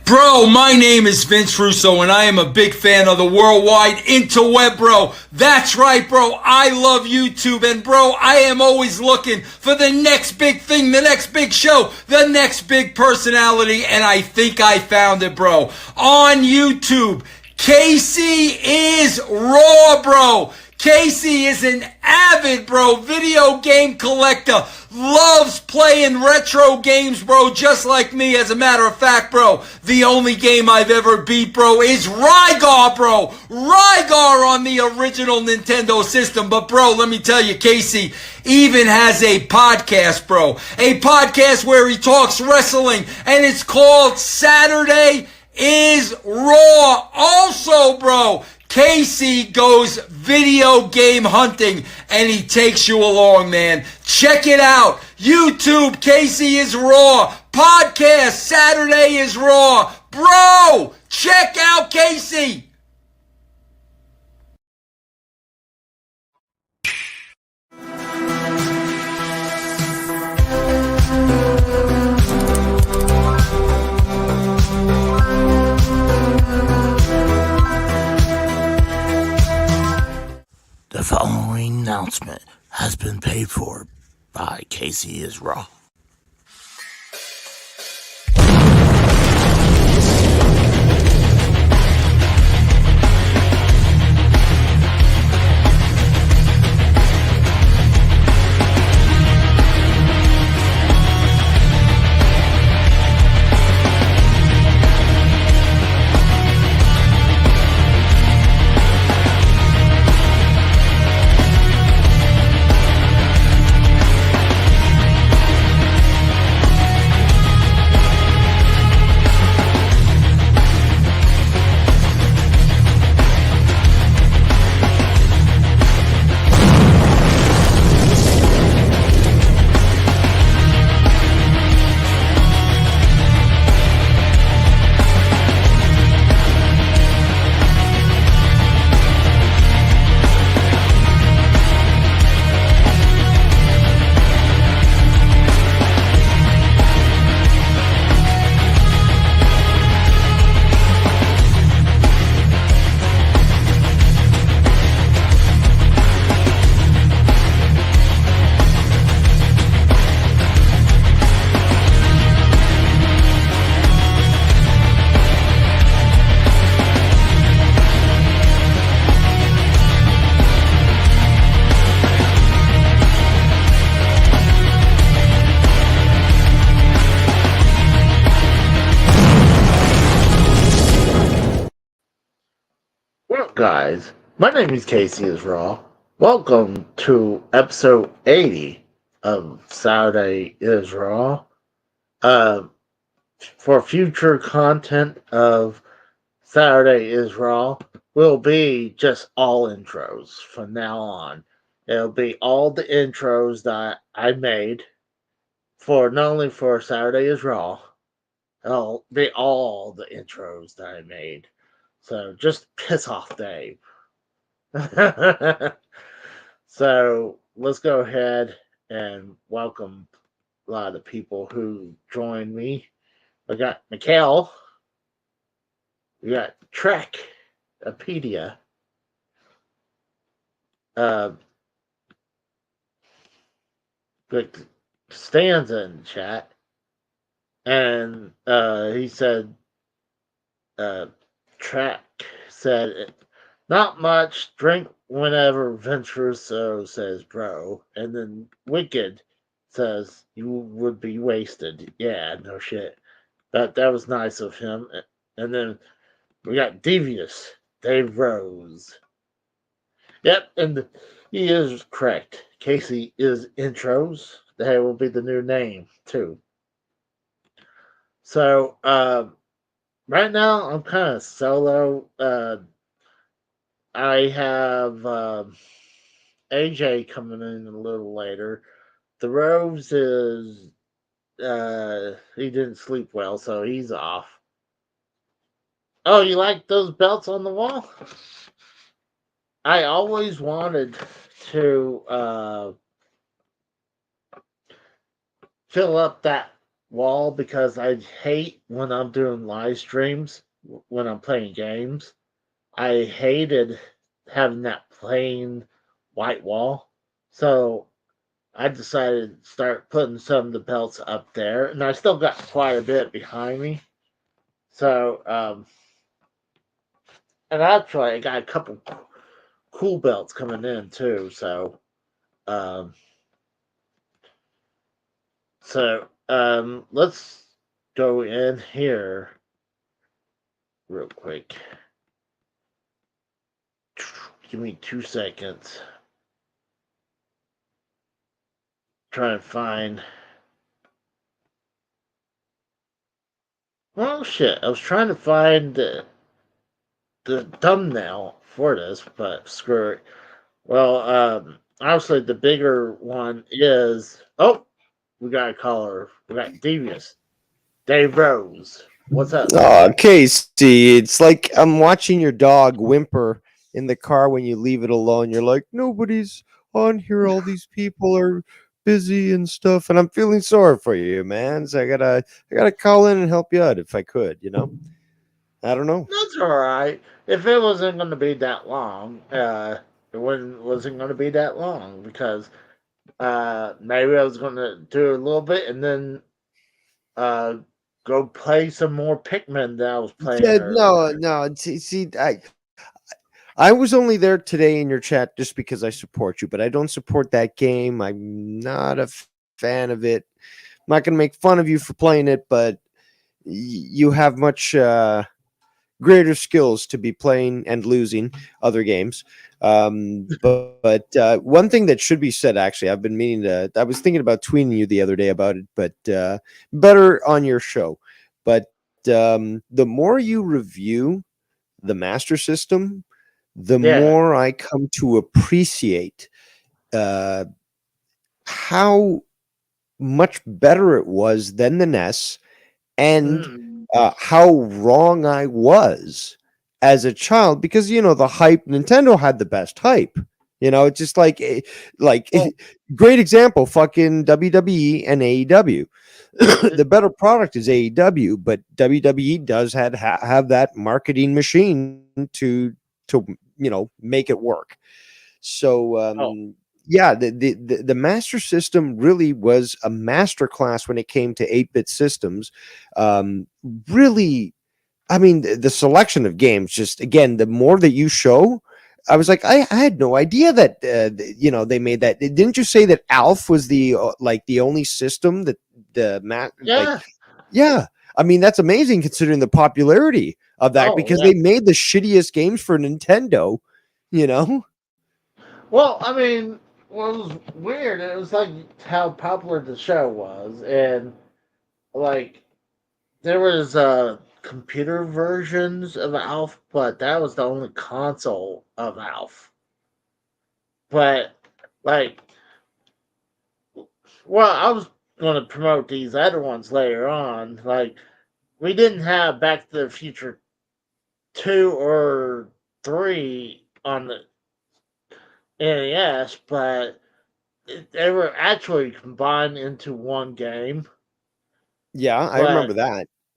Bro, my name is Vince Russo, and I am a big fan of the worldwide interweb, bro. That's right, bro. I love YouTube, and bro, I am always looking for the next big thing, the next big show, the next big personality, and I think I found it, bro. On YouTube, Casey is Raw, bro. Casey is an avid, bro, video game collector. Loves playing retro games, bro, just like me. As a matter of fact, bro, the only game I've ever beat, bro, is Rygar, bro. Rygar on the original Nintendo system. But, bro, let me tell you, Casey even has a podcast, bro. A podcast where he talks wrestling, and it's called Saturday is Raw. Also, bro, Casey goes video game hunting, and he takes you along, man. Check it out. YouTube, Casey is Raw. Podcast, Saturday is Raw. Bro, check out Casey. The following announcement has been paid for by Casey is Raw. Guys, my name is Casey is Raw. Welcome to episode 80 of Saturday is Raw. For future content of Saturday is Raw will be just all intros from now on. It'll be all the intros that I made for not only for Saturday is Raw, it'll be all the intros that I made. So just piss off Dave. So let's go ahead and welcome a lot of the people who joined me. I got Mikhail. We got Trekpedia. Stanza in the chat. And he said Track said, not much, drink whenever Vince Russo says bro. And then Wicked says, you would be wasted. Yeah, no shit. That was nice of him. And then we got Devious, Dave Rose. Yep, and he is correct. Casey is intros. That will be the new name, too. So, right now, I'm kind of solo. I have AJ coming in a little later. The Rose is, he didn't sleep well, so he's off. Oh, you like those belts on the wall? I always wanted to fill up that wall because I hate when I'm doing live streams when I'm playing games. I hated having that plain white wall. So I decided to start putting some of the belts up there, and I still got quite a bit behind me. So, and actually, I got a couple cool belts coming in too. Um, let's go in here real quick. Give me 2 seconds. Try and find. Well, shit. I was trying to find the thumbnail for this, but screw it. Well, obviously the bigger one is. Oh, we got a caller. We got Devious. Dave Rose. What's up, Dave? Oh, Casey, it's like I'm watching your dog whimper in the car when you leave it alone. You're like, nobody's on here. All these people are busy and stuff, and I'm feeling sorry for you, man. So I gotta call in and help you out if I could. I don't know. That's all right. If it wasn't going to be that long, wasn't going to be that long because maybe I was going to do a little bit and then uh, go play some more Pikmin that I was playing Yeah, earlier. no, no. See, I was only there today in your chat just because I support you, but I don't support that game. I'm not a fan of it. I'm not gonna make fun of you for playing it, but you have much greater skills to be playing and losing other games. But one thing that should be said, actually, I've been meaning to. I was thinking about tweeting you the other day about it, but better on your show. But the more you review the Master System, the Yeah. more I come to appreciate uh, how much better it was than the NES, and Mm. how wrong I was as a child, because the hype. Nintendo had the best hype. It's just like Well, great example, fucking WWE and AEW. it, The better product is AEW, but WWE does have that marketing machine to make it work. So oh, yeah, the Master System really was a master class when it came to 8-bit systems. Um, really, I mean, the selection of games, just again, the more that you show, I was like, I had no idea that they made that. Didn't you say that Alf was the only system that like, yeah. yeah. I mean, that's amazing considering the popularity of that, Oh, because yeah. they made the shittiest games for Nintendo, you know? Well, I mean, what was weird, it was like how popular the show was. And, like, there was computer versions of Alf, but that was the only console of Alf. But like, well, I was going to promote these other ones later on. Like, we didn't have Back to the Future 2 or 3 on the NES, but they were actually combined into one game. Yeah, I But remember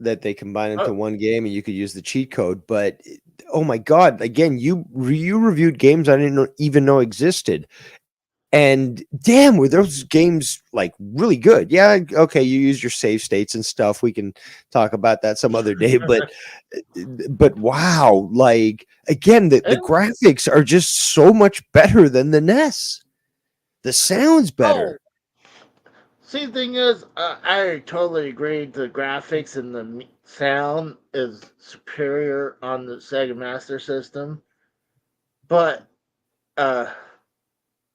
that they combined into oh, one game and you could use the cheat code. But oh my god, again, you reviewed games I didn't even know existed. And damn, were those games like really good? Yeah, okay, you use your save states and stuff. We can talk about that some other day. But wow, like again, the and, graphics are just so much better than the NES. The sounds better. oh, see, the thing is, I totally agree. The graphics and the sound is superior on the Sega Master System, but uh,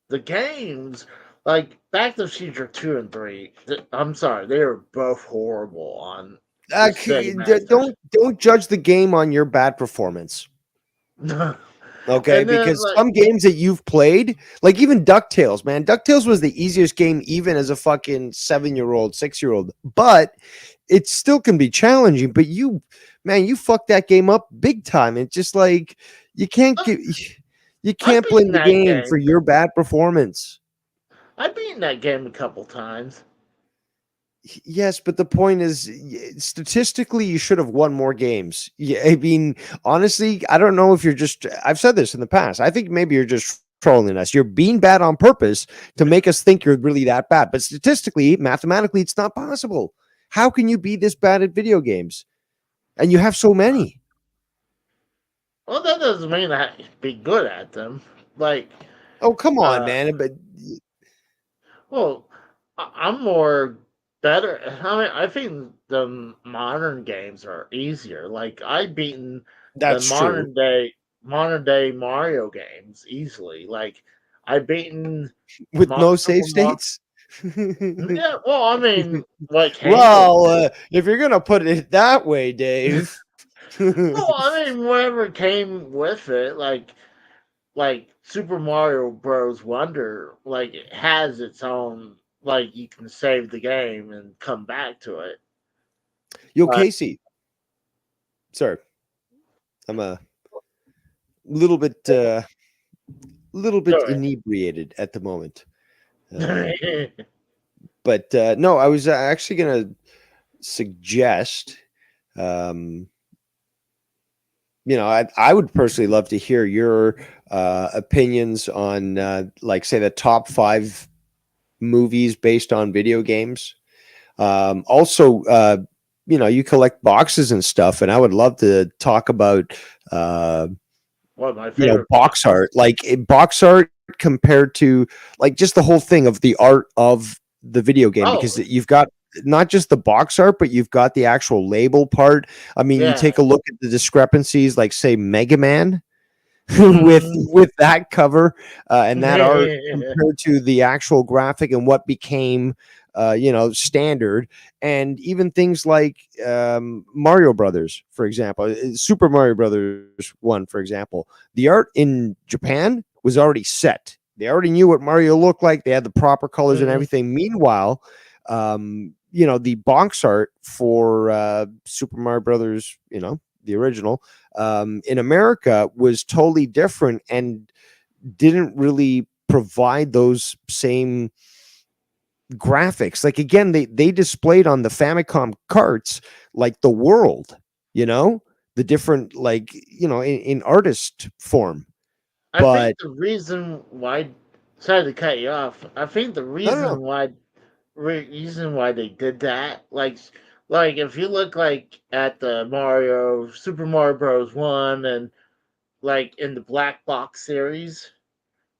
the games, like Back to the Future 2 and 3, I'm sorry, they are both horrible on the Sega Master. Don't judge the game on your bad performance. Okay, And then, because like, some games that you've played, like even DuckTales, man, DuckTales was the easiest game even as a fucking 7-year-old, 6-year-old, but it still can be challenging. But man, you fucked that game up big time. It's just like you can't uh, get, you I've can't beaten blame the that game for game. your bad performance. I've beaten that game a couple times. Yes, but the point is, statistically, you should have won more games. Yeah, I mean, honestly, I don't know if you're just. I've said this in the past. I think maybe you're just trolling us. You're being bad on purpose to make us think you're really that bad. But statistically, mathematically, it's not possible. How can you be this bad at video games? And you have so many. Well, that doesn't mean I be good at them. Like, Oh, come on, uh, man. But well, I'm more better. I mean, I think the modern games are easier. Like, I've beaten the that's true. modern day Mario games easily. Like, I've beaten With no Super save Mario. states. Yeah, well, I mean, like Well, handily. if you're gonna put it that way, Dave. Well, I mean, whatever came with it, like Super Mario Bros. Wonder, like it has its own, like you can save the game and come back to it. Yo, But Casey, sir, I'm a little bit go inebriated at the moment. ahead. But no, I was actually gonna suggest, um, I would personally love to hear your opinions on, like, say, the top 5 movies based on video games. Also, you collect boxes and stuff, and I would love to talk about, uh, One of my favorite box boxes. art, like box art compared to like just the whole thing of the art of the video game, because Oh, you've got not just the box art, but you've got the actual label part. I mean, you yeah. take a look at the discrepancies, like say Mega Man with Mhm. that cover and that art compared to the actual graphic and what became standard, and even things like Mario Brothers, for example, Super Mario Brothers 1, for example. The art in Japan was already set. They already knew what Mario looked like. They had the proper colors and Mhm. everything. Meanwhile, the box art for Super Mario Brothers, the original, in America was totally different and didn't really provide those same graphics. Like, again, they displayed on the Famicom carts like the world, the different, like, in artist form. I think But the reason why, sorry to cut you off. I think the I don't know. reason why they did that, like if you look like at the Super Mario Bros. One and like in the Black Box series,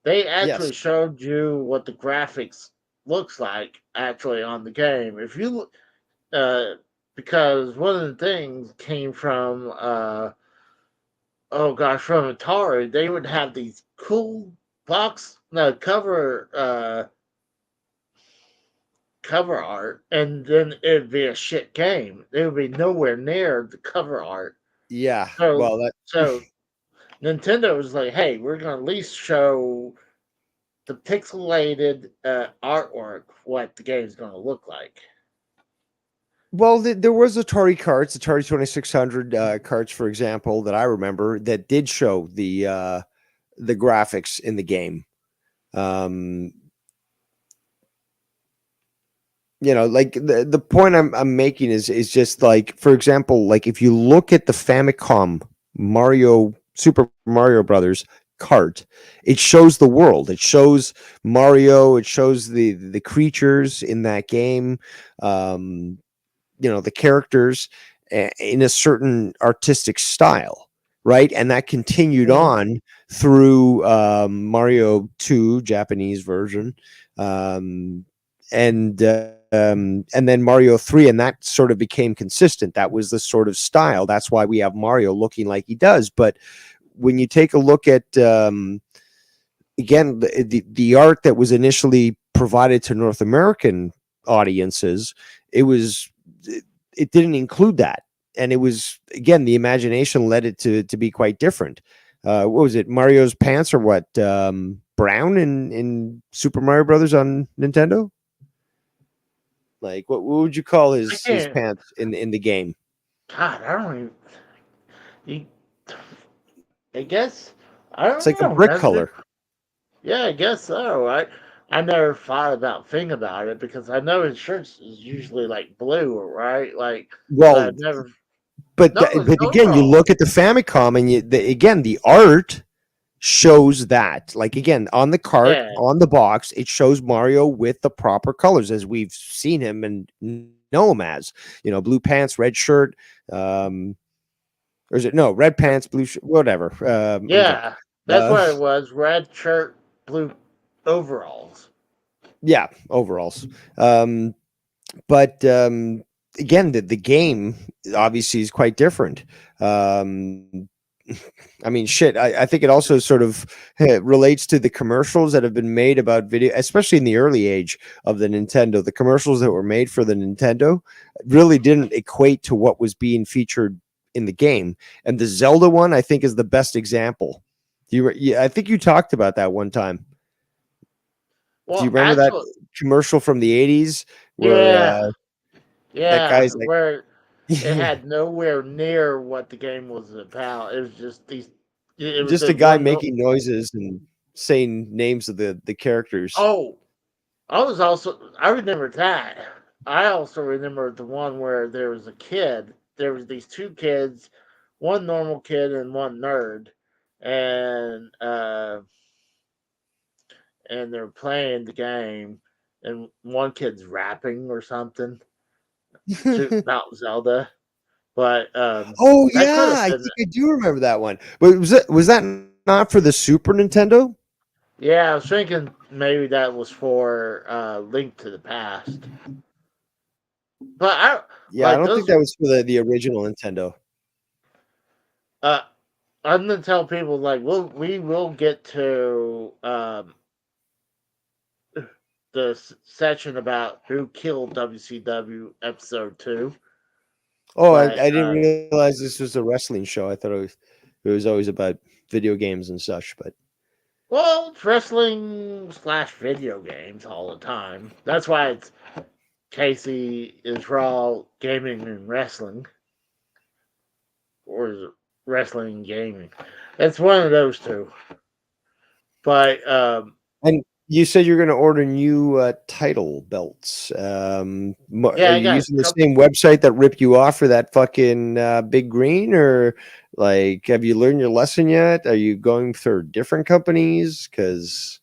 they Yes. actually showed you what the graphics looks like actually on the game. If you uh, because one of the things came from oh gosh, from Atari, they would have these cool box no cover art, and then it'd be a shit game. It would be nowhere near the cover art. Yeah. So Well, that so Nintendo was like, hey, we're gonna at least show the pixelated artwork what the game's gonna look like. well, there was Atari carts, Atari 2600 carts, for example, that I remember that did show the graphics in the game. Um, like the point I'm making is just like, for example, like if you look at the Famicom Super Mario Brothers cart, it shows the world, it shows Mario, it shows the creatures in that game, um the characters in a certain artistic style, right? And that continued Mhm. on through Mario 2 Japanese version, um, and then Mario 3, and that sort of became consistent. That was the sort of style. That's why we have Mario looking like he does. But when you take a look at again the art that was initially provided to North American audiences, it was it didn't include that, and it was, again, the imagination led it to be quite different. What was it? Mario's pants are what, brown in Super Mario Brothers on Nintendo? Like, what would you call I his can't. pants in the game? God, I don't even. You, I guess I It's don't like a know. brick That's a good. color. Yeah, I guess so. I never thought about thinking about it because I know his shirts is usually like blue, right? Like, but I Well, never. but No, it's again, you overall. look at the Famicom, and again, the art shows that. Like again, on the cart, Yeah, on the box, it shows Mario with the proper colors as we've seen him and know him as. You know, blue pants, red shirt. Or is it no red pants, blue shirt, whatever? I'm drunk. yeah, that's Uh, what it was. Red shirt, blue overalls. yeah, overalls. But again, the game obviously is quite different. Um, I mean, shit. I think it also sort of relates to the commercials that have been made about video, especially in the early age of the Nintendo. The commercials that were made for the Nintendo really didn't equate to what was being featured in the game. And the Zelda one, I think, is the best example. Yeah, I think you talked about that one time. Do you Well, remember that actually, commercial from the '80s where yeah, that yeah, guy's like, where it had nowhere near what the game was about. It was just these. It was just a the guy one. making noises and saying names of the characters. Oh, I was also. I remember that. I also remember the one where there was a kid. There was these two kids, one normal kid and one nerd, and they're playing the game, and one kid's rapping or something about Zelda. But Oh that could yeah, have I been. think I do remember that one. But was that not for the Super Nintendo? Yeah, I was thinking maybe that was for Link to the Past. But I Yeah, I like don't think those. that was for the original Nintendo. Uh, I'm gonna tell people like we will get to the section about who killed WCW episode 2, Oh, I but didn't realize this was a wrestling show. I thought it was always about video games and such. But well, it's wrestling slash video games all the time. That's why it's Casey is Raw Gaming and Wrestling, or is it Wrestling and Gaming? It's one of those two. But and you said you're going to order new title belts. Are yeah, I you got a using the couple. same website that ripped you off for that fucking big green, or like have you learned your lesson yet? Are you going for different companies? Because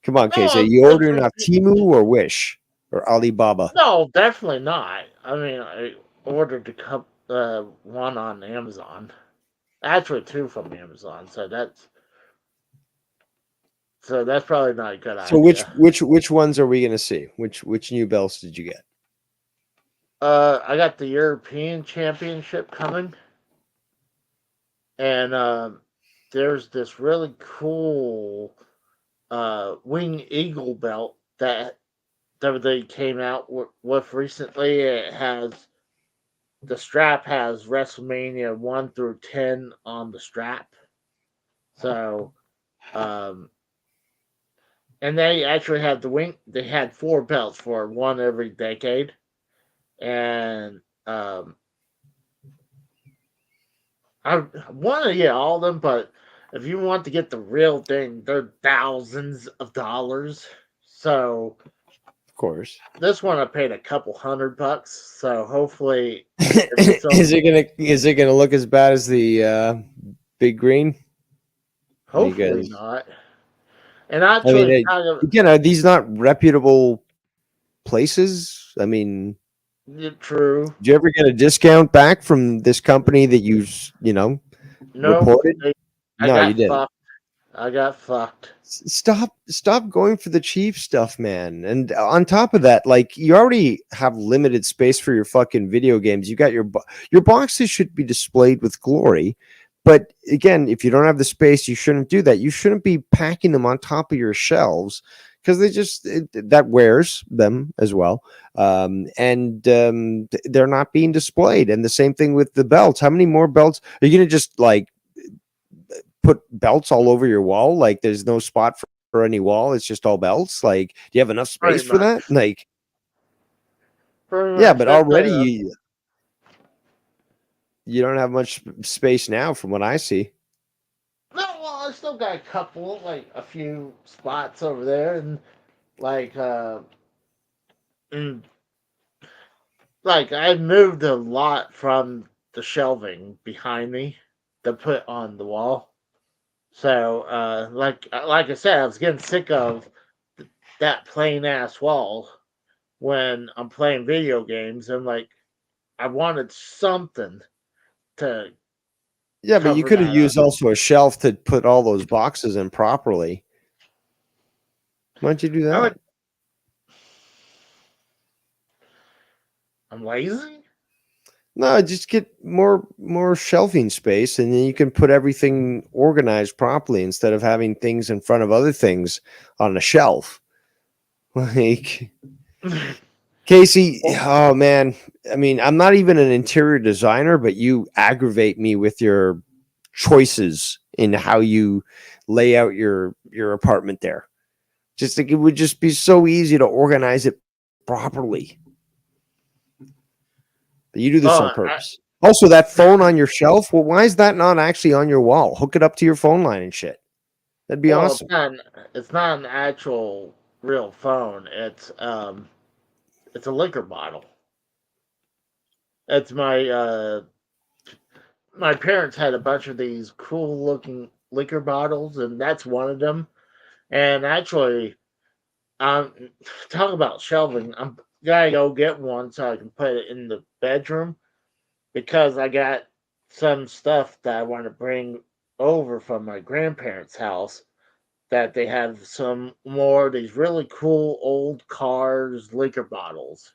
come on, No, Casey, are I'm you good ordering for off Timu or Wish or Alibaba? no, definitely not. I mean, I ordered one on Amazon. Actually, two from Amazon. So that's probably not a good So which idea. which which ones are we going to see? Which new belts did you get? I got the European Championship coming, and there's this really cool Wing Eagle belt that WWE came out with recently. The strap has WrestleMania 1 through 10 on the strap. So, um, and they actually had they had four belts for one every decade. And I want to get all of them, but if you want to get the real thing, they're thousands of dollars. So, Of course. this one I paid a couple $100. So, hopefully, it's still, Is it gonna look as bad as the big green? hopefully Because not. And I mean, actually, kind of, again, are these not reputable places? I mean, true. did you ever get a discount back from this company that Nope. reported? I No, you got didn't. fucked. I got fucked. Stop going for the cheap stuff, man. And on top of that, like you already have limited space for your fucking video games. You got your boxes should be displayed with glory. But again, if you don't have the space, you shouldn't do that. You shouldn't be packing them on top of your shelves because that wears them as well. And they're not being displayed. And the same thing with the belts. How many more belts are you going to just like put belts all over your wall? Like there's no spot for any wall. It's just all belts. Like, do you have enough space Pretty for that? much. Like, Pretty yeah, much. but That's already you don't have much space now from what I see. no, well, I still got a couple, like a few spots over there, and like mm, like I moved a lot from the shelving behind me to put on the wall. So like I said, I was getting sick of that plain ass wall when I'm playing video games. And like I wanted something to Yeah, but you cover could have that up. used also a shelf to put all those boxes in properly. Why don't you do I that? would. I'm lazy. No, just get more shelving space, and then you can put everything organized properly instead of having things in front of other things on a shelf. Like Casey, oh man, I mean, I'm not even an interior designer, but you aggravate me with your choices in how you lay out your apartment there. Just like it would just be so easy to organize it properly. But you do this on Oh, I, purpose. Also, that phone on your shelf, well, why is that not actually on your wall? Hook it up to your phone line and shit. That'd be well, awesome. it's not an actual real phone. It's a liquor bottle. It's my parents had a bunch of these cool looking liquor bottles, and that's one of them. And actually, um, talk about shelving. I'm gotta go get one so I can put it in the bedroom because I got some stuff that I want to bring over from my grandparents' house. That they have some more of these really cool old cars liquor bottles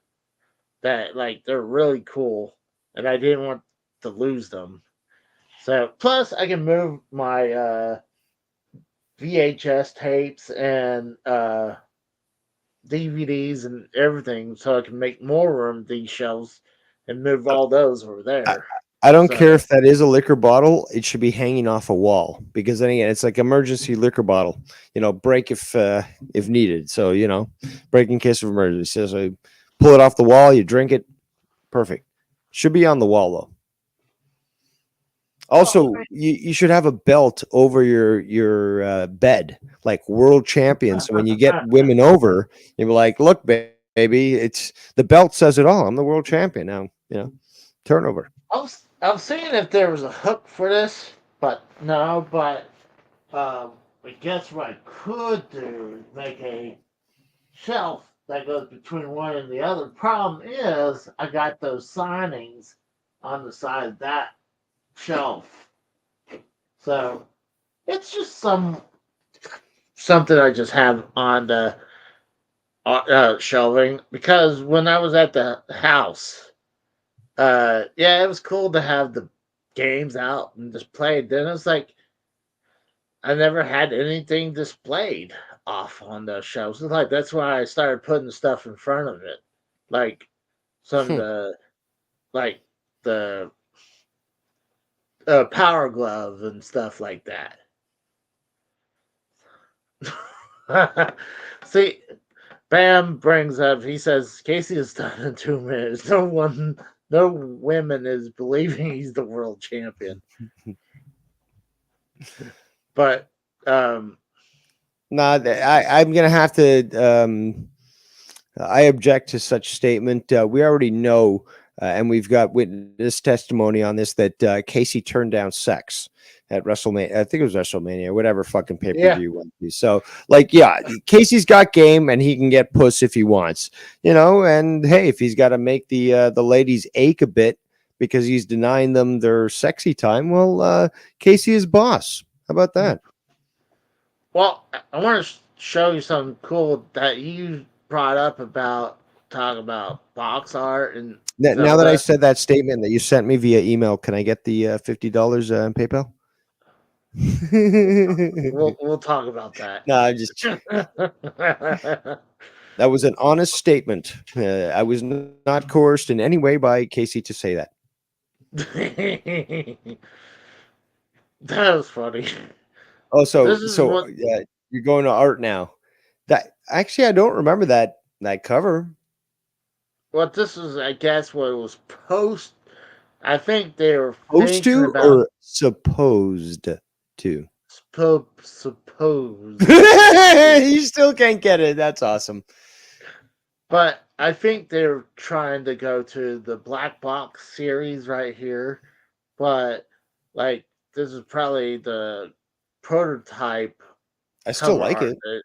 that like they're really cool, and I didn't want to lose them. So plus I can move my VHS tapes and DVDs and everything, so I can make more room these shelves and move all those over I, there. I don't care So if that is a liquor bottle. It should be hanging off a wall because then again, it's like emergency liquor bottle. Break if needed. So break in case of emergency. So you pull it off the wall, you drink it. Perfect. Should be on the wall though. well, Also, you should have a belt over your bed, like world champion. So when you get women over, you're like, "Look, baby, it's the belt says it all. I'm the world champion now." Turnover. I was seeing if there was a hook for this, but no. But I guess what I could do is make a shelf that goes between one and the other. Problem is, I got those signings on the side of that shelf, so it's just something I just have on the shelving because when I was at the house, yeah, it was cool to have the games out and displayed. Then it's like I never had anything displayed off on those shelves. It's like that's why I started putting stuff in front of it, like some of like the power glove and stuff like that. See, Bam brings up. He says Casey is done in 2 minutes. No women is believing he's the world champion. But Nah, I'm gonna have to. I object to such statement. We already know, and we've got witness testimony on this that Casey turned down sex at WrestleMania. I think it was WrestleMania, whatever fucking pay per yeah, view went to. So, like, yeah, Casey's got game, and he can get puss if he wants, And hey, if he's got to make the ladies ache a bit because he's denying them their sexy time, well, Casey is boss. How about that? well, I want to show you something cool that you brought up about talk about box art and Now that I Zelda. said that statement that you sent me via email, can I get the $50 in PayPal? We'll talk about that. No, I'm just that was an honest statement. I was not coerced in any way by Casey to say that. That was funny. Oh, This so is so what uh, you're going to art now. That actually, I don't remember that cover. this is. I guess what it was post. I think they were Supposed thinking to about or supposed to? suppose. You still can't get it. That's awesome. But I think they're trying to go to the black box series right here. But like this is probably the prototype I still cover like art. it.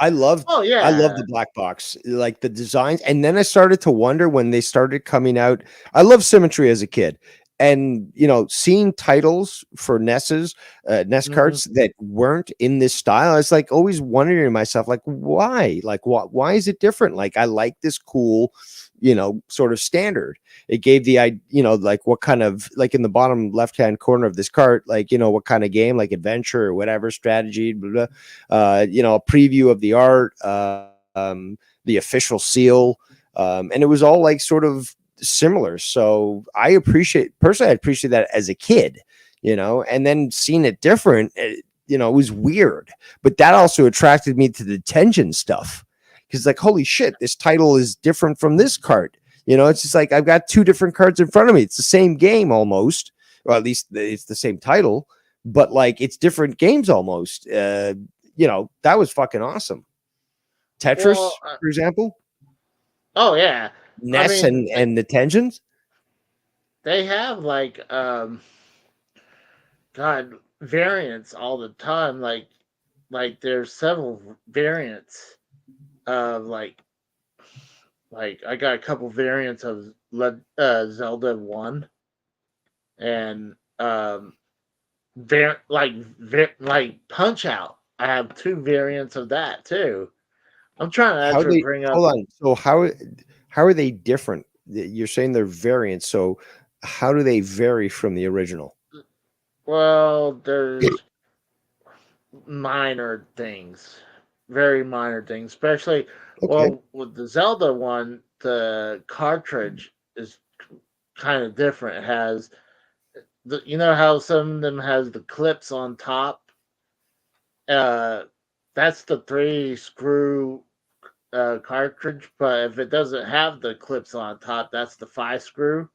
I love Oh I love yeah. the black box, like the designs. And then I started to wonder when they started coming out. I love symmetry as a kid. And seeing titles for NES Hmm. carts that weren't in this style, I was like always wondering to myself, like, why? Like why is it different? Like I like this cool, sort of standard. It gave like what kind of, like in the bottom left-hand corner of this cart, like, what kind of game, like adventure or whatever, strategy, blah, blah, a preview of the art, the official seal, and it was all like sort of similar. So I appreciate that as a kid, and then seeing it different, it was weird, but that also attracted me to the Tension stuff because like, holy shit, this title is different from this card. It's just like I've got two different cards in front of me. It's the same game almost, or at least it's the same title, but like it's different games almost. That was fucking awesome. Tetris, Well, for example, oh yeah. I NES mean, and the Tensions. they have like God variants all the time. Like there's several variants of like I got a couple variants of Zelda 1 and like Punch Out. I have two variants of that too. I'm trying to How actually they bring up. hold on? So how are they different? You're saying they're variants. So how do they vary from the original? Well, there's minor things, very minor things, especially Okay. well with the Zelda one. The cartridge is kind of different. It has you know how some of them has the clips on top. Uh, that's the three screw cartridge, but if it doesn't have the clips on top, that's the five screw.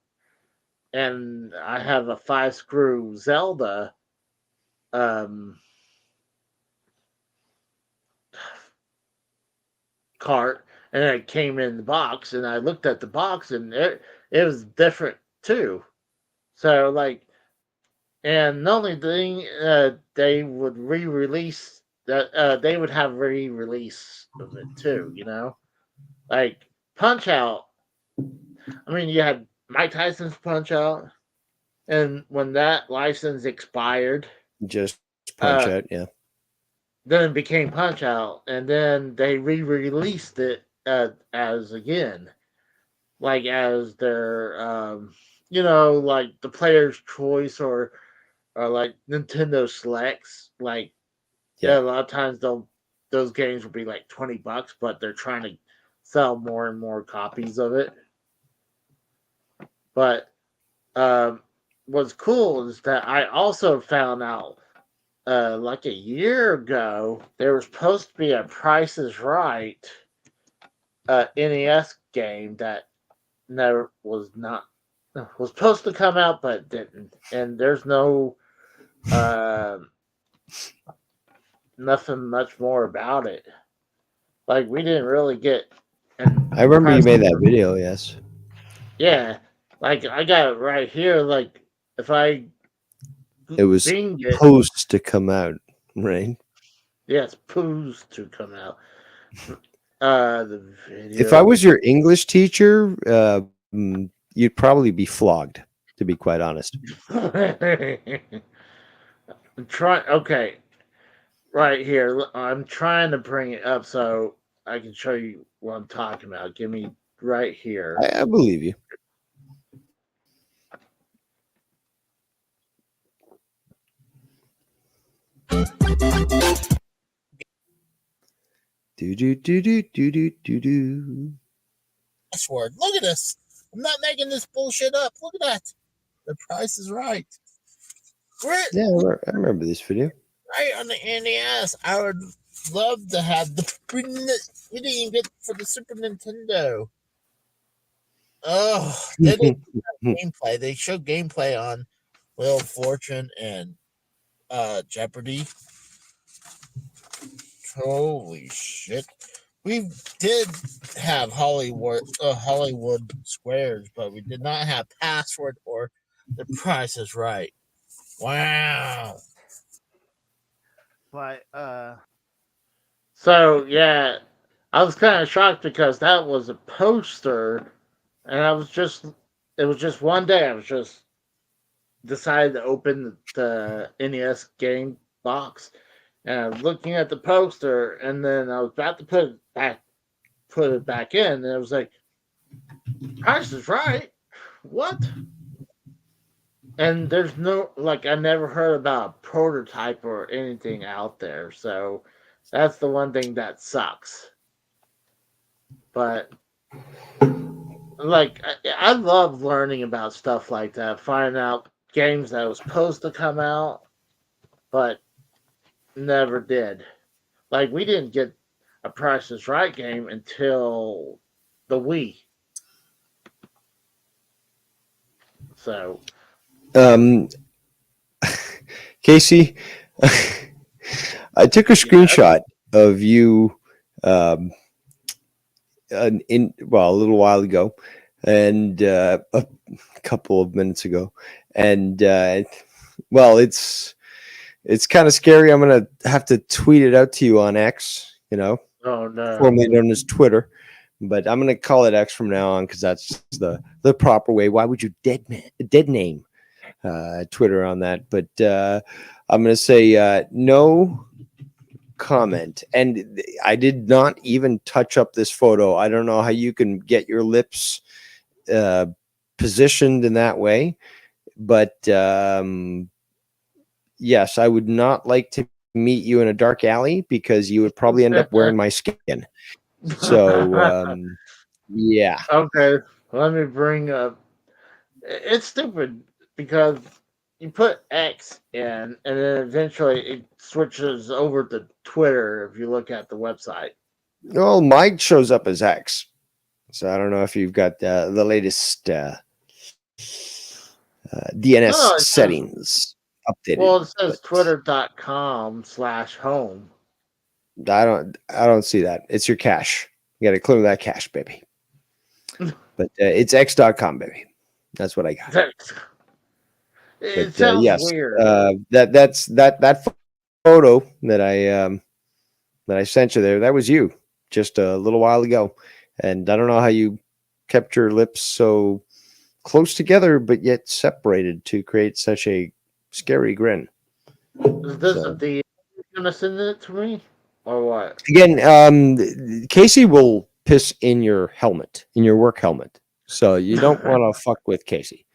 And I have a five screw Zelda um, cart, and it came in the box, and I looked at the box, and it was different too. So like, and the only thing they would re-release that they would have re-release of it too. Like Punch Out. I mean, you had Mike Tyson's Punch Out, and when that license expired, Just Punch uh, Out. Yeah. then it became Punch Out, and then they re-released it as again, like as their like the player's choice or like Nintendo Selects. Like Yeah. a lot of times those games will be like $20, but they're trying to sell more and more copies of it. But um, what's cool is that I also found out like a year ago there was supposed to be a Price is Right NES game that never was not was supposed to come out but didn't, and there's no uh, nothing much more about it. Like we didn't really get and I remember you Price. made that video. Yes. Yeah, like I got it right here. Like if I It was Bing it, supposed to come out, right? yeah, it's supposed to come out. The If I video. was your English teacher, you'd probably be flogged, to be quite honest. I'm trying. Okay, right here. I'm trying to bring it up so I can show you what I'm talking about. Give me right here. I believe you. Do do do do do do do do. Password. Look at this. I'm not making this bullshit up. Look at that. The Price is Right. Right, Yeah, I remember this video. right on the NES. I would love to have the. We didn't even get for the Super Nintendo. Oh, they didn't have gameplay. They showed gameplay on Wheel of Fortune and Jeopardy. Holy shit. We did have Hollywood Squares, but we did not have Password or The Price is Right. Wow. But So yeah, I was kind of shocked because that was a poster, and it was just one day. I was just decided to open the NES game box, and I was looking at the poster, and then I was about to put it back in, and it was like, Price is Right. What? And there's no, like, I never heard about a prototype or anything out there, so that's the one thing that sucks. But like, I love learning about stuff like that, finding out games that was supposed to come out but never did. Like, we didn't get a Price is Right game until the Wii. So Um, Casey, I took a screenshot of you a little while ago, and a couple of minutes ago, and well, it's kind of scary. I'm gonna have to tweet it out to you on X, oh no. formerly known as Twitter, but I'm gonna call it X from now on because that's the proper way. Why would you dead name Twitter on that? But I'm gonna say no comment, and I did not even touch up this photo. I don't know how you can get your lips positioned in that way, but yes, I would not like to meet you in a dark alley because you would probably end up wearing my skin. So yeah. Okay, let me bring up. It's stupid because you put X in, and then eventually it switches over to Twitter if you look at the website. Well, mine shows up as X, so I don't know if you've got the latest DNS No, it says, settings updated. well, it says but twitter.com/home. I don't see that. It's your cache. You got to clear that cache, baby. But it's x.com, baby. That's what I got. It But sounds yes, weird. that photo that I sent you there, that was you just a little while ago, and I don't know how you kept your lips so close together but yet separated to create such a scary grin. Is this So, the gonna send it to me or what? again, Casey will piss in your helmet, in your work helmet, so you don't want to fuck with Casey.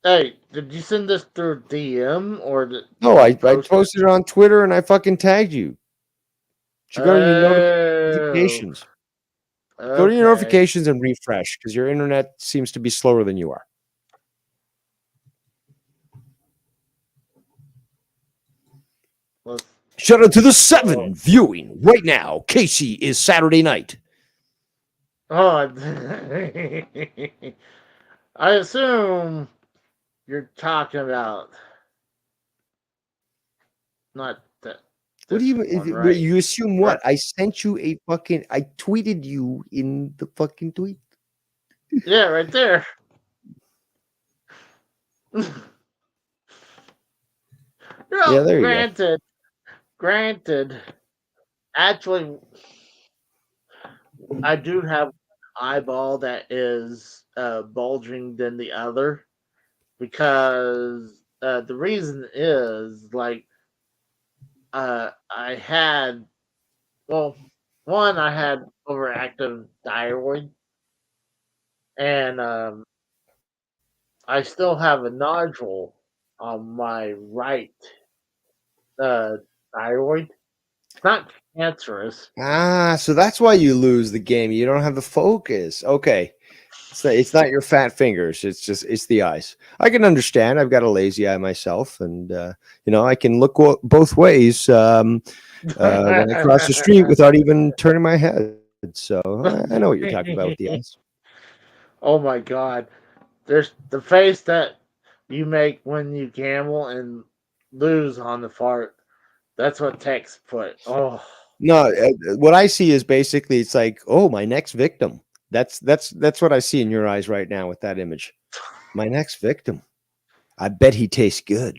Hey, did you send this through DM or No, I post it? posted it on Twitter and I fucking tagged you. Should go to your Oh, notifications. okay. Go to your notifications and refresh because your internet seems to be slower than you are. Shout out to the 7 viewing right now. Casey is Saturday night. Oh, I assume you're talking about not that. What do you one, right? you assume what? I sent you I tweeted you in the fucking tweet. Yeah, right there. Yeah, there you go. Granted. Actually, I do have an eyeball that is bulging than the other because the reason is like I had one I had overactive thyroid and I still have a nodule on my right thyroid. It's not cancerous. So that's why you lose the game. You don't have the focus. Okay. So it's not your fat fingers. It's the eyes. I can understand. I've got a lazy eye myself, and I can look both ways when I cross the street without even turning my head. So I know what you're talking about with the eyes. Oh my god. There's the face that you make when you gamble and lose on the fart. That's what Tex put. Oh, No, what I see is basically it's like, oh, my next victim. That's what I see in your eyes right now with that image. My next victim. I bet he tastes good.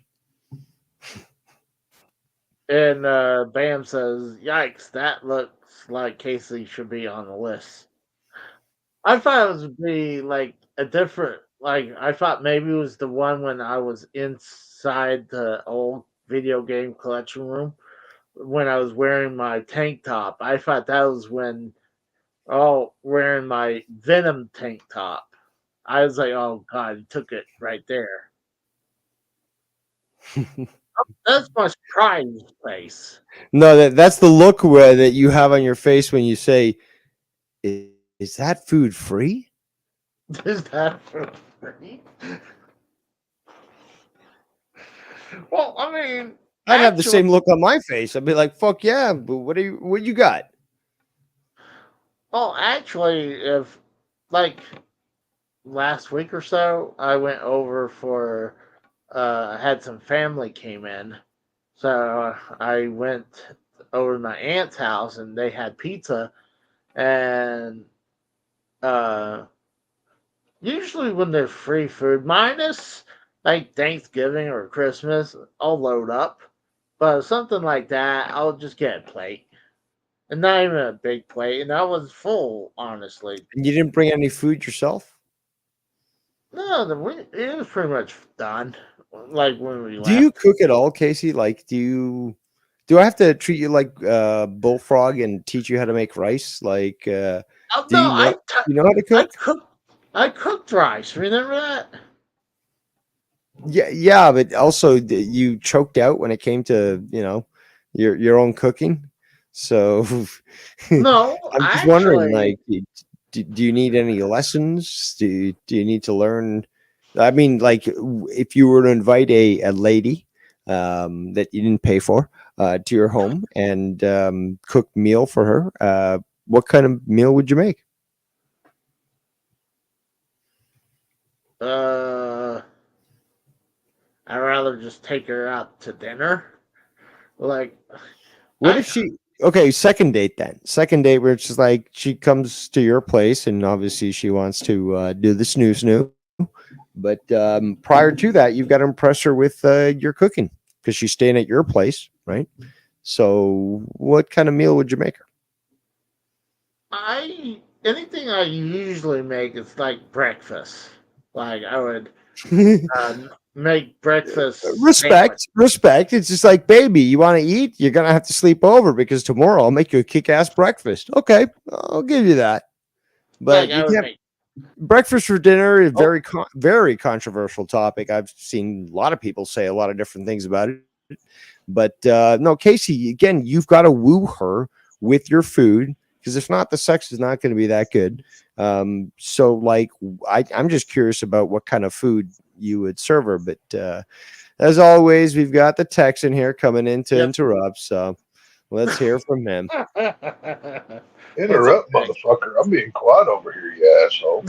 and Bam says, "Yikes! That looks like Casey should be on the list." I thought it would be like a different. Like I thought maybe it was the one when I was inside the old video game collection room when I was wearing my tank top. I thought that was when wearing my Venom tank top. I was like, oh god, he took it right there. That's my surprise face. No, that's the look that you have on your face when you say, "Is that food free?" Is that for free? Well, I mean, I'd have the actually, same look on my face. I'd be like, "Fuck yeah!" But what you got? if like last week or so, I went over for had some family came in, so I went over to my aunt's house and they had pizza, and uh, usually when there's free food, minus like Thanksgiving or Christmas, I'll load up, but something like that, I'll just get a plate. And not even a big plate, and I was full, honestly. And you didn't bring any food yourself? No, it was pretty much done. Like when we Do you left. cook at all, Casey? Like, do I have to treat you like bullfrog and teach you how to make rice? Like, Oh do no, you know how to I cook? cooked I cooked rice. Remember that? Yeah, yeah, but also you choked out when it came to your own cooking. So No, I'm just wondering, actually, like, do you need any lessons? Do you need to learn? I mean, like, if you were to invite a lady that you didn't pay for to your home and cook meal for her, what kind of meal would you make? uh, I'd rather just take her out to dinner. Like, What I if she okay, second date then. Second date where it's just like she comes to your place and obviously she wants to do the snoo. But prior to that, you've got to impress her with your cooking because she's staying at your place, right? So what kind of meal would you make I anything I usually make is like breakfast. Like I would her? make breakfast sandwich. Respect. It's just like, baby, you want to eat? You're gonna have to sleep over because tomorrow I'll make you a kick-ass breakfast. Okay, I'll give you that. Like But you I would can't make. breakfast for dinner is Oh, very controversial topic. I've seen a lot of people say a lot of different things about it. But no, Casey, again, you've got to woo her with your food because if not, the sex is not going to be that good. So, like, I'm just curious about what kind of food you would serve her. But as always, we've got the Texan here coming in to yep. interrupt. So let's hear from him. What's up, Interrupt, Nick? motherfucker. I'm being quiet over here, you asshole.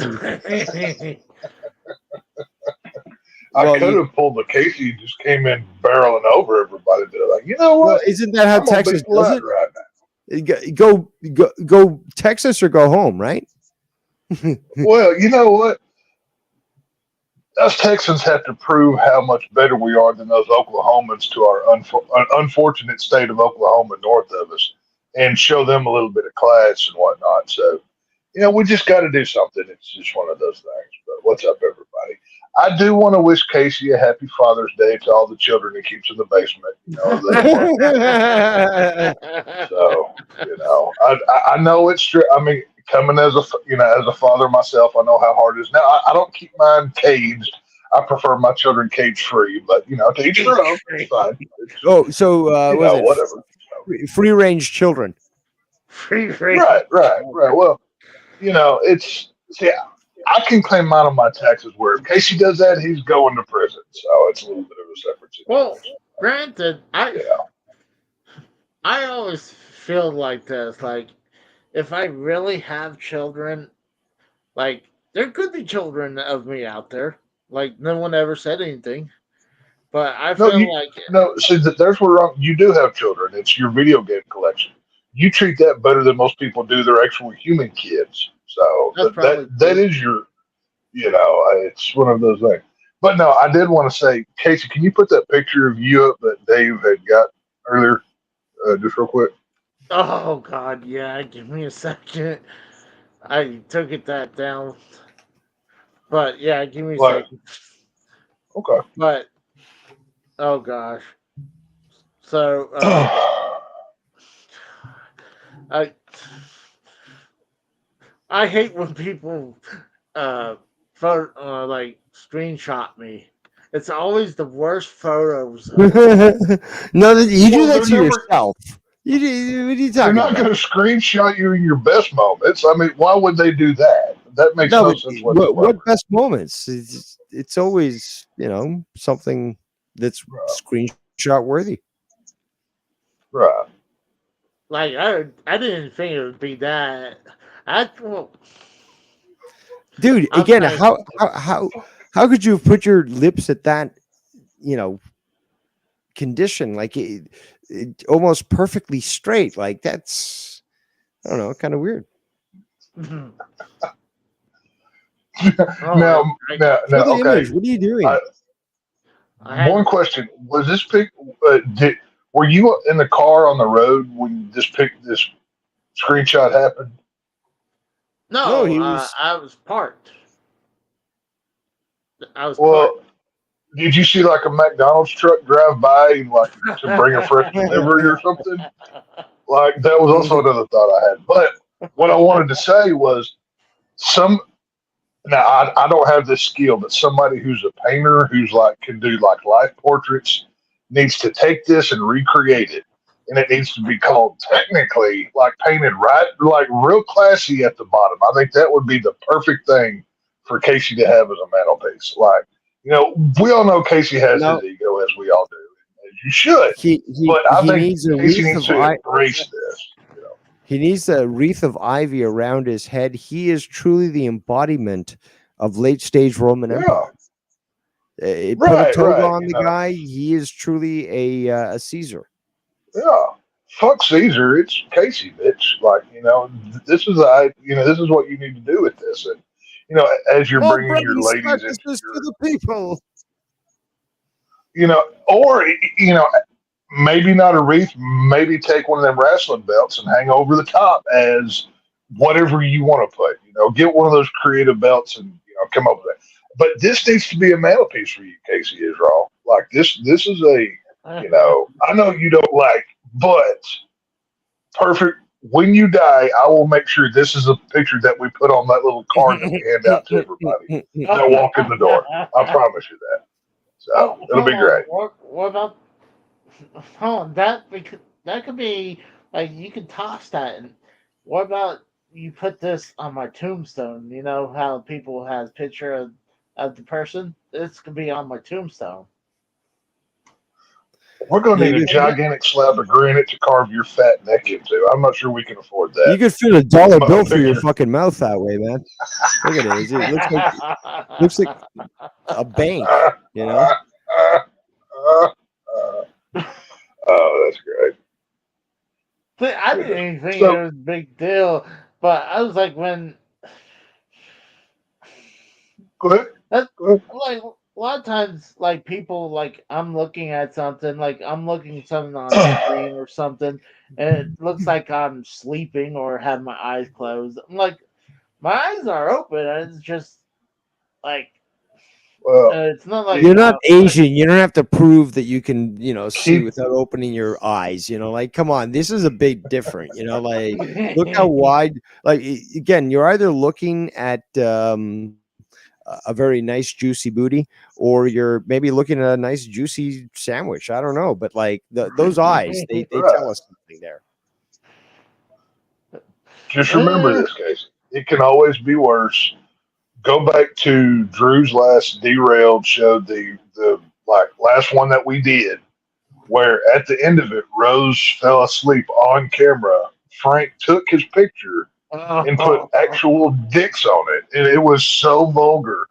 I Well, could have pulled the Casey, just came in barreling over everybody. They're like, you know well, what? isn't that how I'm gonna be Texas does polite it? right Go Texas or go home, right? now. Well, you know what? Us Texans have to prove how much better we are than those Oklahomans to our unfortunate state of Oklahoma north of us, and show them a little bit of class and whatnot. So, we just got to do something. It's just one of those things. But what's up, everybody? I do want to wish Casey a happy Father's Day to all the children he keeps in the basement. That part. So, I know it's true. I mean, coming as a father myself, I know how hard it is. Now, I don't keep mine caged. I prefer my children cage free, but to each their own. It's fine. Oh, so was it Whatever. So, free range children? Free range. right. Well, it's see. I can claim mine on my taxes. Where if Casey does that, he's going to prison. So it's a little bit of a separate Well, situation. granted, You know. I always feel like this. Like, if I really have children, like there could be children of me out there. Like no one ever said anything. But I No, feel like no. See, there's where you do have children. It's your video game collection. You treat that better than most people do their actual human kids. So that's probably that true. is your, it's one of those things. But no, I did want to say, Casey, can you put that picture of you up that Dave had got earlier, just real quick? Oh God, yeah. Give me a second. I took it that down, but yeah, give me a Like, second. okay. But oh gosh, so I I hate when people photo like screenshot me. It's always the worst photos of me. No, you do Well, that they're to never. yourself. What are you They're talking not about? going to screenshot you in your best moments. I mean, why would they do that? That makes No, no but sense what whatsoever. best moments? It's always something that's Right. screenshot worthy. Right. Like I didn't think it would be that. I well, Dude, I'm again, trying. how could you have put your lips at that, you know, condition, like it almost perfectly straight? Like that's, I don't know, kind of weird. Oh, Now, For the okay. image, what are you I, doing? I one had question: was this pic? Were you in the car on the road when this screenshot happened? No, no. he was. I was parked. I was parked. Well, did you see like a McDonald's truck drive by, like to bring a fresh delivery or something? Like that was also another thought I had. But what I wanted to say was some. Now I don't have this skill, but somebody who's a painter who's like can do like life portraits needs to take this and recreate it, and it needs to be called technically like painted right, like real classy at the bottom. I think that would be the perfect thing for Casey to have as a mantelpiece. Like we all know Casey has his No, ego, as we all do, as you should. But I he think needs a Casey wreath needs of to embrace this. he needs a wreath of ivy around his head. He is truly the embodiment of late stage Roman Yeah, Empire. Put a right, toga right. on the guy. He is truly a Caesar. Yeah. Fuck Caesar. It's Casey, bitch. Like, this is what you need to do with this. And, as you're More bringing bread your and ladies into circuses to your, the people. or, maybe not a wreath, maybe take one of them wrestling belts and hang over the top as whatever you want to put, get one of those creative belts and, come up with it. But this needs to be a mantelpiece for you, Casey Israel. Like this is I know you don't like, but perfect. When you die, I will make sure this is a picture that we put on that little card that we hand out to everybody that walk in the door. I promise you that. So Oh, it'll hold be on. great. What about? Hold on. That could be like you could toss that. And what about you put this on my tombstone? You know how people has picture of the person. This could be on my tombstone. We're going to need a You could, gigantic slab of granite to carve your fat neck into. I'm not sure we can afford you that. could fit a dollar But a bill through your picture. fucking mouth that way, man. Look at it. It looks like a bank. You know. Oh, that's great. But I Yeah. didn't even think it So was a big deal. But I was like, when go ahead. that Go ahead. like a lot of times, like people like I'm looking at something, like I'm looking at something on the screen or something, and it looks like I'm sleeping or have my eyes closed. I'm like, my eyes are open. And it's just like Well, it's not like You're it, not Asian. You don't have to prove that you can, see keep without opening your eyes. Like, come on, this is a big different. Like, look how wide. Like, again, you're either looking at a very nice juicy booty, or you're maybe looking at a nice juicy sandwich. I don't know, but like those eyes, they tell right. us something there. Just remember this, Casey. It can always be worse. Go back to Drew's last derailed show, the like last one that we did, where at the end of it, Rose fell asleep on camera. Frank took his picture and put actual dicks on it, and it was so vulgar.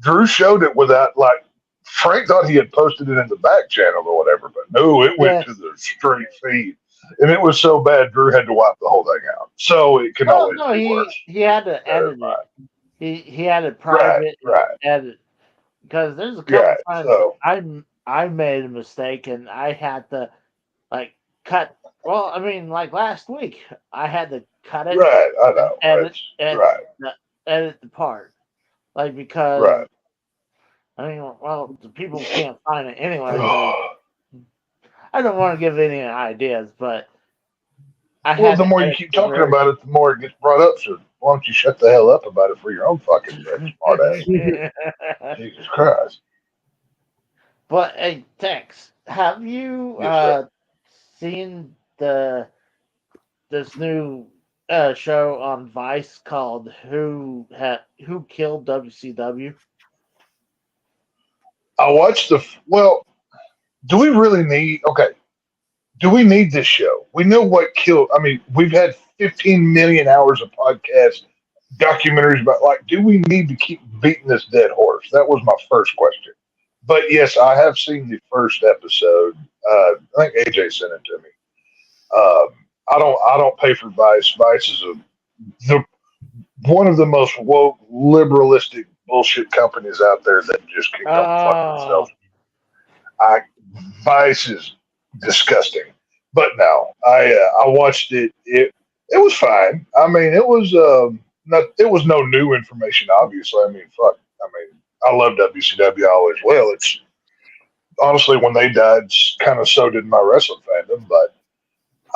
Drew showed it without like Frank thought he had posted it in the back channel or whatever, but no, it went Yeah. to the straight feed. And it was so bad, Drew had to wipe the whole thing out. So it can Well, always no, be worse. he had to Never edit mind. it. He had it Right, private and right, edit because there's a couple right. times So, I made a mistake and I had to like cut. Well, I mean, like last week, I had to cut it right, I and know. It's right, edit the part, like because right. I mean, well, the people can't find it anyway. So I don't want to give any ideas, but I Well, had the to more you edit keep the talking about it, the more it gets brought up. So why don't you shut the hell up about it for your own fucking sake, smart ass? very. Jesus Christ. But hey, Tex, have you Yes, sir. seen this new show on Vice called Who Killed WCW? I watched well, do we really need, okay, do we need this show? We know what killed, I mean, we've had 15 million hours of podcasts, documentaries about, like, do we need to keep beating this dead horse? That was my first question. But yes, I have seen the first episode. I think AJ sent it to me. I don't pay for Vice. Vice is the one of the most woke, liberalistic bullshit companies out there that just can go fuck Oh, themselves. I Vice is disgusting. But no, I watched it. It was fine. I mean, it was not. It was no new information. Obviously, I mean, fuck. I mean, I love WCW. I always will. It's honestly when they died, kind of so did my wrestling fandom. But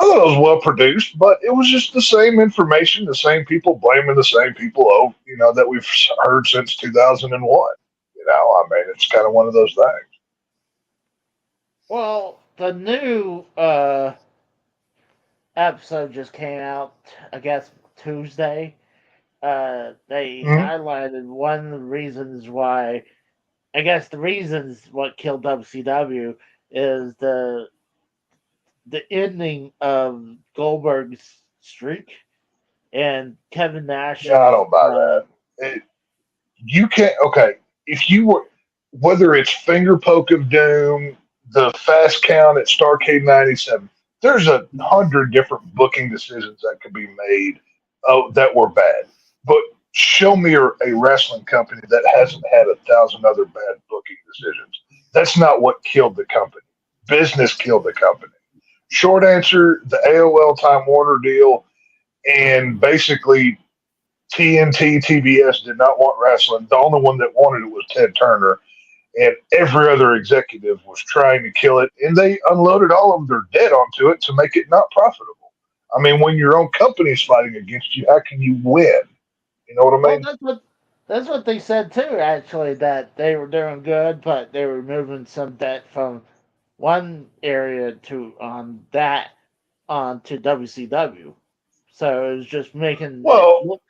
I thought it was well produced. But it was just the same information, the same people blaming the same people. Oh, that we've heard since 2001. I mean, it's kind of one of those things. well, the new episode just came out. I guess Tuesday. They Mhm. highlighted one of the reasons why. I guess the reasons what killed WCW is the ending of Goldberg's streak and Kevin Yeah, I Nash's. don't buy that. You can't. Okay, if you were, whether it's finger poke of doom, the fast count at Starcade '97, there's 100 different booking decisions that could be made. Oh, that were bad. But show me a wrestling company that hasn't had 1,000 other bad booking decisions. That's not what killed the company. Business killed the company. Short answer: the AOL Time Warner deal, and basically TNT, TBS did not want wrestling. The only one that wanted it was Ted Turner, and every other executive was trying to kill it, and they unloaded all of their debt onto it to make it not profitable. I mean, when your own company's fighting against you, how can you win? You know what I Well, mean? that's what they said too. Actually, that they were doing good, but they were moving some debt from one area to WCW. So it was just making it Well, look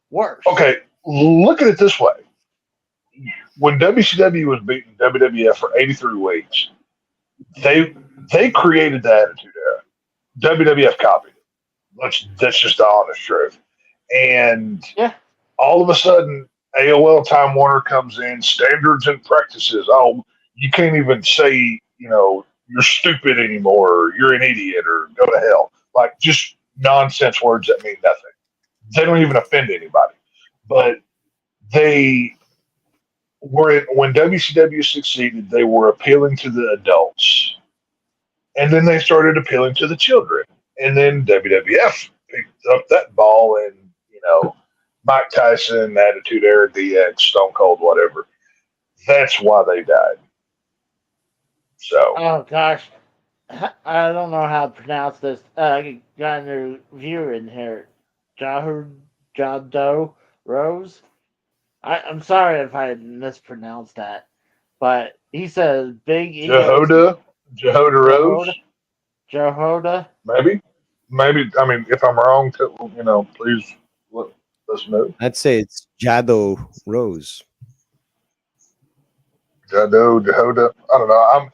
worse. okay, look at it this way. When WCW was beating WWF for 83 weeks, they they created the Attitude Era. WWF copied it. That's just the honest truth. And Yeah. all of a sudden, AOL Time Warner comes in, standards and practices. Oh, you can't even say, you're stupid anymore, or you're an idiot, or go to hell. Like just nonsense words that mean nothing. They don't even offend anybody. But they were, when WCW succeeded, they were appealing to the adults. And then they started appealing to the children. And then WWF picked up that ball and, Mike Tyson, Attitude Era, DX, Stone Cold, whatever. That's why they died. So, Oh gosh, I don't know how to pronounce this. I got a new viewer in here, Jado Rose. I'm sorry if I mispronounced that, but he says big egos. Jehoda Jehoda, Rose, Jehoda. maybe. Maybe, I mean, if I'm wrong, please let us know. I'd say it's Jado Rose. Jehoda. I don't know.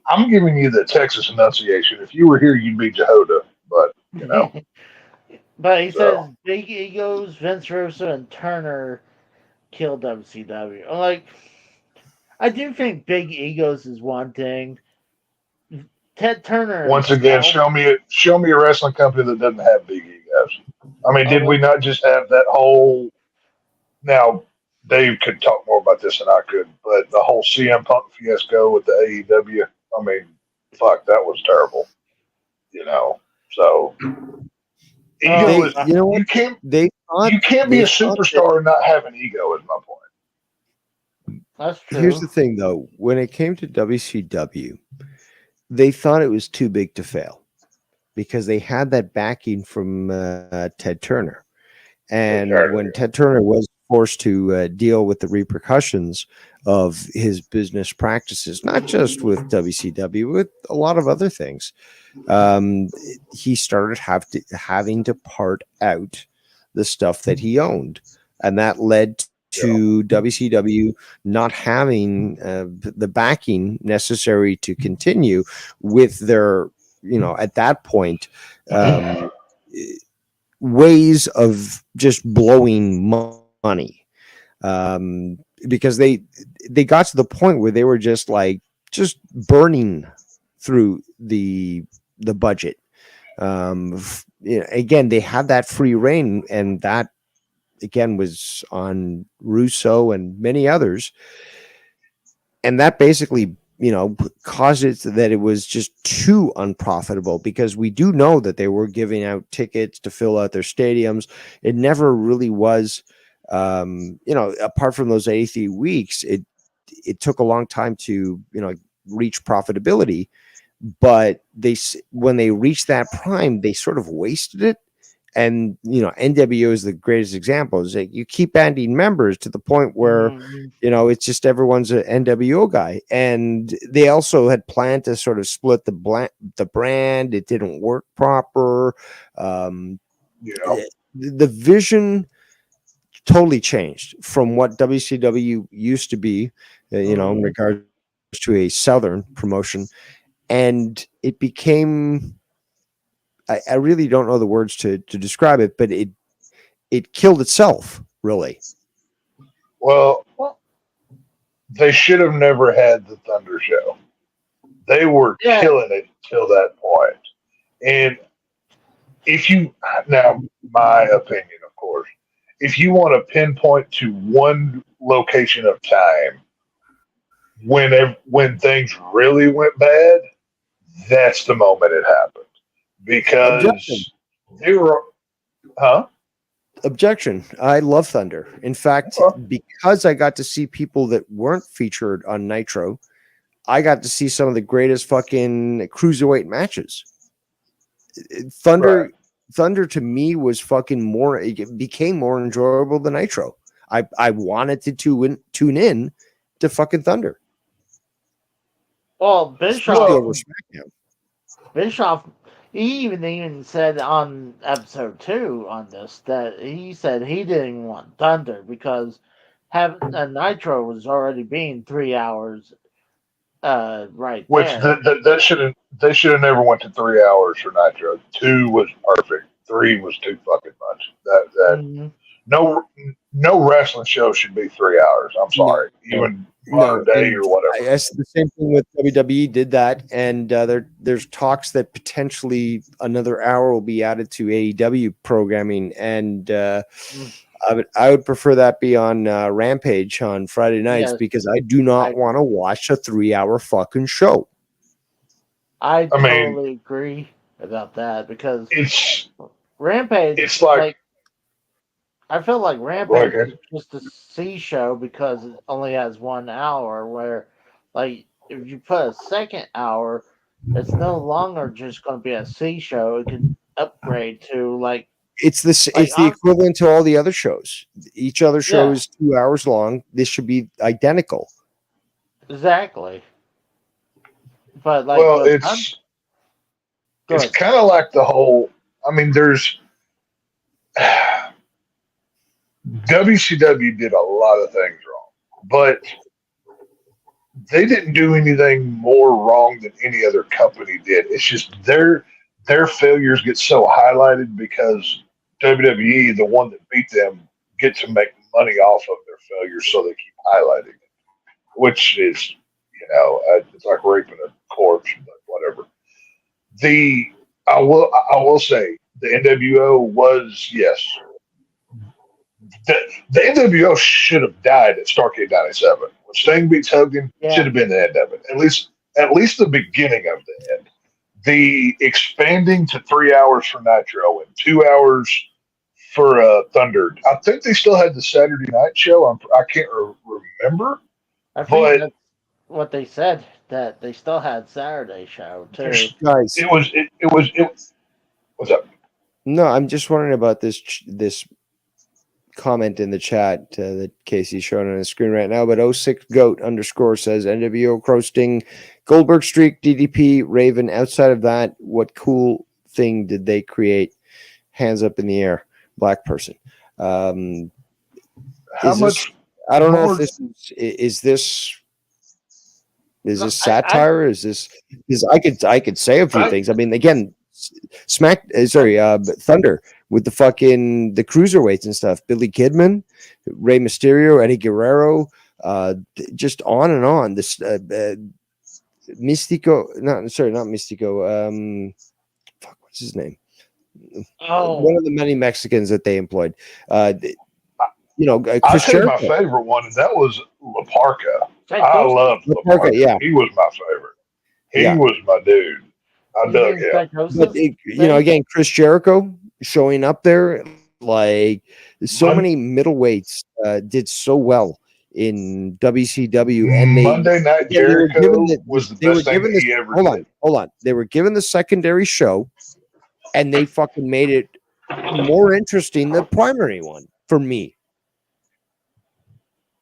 I'm giving you the Texas enunciation. If you were here, you'd be Jehoda. But But he so says big egos, Vince Russo and Turner killed WCW. I'm like, I do think big egos is one thing. Ted Turner Once again, himself. show me a wrestling company that doesn't have big egos. I mean, Oh, did we not just have that whole? Now, Dave could talk more about this than I could, but the whole CM Punk fiasco with the AEW. I mean, fuck, that was terrible. You know, so ego They, is you know what? you can't They thought you can't be they a thought that. superstar and not have an ego. Is my point. that's Here's true. the thing, though. When it came to WCW, they thought it was too big to fail because they had that backing from Ted Turner. And when Ted Turner was forced to deal with the repercussions of his business practices, not just with WCW, with a lot of other things, he started having to part out the stuff that he owned. And that led to WCW not having the backing necessary to continue with their, at that point, um, ways of just blowing money, because they got to the point where they were just burning through the budget. Again, they had that free reign, and that again was on Russo and many others, and that basically caused it that it was just too unprofitable, because we do know that they were giving out tickets to fill out their stadiums. It never really was, apart from those 83 weeks, it took a long time to reach profitability. But when they reached that prime, they sort of wasted it. And NWO is the greatest example. Is that you keep adding members to the point where Mhm. it's just everyone's an NWO guy. And they also had planned to sort of split the brand. It didn't work proper. Yeah, The vision totally changed from what WCW used to be, in regards to a Southern promotion, and it became. I really don't know the words to describe it, but it killed itself, really. well, Well, they should have never had the Thunder Show. They were yeah. killing it till that point. And if you now, my opinion, of course, if you want to pinpoint to one location of time when things really went bad, that's the moment it happened Objection. because they were, huh? Objection. I love Thunder. In fact, because I got to see people that weren't featured on Nitro, I got to see some of the greatest fucking cruiserweight matches. Thunder, Right. Thunder to me was fucking more. It became more enjoyable than Nitro. I wanted to tune in to fucking Thunder, Well, especially Bischoff. over SmackDown. Bischoff. He even said on episode 2 on this that he said he didn't want Thunder because having a Nitro was already being 3 hours. Right Which there. that should have they should have never went to 3 hours for Nitro. 2 was perfect. 3 was too fucking much. That Mm-hmm. no wrestling show should be 3 hours. I'm No, sorry, even no, modern day and or whatever. I guess the same thing with WWE did that, and there's talks that potentially another hour will be added to AEW programming, and I would prefer that be on Rampage on Friday nights, Yes, because I do not want to watch a 3-hour fucking show. I I mean, totally agree about that because it's Rampage, like I feel like go Rampage ahead. is just a C show because it only has 1 hour. Where, like, if you put a second hour, it's no longer just going to be a C show. It can upgrade to It's like the equivalent to all the other shows. Each other show yeah, is 2 hours long. This should be identical. exactly. But like Well, with it's good, kind of like the whole. I mean, there's WCW did a lot of things wrong, but they didn't do anything more wrong than any other company did. It's just their failures get so highlighted because WWE, the one that beat them, get to make money off of their failures, so they keep highlighting it. which is, it's like raping a corpse, but whatever. The I will say the NWO was, yes. The, the NWO should have died at Starrcade '97. When Sting beats Hogan, should Yeah. have been the end of it. At least the beginning of the end. The expanding to 3 hours for Nitro and 2 hours for Thunder. I think they still had the Saturday night show. I can't remember, I think but that's what they said, that they still had Saturday show too. Guys, it was. What's up? no, I'm just wondering about this comment in the chat that Casey's showing on his screen right now. But 06 Goat _ says NWO Crosting, Goldberg Streak, DDP, Raven. Outside of that, what cool thing did they create? Hands up in the air, black person. How Is much? this, I don't know more- if this is this is No, this satire? Is this because I could say a few I- things. I mean, again, Thunder with the cruiserweights and stuff. Billy Kidman, Rey Mysterio, Eddie Guerrero, just on and on. This Mystico, not Mystico. What's his name? One of the many Mexicans that they employed. I'll Chris tell you my Jericho. favorite one, and that was La Parca. Like I those- loved La La Parca, Parca. yeah. He was my favorite. He Yeah. was my dude. I you dug mean him. Psychosis? But again, Chris Jericho showing up there, like so Mon- many middleweights did so well in WCW, and Monday Night again, they were Jericho given was the they were best thing given that this. he ever Hold did. on. They were given the secondary show, and they fucking made it more interesting than the primary one for me.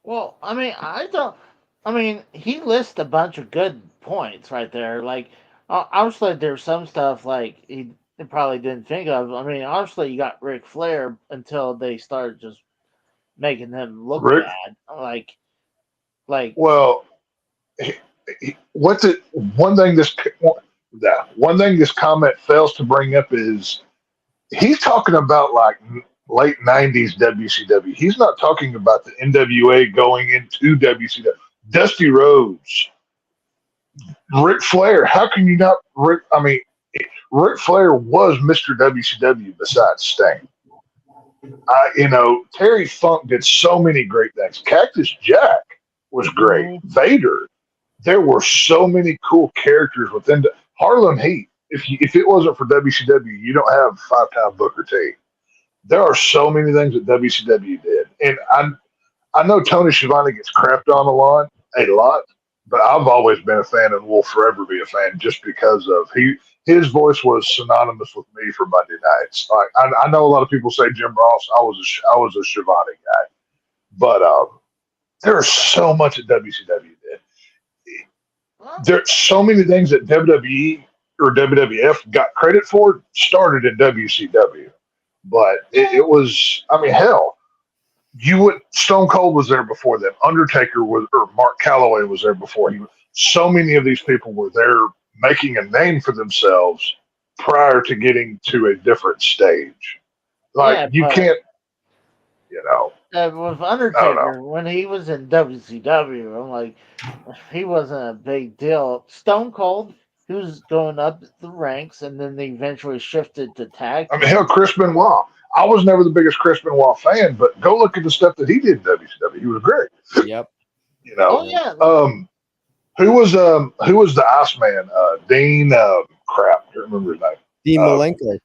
Well, I mean, he lists a bunch of good points right there. Like, obviously, there's some stuff like he probably didn't think of. I mean, obviously, you got Ric Flair until they started just making him look Ric- bad. Like, Well, one thing this comment fails to bring up is he's talking about like late '90s WCW. He's not talking about the NWA going into WCW. Dusty Rhodes, Ric Flair. How can you not? Ric Flair was Mr. WCW besides Sting. Terry Funk did so many great things. Cactus Jack was great. Vader. There were so many cool characters within Harlem Heat. If it wasn't for WCW, you don't have 5-time Booker T. There are so many things that WCW did, and I know Tony Schiavone gets crapped on a lot, but I've always been a fan and will forever be a fan just because of his voice was synonymous with me for Monday nights. Like I know a lot of people say Jim Ross. I was a Schiavone guy, but there's so much that WCW did. There's so many things that WWE or WWF got credit for started in WCW, but it was. I mean, hell, Stone Cold was there before them. Undertaker or Mark Calloway was there before he. So many of these people were there making a name for themselves prior to getting to a different stage. Like you can't, with Undertaker, when he was in WCW, I'm like, he wasn't a big deal. Stone Cold, he was going up the ranks, and then they eventually shifted to tag. I mean, hell, Chris Benoit. I was never the biggest Chris Benoit fan, but go look at the stuff that he did in WCW. He was great. Yep. Oh yeah. Who was the Iceman? Dean. Crap, I can't remember his name. Dean Malenko.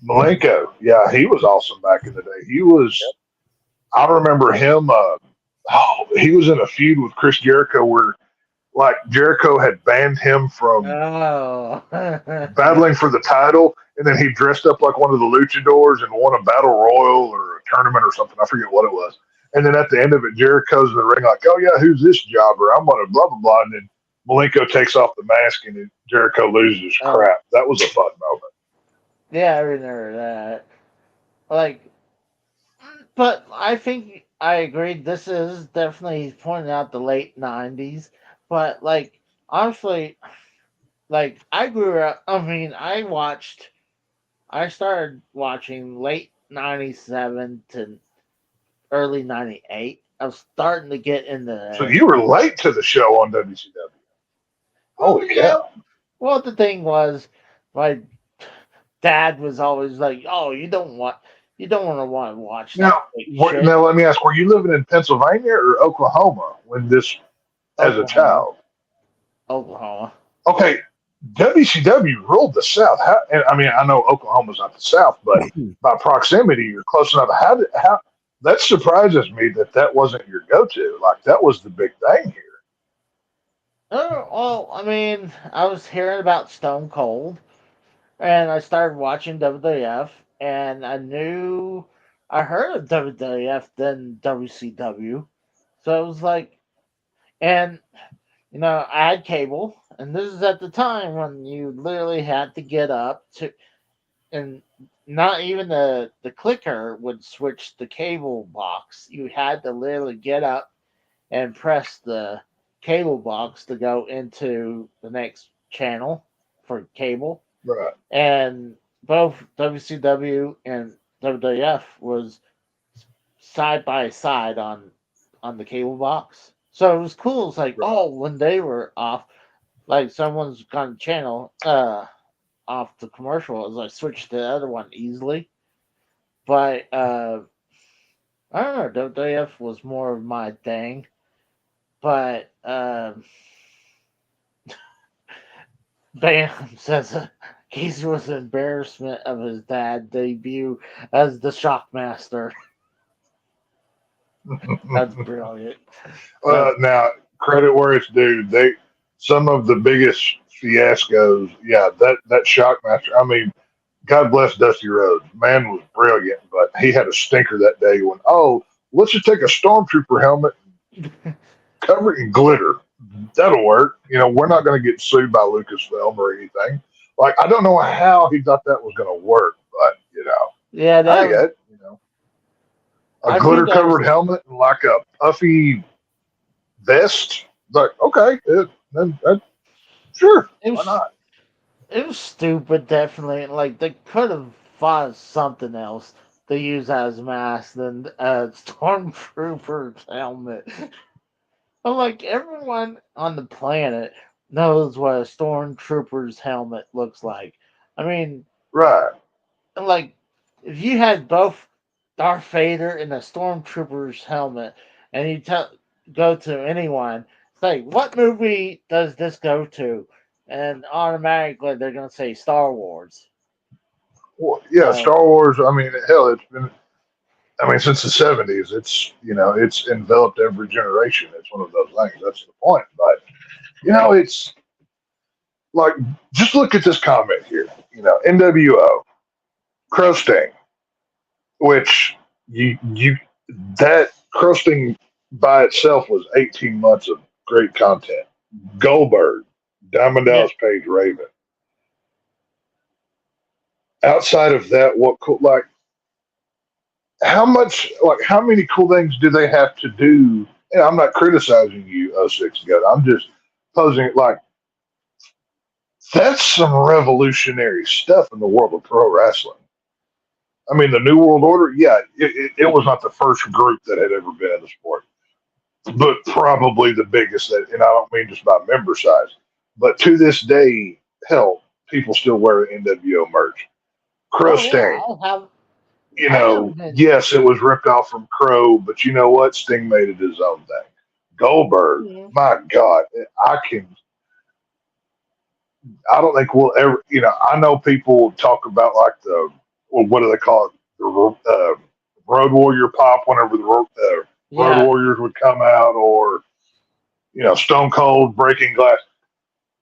Malenko. Yeah, he was awesome back in the day. He was. I remember him. He was in a feud with Chris Jericho where, like, Jericho had banned him from battling for the title, and then he dressed up like one of the luchadors and won a battle royal or a tournament or something. I forget what it was. And then at the end of it, Jericho's in the ring like, "Oh yeah, who's this jobber? I'm gonna blah blah blah." And then Malenko takes off the mask, and then Jericho loses his crap. That was a fun moment. Yeah, I remember that. Like, but I think I agreed. This is definitely pointing out the late '90s. But like, honestly, like I grew up. I mean, I started watching late '97 to early '98. I was starting to get into So that. you were late to the show on WCW. Well, Holy yeah. cow! Well, the thing was, my dad was always like, "Oh, you don't want to watch that Now, fake shit." now let me ask: were you living in Pennsylvania or Oklahoma when this, as a Oklahoma, child? Oklahoma. Okay, WCW ruled the South. How, and I mean, I know Oklahoma's not the South, but by proximity, you're close enough. How that surprises me that that wasn't your go-to. Like that was the big thing here. Oh, well, I mean, I was hearing about Stone Cold, and I started watching WWF, and I heard of WWF then WCW, so it was like, and I had cable, and this is at the time when you literally had to get up to, and not even the clicker would switch the cable box. You had to literally get up and press the cable box to go into the next channel for cable. Right. And both WCW and WWF was side by side on the cable box. So it was cool. It's like, Right. oh, when they were off, like someone's gone channel off the commercial, as I switched to the other one easily. But I don't know, WWF was more of my thing. But Bam says Casey was an embarrassment of his dad debut as the Shockmaster. That's brilliant. Now, credit where it's due. They some of the biggest fiascos. Yeah, that Shockmaster. I mean, God bless Dusty Rhodes. Man was brilliant, but he had a stinker that day. When let's just take a stormtrooper helmet, cover it in glitter. That'll work. We're not going to get sued by Lucasfilm or anything. Like I don't know how he thought that was going to work, but Yeah, I that was, get a I glitter think that was covered helmet and like a puffy vest. Like okay, sure, it why was not? it was stupid, definitely. Like they could have found something else to use as a mask than a stormtrooper's helmet. But like everyone on the planet knows what a stormtrooper's helmet looks like. I mean, Right. like if you had both Darth Vader and a stormtrooper's helmet, and you go to anyone, it's like, what movie does this go to? And automatically they're gonna say Star Wars. Well, yeah, So Star Wars. I mean, hell, it's been. I mean, since the '70s, it's enveloped every generation. It's one of those things. That's the point. But it's like just look at this comment here. NWO, Crow Sting, which you that Crow Sting by itself was 18 months of great content. Goldberg, Diamond yeah, Dallas Page, Raven. Outside of that, what cool like how many cool things do they have to do? And I'm not criticizing you, 06 God. I'm just posing it like that's some revolutionary stuff in the world of pro wrestling. I mean, the New World Order, yeah, it was not the first group that had ever been in the sport, but probably the biggest that, and I don't mean just by member size, but to this day, hell, people still wear NWO merch. Crow oh yeah, Sting, I have been. yes, it was ripped off from Crow, but you know what? Sting made it his own thing. Goldberg, Mhm. my God, I don't think we'll ever, I know people talk about like what do they call it? The Road Warrior pop whenever the Road Yeah, Warriors would come out or, Stone Cold breaking glass.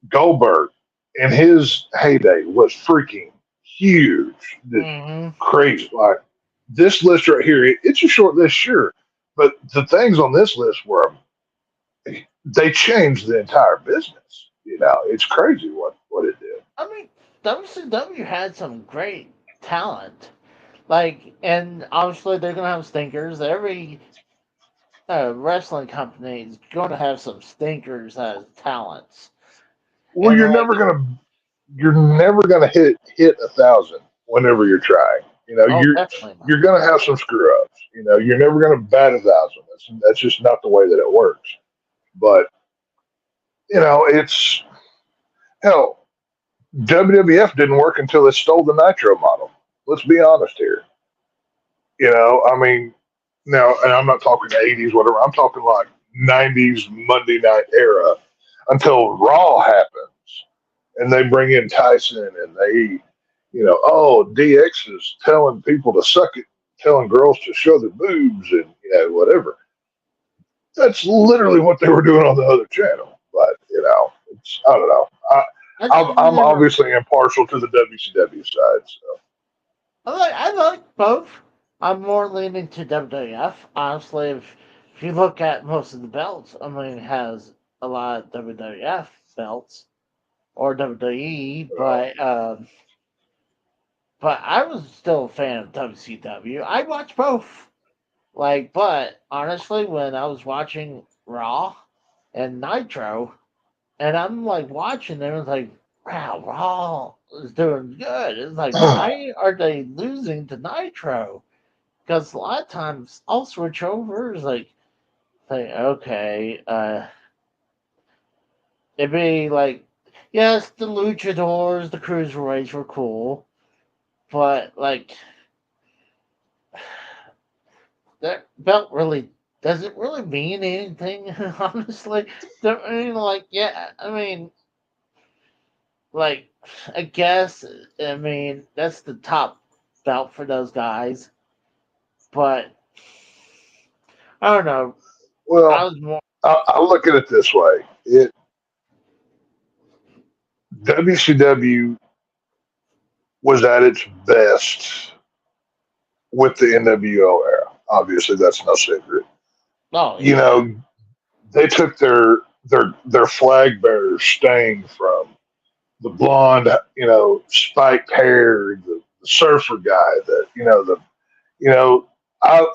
Goldberg in his heyday was freaking huge. hmm Crazy. Like this list right here, it's a short list, sure, but the things on this list were they changed the entire business. It's crazy what it did. I mean, WCW had some great talent. Like, and obviously they're gonna have stinkers. Every wrestling company is going to have some stinkers as talents. Well, And like, you're never gonna hit 1,000 whenever you're trying. You know, Oh, definitely not. you're going to have some screw ups. You know, you're never going to bat a thousand. That's just not the way that it works. But you know, it's hell. WWF didn't work until it stole the Nitro model. Let's be honest here. You know, I mean, now, and I'm not talking 80s, whatever. I'm talking like 90s Monday night era until Raw happens and they bring in Tyson and they, you know, oh, DX is telling people to suck it, telling girls to show their boobs and, you know, whatever. That's literally what they were doing on the other channel. But, you know, I don't know. I I'm never, obviously impartial to the WCW side. So, I like both. I'm more leaning to WWF. Honestly, if you look at most of the belts, I mean, it has a lot of WWF belts or WWE, but I was still a fan of WCW. I watched both. Like, but honestly, when I was watching Raw and Nitro, and I'm like watching them, it's like, wow, Raw is doing good. It's like, why are they losing to Nitro? Because a lot of times I'll switch over. It's like okay, it'd be like, yes, the luchadors, the cruiserweights were cool, but like that belt really doesn't really mean anything, honestly. I mean, like, yeah, I mean, like, I guess, I mean, that's the top belt for those guys, but I don't know. I well, was more I look at it this way: WCW was at its best with the NWO era. Obviously, that's no secret. oh You yeah, know, they took their flag bearer Sting from the blonde, you know, spiked hair, the surfer guy. That you know, I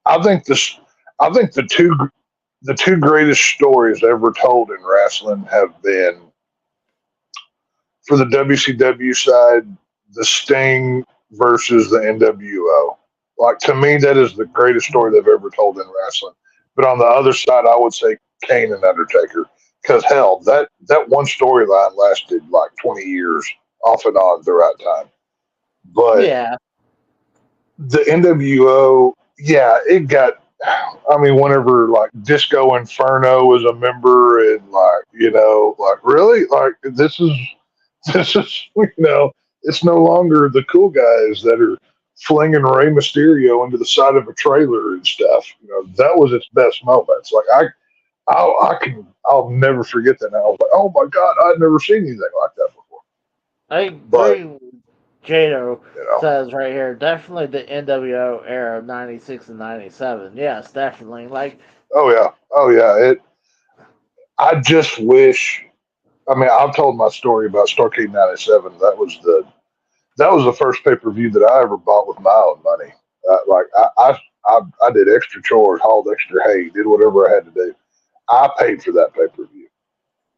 I think this I think the two greatest stories ever told in wrestling have been for the WCW side, the Sting versus the NWO. Like to me, that is the greatest story they've ever told in wrestling. But on the other side, I would say Kane and Undertaker, because hell, that one storyline lasted like 20 years off and on throughout time. But yeah, the NWO, yeah, it got. I mean, whenever like Disco Inferno was a member, and like like really, like this is it's no longer the cool guys that are flinging Rey Mysterio into the side of a trailer and stuff. You know, that was its best moments. Like I'll never forget that. Now. I was like, oh my god, I'd never seen anything like that before. I But agree with Jado you know, says right here, definitely the NWO era of 96 and 97. Yes, definitely. Like, oh yeah. I just wish. I mean, I've told my story about Starcade '97. That was the first pay per view that I ever bought with my own money. Like I did extra chores, hauled extra hay, did whatever I had to do. I paid for that pay per view,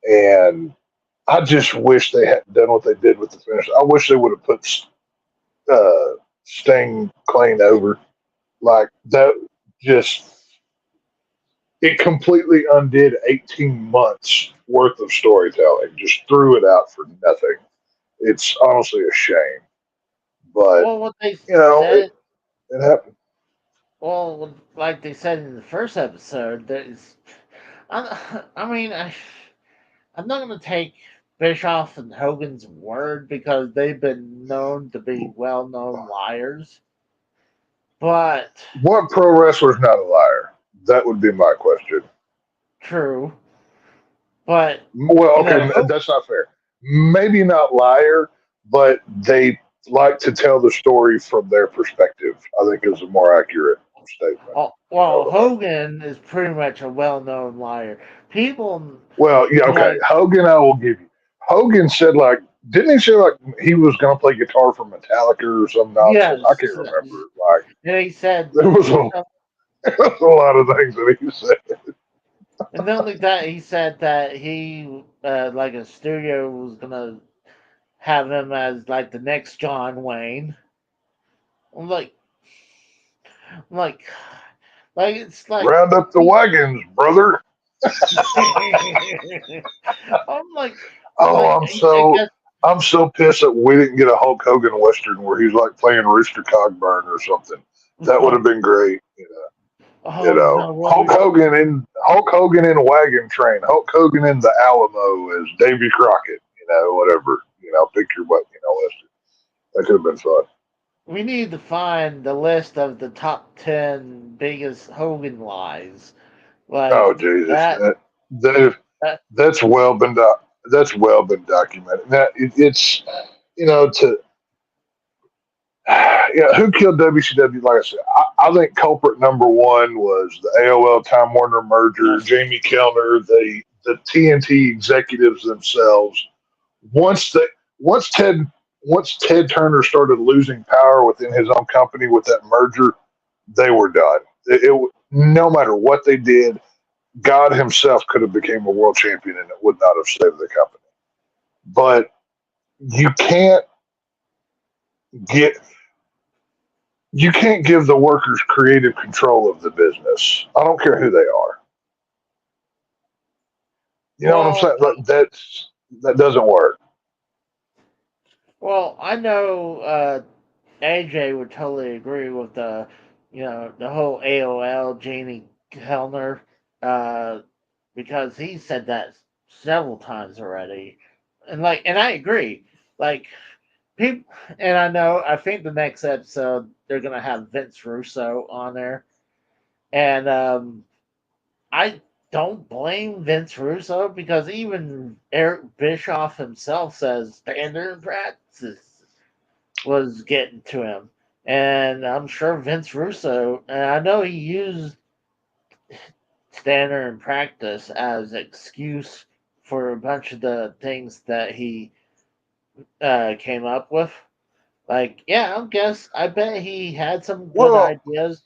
and I just wish they hadn't done what they did with the finish. I wish they would have put Sting clean over like that. Just it completely undid 18 months worth of storytelling. Just threw it out for nothing. It's honestly a shame, but well, what they you know said, it happened. well, like they said in the first episode, there's, I mean, I'm not going to take Bischoff and Hogan's word because they've been known to be well known liars, but What pro wrestler's not a liar? That would be my question. true. But, Well, you okay, know, that's not fair. Maybe not liar, but they like to tell the story from their perspective. I think is a more accurate statement. You know Well, what I mean? Hogan is pretty much a well-known liar. People Well, yeah, okay. like Hogan, I will give you. Hogan said like, didn't he say like he was going to play guitar for Metallica or some nonsense? I yes, can't remember. Like and he said, there was there was a lot of things that he said. and not only that, he said that he like a studio was gonna have him as like the next John Wayne, I'm like, it's like. Round up the wagons, brother. I'm Oh, like, I guess. I'm so pissed that we didn't get a Hulk Hogan Western where he's like playing Rooster Cogburn or something. That would have been great. Oh no, Hulk Hogan in Wagon Train, Hulk Hogan in the Alamo as Davy Crockett. Whatever. Pick your butt. Western. That could have been fun. we need to find the list of the top 10 biggest Hogan lies. Oh Like Jesus, that. that that that's well been that's well been documented. Now it's to who killed WCW? Like I said, I think culprit number one was the AOL Time Warner merger. yes. Jamie Kellner, the TNT executives themselves. Once they once Ted once Ted Turner started losing power within his own company with that merger, they were done. No matter what they did, God himself could have became a world champion and it would not have saved the company. But you can't get you can't give the workers creative control of the business. I don't care who they are. You know what I'm Well, saying? That doesn't work. I know AJ would totally agree with the whole AOL Jamie Kellner, uh, because he said that several times already, and I agree. Like people, and I think the next episode they're gonna have Vince Russo on there, and I don't blame Vince Russo because even Eric Bischoff himself says standard practice was getting to him. And I'm sure Vince Russo, and I know he used standard and practice as excuse for a bunch of the things that he came up with. Like, yeah, I bet he had some good Well, ideas.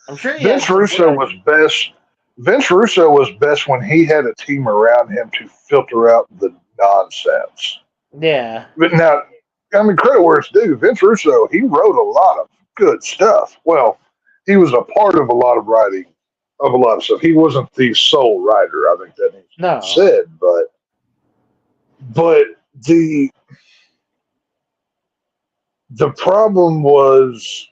I'm sure he had Vince some good Russo was ideas. best. Vince Russo was best when he had a team around him to filter out the nonsense. Yeah. But now, I mean, credit where it's due. Vince Russo, he wrote a lot of good stuff. Well, he was a part of a lot of writing of a lot of stuff. He wasn't the sole writer. I think that needs to be No. said. But the the problem was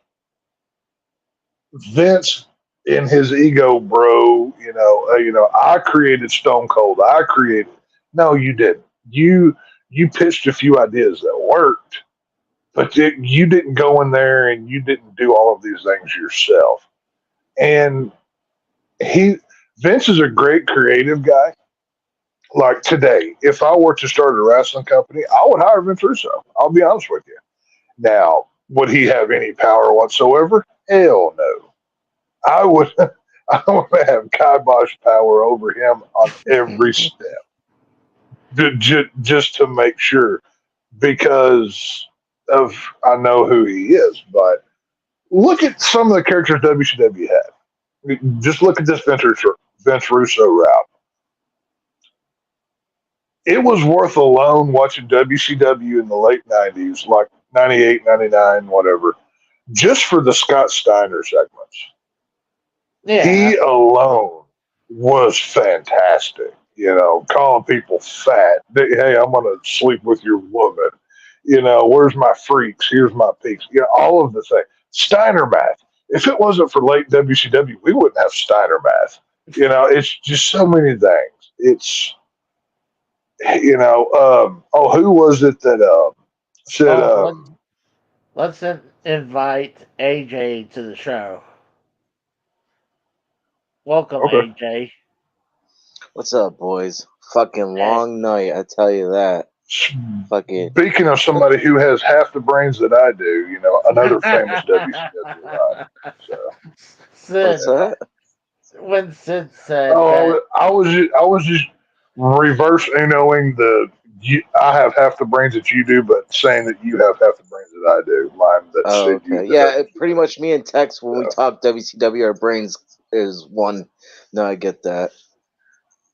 Vince in his ego, bro. I created Stone Cold. I created. No, you didn't. You pitched a few ideas that worked, but you didn't go in there and you didn't do all of these things yourself. And he Vince is a great creative guy. Like today, if I were to start a wrestling company, I would hire Vince Russo. I'll be honest with you. Now, would he have any power whatsoever? Hell no. I would. I would have kibosh power over him on every step, just to make sure, because of I know who he is. But look at some of the characters WCW had. Just look at this Vince Russo route. It was worth alone watching WCW in the late 90s, like 98, 99, whatever, just for the Scott Steiner segments. Yeah. He alone was fantastic. Calling people fat. Hey, I'm going to sleep with your woman. Where's my freaks? Here's my peaks. All of the things. Steiner math. If it wasn't for late WCW, we wouldn't have Steiner math. It's just so many things. It's, who was it that said, Oh, let's invite AJ to the show. Welcome, okay. AJ. What's up, boys? Fucking long night, I tell you that. Fucking. Speaking of somebody who has half the brains that I do, another famous WCW line. So. Sid, What's that? when Sid said Oh, I was just reverse knowing I have half the brains that you do, but saying that you have half the brains that I do. Line that Oh, Sid okay. used. Yeah, pretty much me and Tex, when we talk WCW, our brains is one. No, I get that.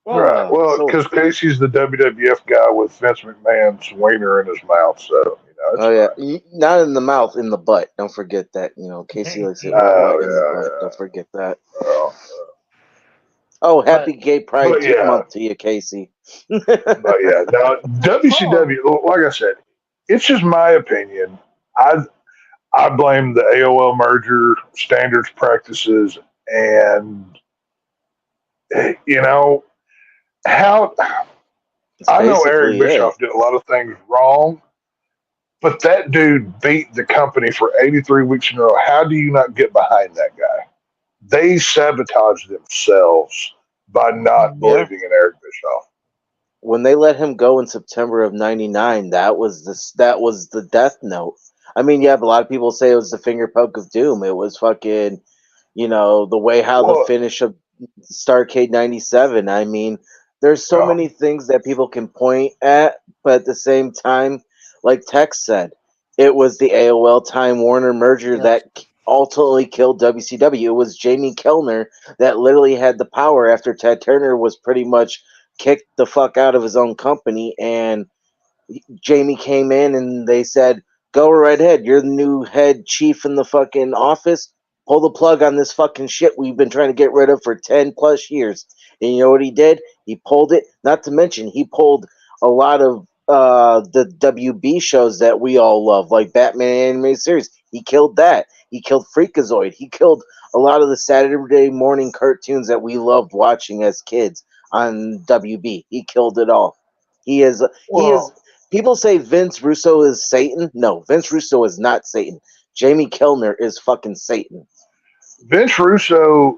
Right. Well, because Casey's the WWF guy with Vince McMahon's wiener in his mouth, so it's Oh yeah, fine. not in the mouth, in the butt. Don't forget that. Casey likes it Oh in the butt. yeah, Don't forget that. well, Oh, happy But Gay Pride but yeah, Month to you, Casey. but yeah. Now WCW, like I said, it's just my opinion. I I blame the AOL merger, standards practices, and you know how It's I know Eric basically it. Bischoff did a lot of things wrong, but that dude beat the company for 83 weeks in a row. How do you not get behind that guy? They sabotaged themselves by not Yeah. believing in Eric Bischoff. When they let him go in September of '99, that was the death note. I mean, yeah, but a lot of people say it was the finger poke of doom. It was fucking, the way how the Well, finish of Starrcade '97. I mean, there's so yeah, many things that people can point at, but at the same time, like Tex said, it was the AOL Time Warner merger yeah, that ultimately killed WCW. It was Jamie Kellner that literally had the power after Ted Turner was pretty much kicked the fuck out of his own company, and Jamie came in and they said, "Go right ahead. You're the new head chief in the fucking office. Pull the plug on this fucking shit we've been trying to get rid of for 10 plus years." And you know what he did? He pulled it. Not to mention, he pulled a lot of the WB shows that we all love, like Batman animated series. He killed that. He killed Freakazoid. He killed a lot of the Saturday morning cartoons that we loved watching as kids on WB. He killed it all. He is well, people say Vince Russo is Satan. No, Vince Russo is not Satan. Jamie Kellner is fucking Satan. Vince Russo.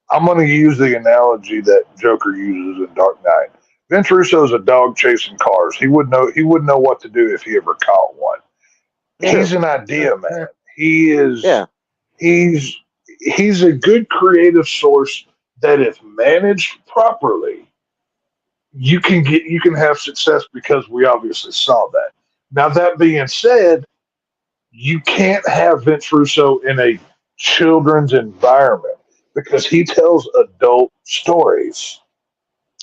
I'm going to use the analogy that Joker uses in Dark Knight. Vince Russo is a dog chasing cars. He would know. He wouldn't know what to do if he ever caught one. True. He's an idea man. He is. Yeah. He's he's a good creative source that, if managed properly, you can have success because we obviously saw that. Now that being said, you can't have Vince Russo in a children's environment because he tells adult stories.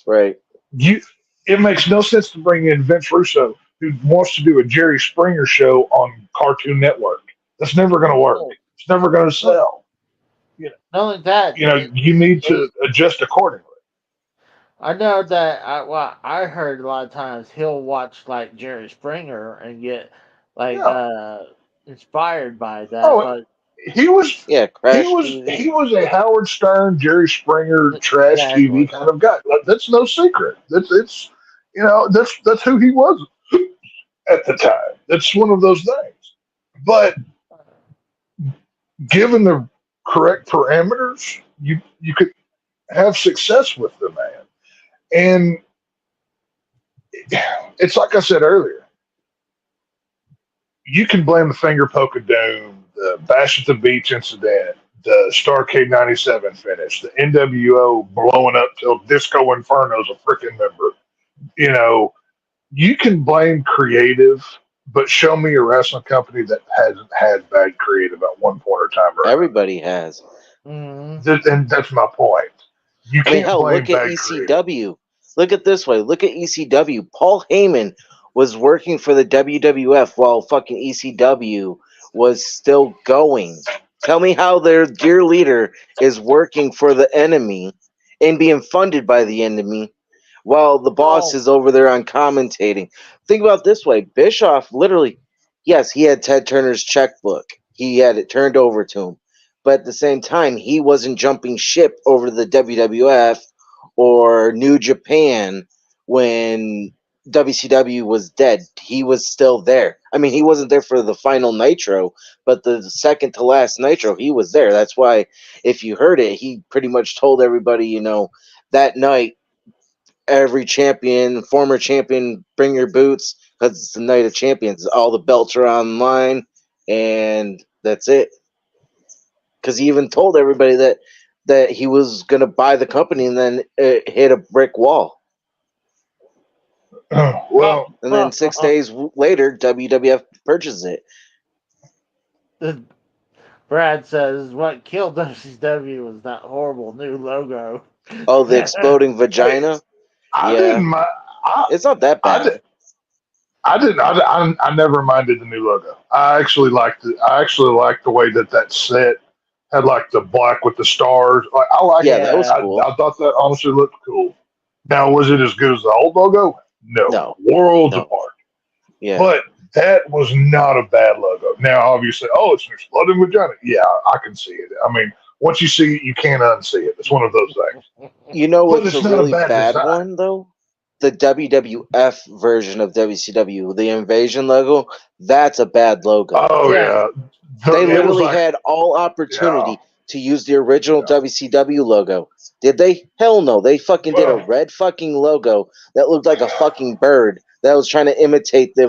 Right. You, it makes no sense to bring in Vince Russo who wants to do a Jerry Springer show on Cartoon Network. That's never going to work. It's never going to not sell. You know, only that, you need they to adjust accordingly. I know that I heard a lot of times he'll watch like Jerry Springer and get like Yeah. inspired by that, Oh, but he was Yeah. Crash TV. he was a Howard Stern, Jerry Springer, trash TV exactly. kind of guy. Like, that's no secret. That's it's that's who he was at the time. That's one of those things. But given the correct parameters, you could have success with the man. And it's like I said earlier, you can blame the finger poke of doom, the Bash at the Beach incident, the Starrcade '97 finish, the NWO blowing up till Disco Inferno's a freaking member. You know, you can blame creative, but show me a wrestling company that hasn't had bad creative at one point or time or another. Everybody has. Hmm. And that's my point. You I mean, can't hell, blame look at bad creative. ECW. Look at this way. Look at ECW. Paul Heyman was working for the WWF while fucking ECW was still going. Tell me how their dear leader is working for the enemy and being funded by the enemy while the boss Oh, is over there on commentating. Think about it this way. Bischoff literally, yes, he had Ted Turner's checkbook. He had it turned over to him. But at the same time, he wasn't jumping ship over to the WWF or New Japan when WCW was dead. He was still there. I mean, he wasn't there for the final Nitro, but the second to last Nitro, he was there. That's why, if you heard it, he pretty much told everybody, that night, every champion, former champion, bring your boots because it's the night of champions. All the belts are online, and that's it. Because he even told everybody that he was going to buy the company, and then it hit a brick wall. Well, And then 6 days later, WWF purchased it. Brad says what killed WCW was that horrible new logo. Oh, the exploding hey, vagina? I Yeah. didn't mind. I, It's not that I, bad. I didn't. I never minded the new logo. I actually liked it. I actually liked the way that set had like the black with the stars. Like I liked Yeah, that. that was Yeah. cool. I thought that honestly looked cool. Now, was it as good as the old logo? No, No, worlds no. apart. Yeah. But that was not a bad logo. Now, obviously, it's an exploding vagina. Yeah, I can see it. I mean, once you see it, you can't unsee it. It's one of those things. You know But what's a it's not a really bad bad design. one though? The WWF version of WCW, the Invasion logo. That's a bad logo. Oh Yeah. yeah, They it was literally like had all yeah, opportunity to use the original yeah. WCW logo. Did they? Hell no. They fucking did a Well, red fucking logo that looked like a fucking bird that was trying to imitate the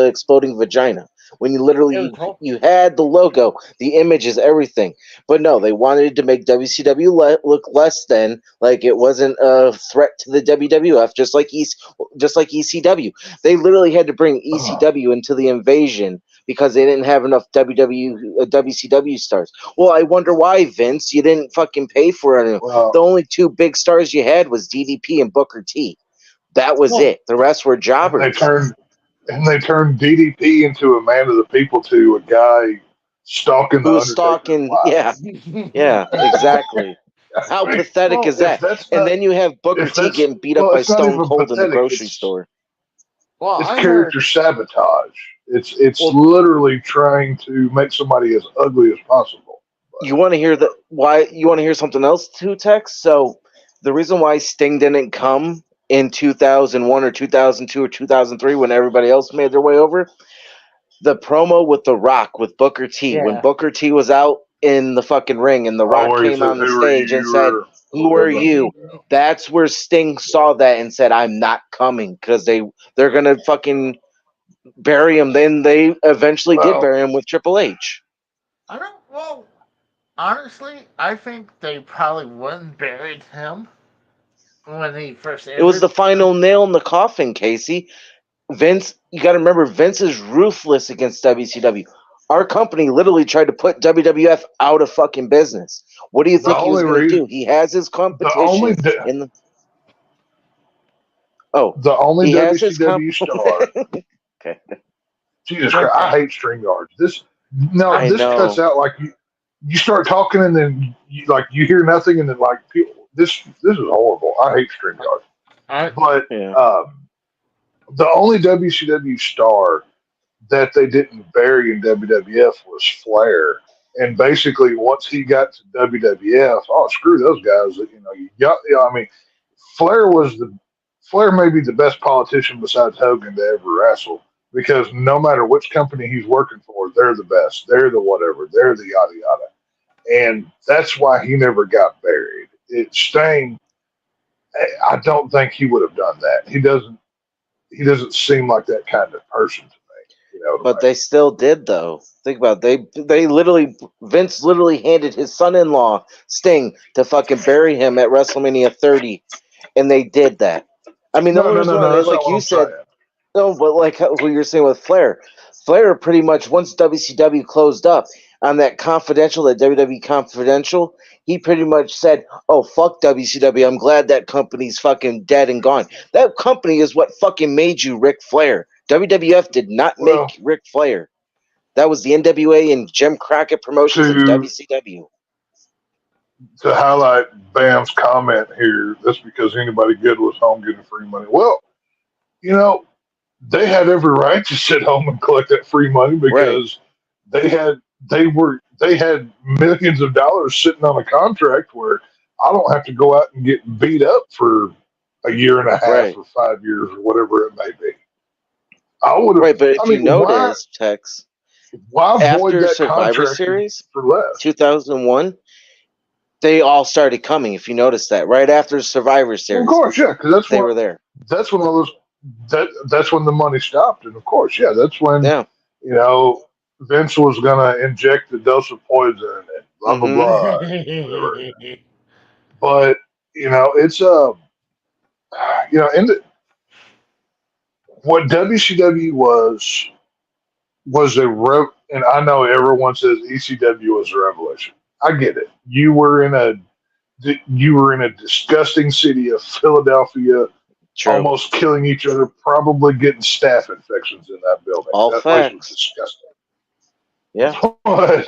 exploding vagina. When you literally It was you had the logo, the images, everything. But no, they wanted to make WCW look less than like it wasn't a threat to the WWF, just like ECW. They literally had to bring ECW into the Invasion because they didn't have enough WCW stars. Well, I wonder why, Vince. You didn't fucking pay for it. The well, only two big stars you had was DDP and Booker T. That was well, it. The rest were and jobbers. they turned DDP into a man of the people to a guy stalking Who the was Undertaker's stalking? Yeah, wife. yeah, exactly. How I mean, pathetic well, is if that? that's And not then you have Booker if T that's getting beat up well, by it's not Stone even Cold in the pathetic. grocery store. well, It's I heard. character sabotage. It's Well, literally trying to make somebody as ugly as possible. you want to hear that? Why you want to hear something else too, Tex? So the reason why Sting didn't come in 2001 or 2002 or 2003 when everybody else made their way over, the promo with The Rock with Booker T, when Yeah. Booker T was out in the fucking ring and The Oh, Rock where he came said, on the "Who are stage and said, you?" or "Who are whatever. you?" That's where Sting saw that and said, "I'm not coming," because they're gonna fucking bury him. Then they eventually did Well, bury him with Triple H. I don't. Well, honestly, I think they probably wouldn't buried him when he first It was entered. the final nail in the coffin, Casey. Vince, you got to remember, Vince is ruthless against WCW. Our company literally tried to put WWF out of fucking business. What do you the think he was only going to reason, do? He has his the only, competition in the. Oh, the only he has his WCW star. Okay, Jesus Christ, I Okay. hate StreamYard. I, I This cuts know. out like you start talking and then you hear nothing and then like people, this is horrible. I hate StreamYard. I, But Yeah, the only WCW star that they didn't bury in WWF was Flair. And basically, once he got to WWF, screw those guys. I mean, Flair was the Flair may be the best politician besides Hogan to ever wrestle because no matter which company he's working for, they're the best. They're the whatever. They're the yada yada. And that's why he never got buried. Sting, I don't think he would have done that. He doesn't. He doesn't seem like that kind of person to me. You know what but I mean? they still did though. Think about it. They literally Vince literally handed his son-in-law Sting to fucking bury him at WrestleMania 30, and they did that. I mean, the No, only no, no, reason why no. they, That's not like what you I'm said, saying. no, but like what you were saying with Flair pretty much once WCW closed up on that Confidential, that WWE Confidential, he pretty much said, "Oh fuck WCW, I'm glad that company's fucking dead and gone." That company is what fucking made you Ric Flair. WWF did not make Well, Ric Flair. That was the NWA and Jim Crockett Promotions and to WCW. to highlight Bam's comment here, that's because anybody good was home getting free money. Well, you know, they had every right to sit home and collect that free money Right. because they had millions of dollars sitting on a contract where I don't have to go out and get beat up for a year and a half Right. or 5 years or whatever it may be. I would have. Right, but I if you mean, notice, Tex, why void after that Survivor contract Series for less? 2001, they all started coming. If you notice that, right after Survivor Well, of Series, course, yeah, because they were there. that's when all those that's when the money stopped, and of course, yeah, that's when Yeah. you know Vince was gonna inject the dose of poison and blah blah Mm-hmm. blah, whatever. But it's and what WCW was and I know everyone says ECW was a revolution. I get it. You were in a disgusting city of Philadelphia True. almost killing each other, probably getting staph infections in that building. All That place was facts. disgusting. Yeah. But,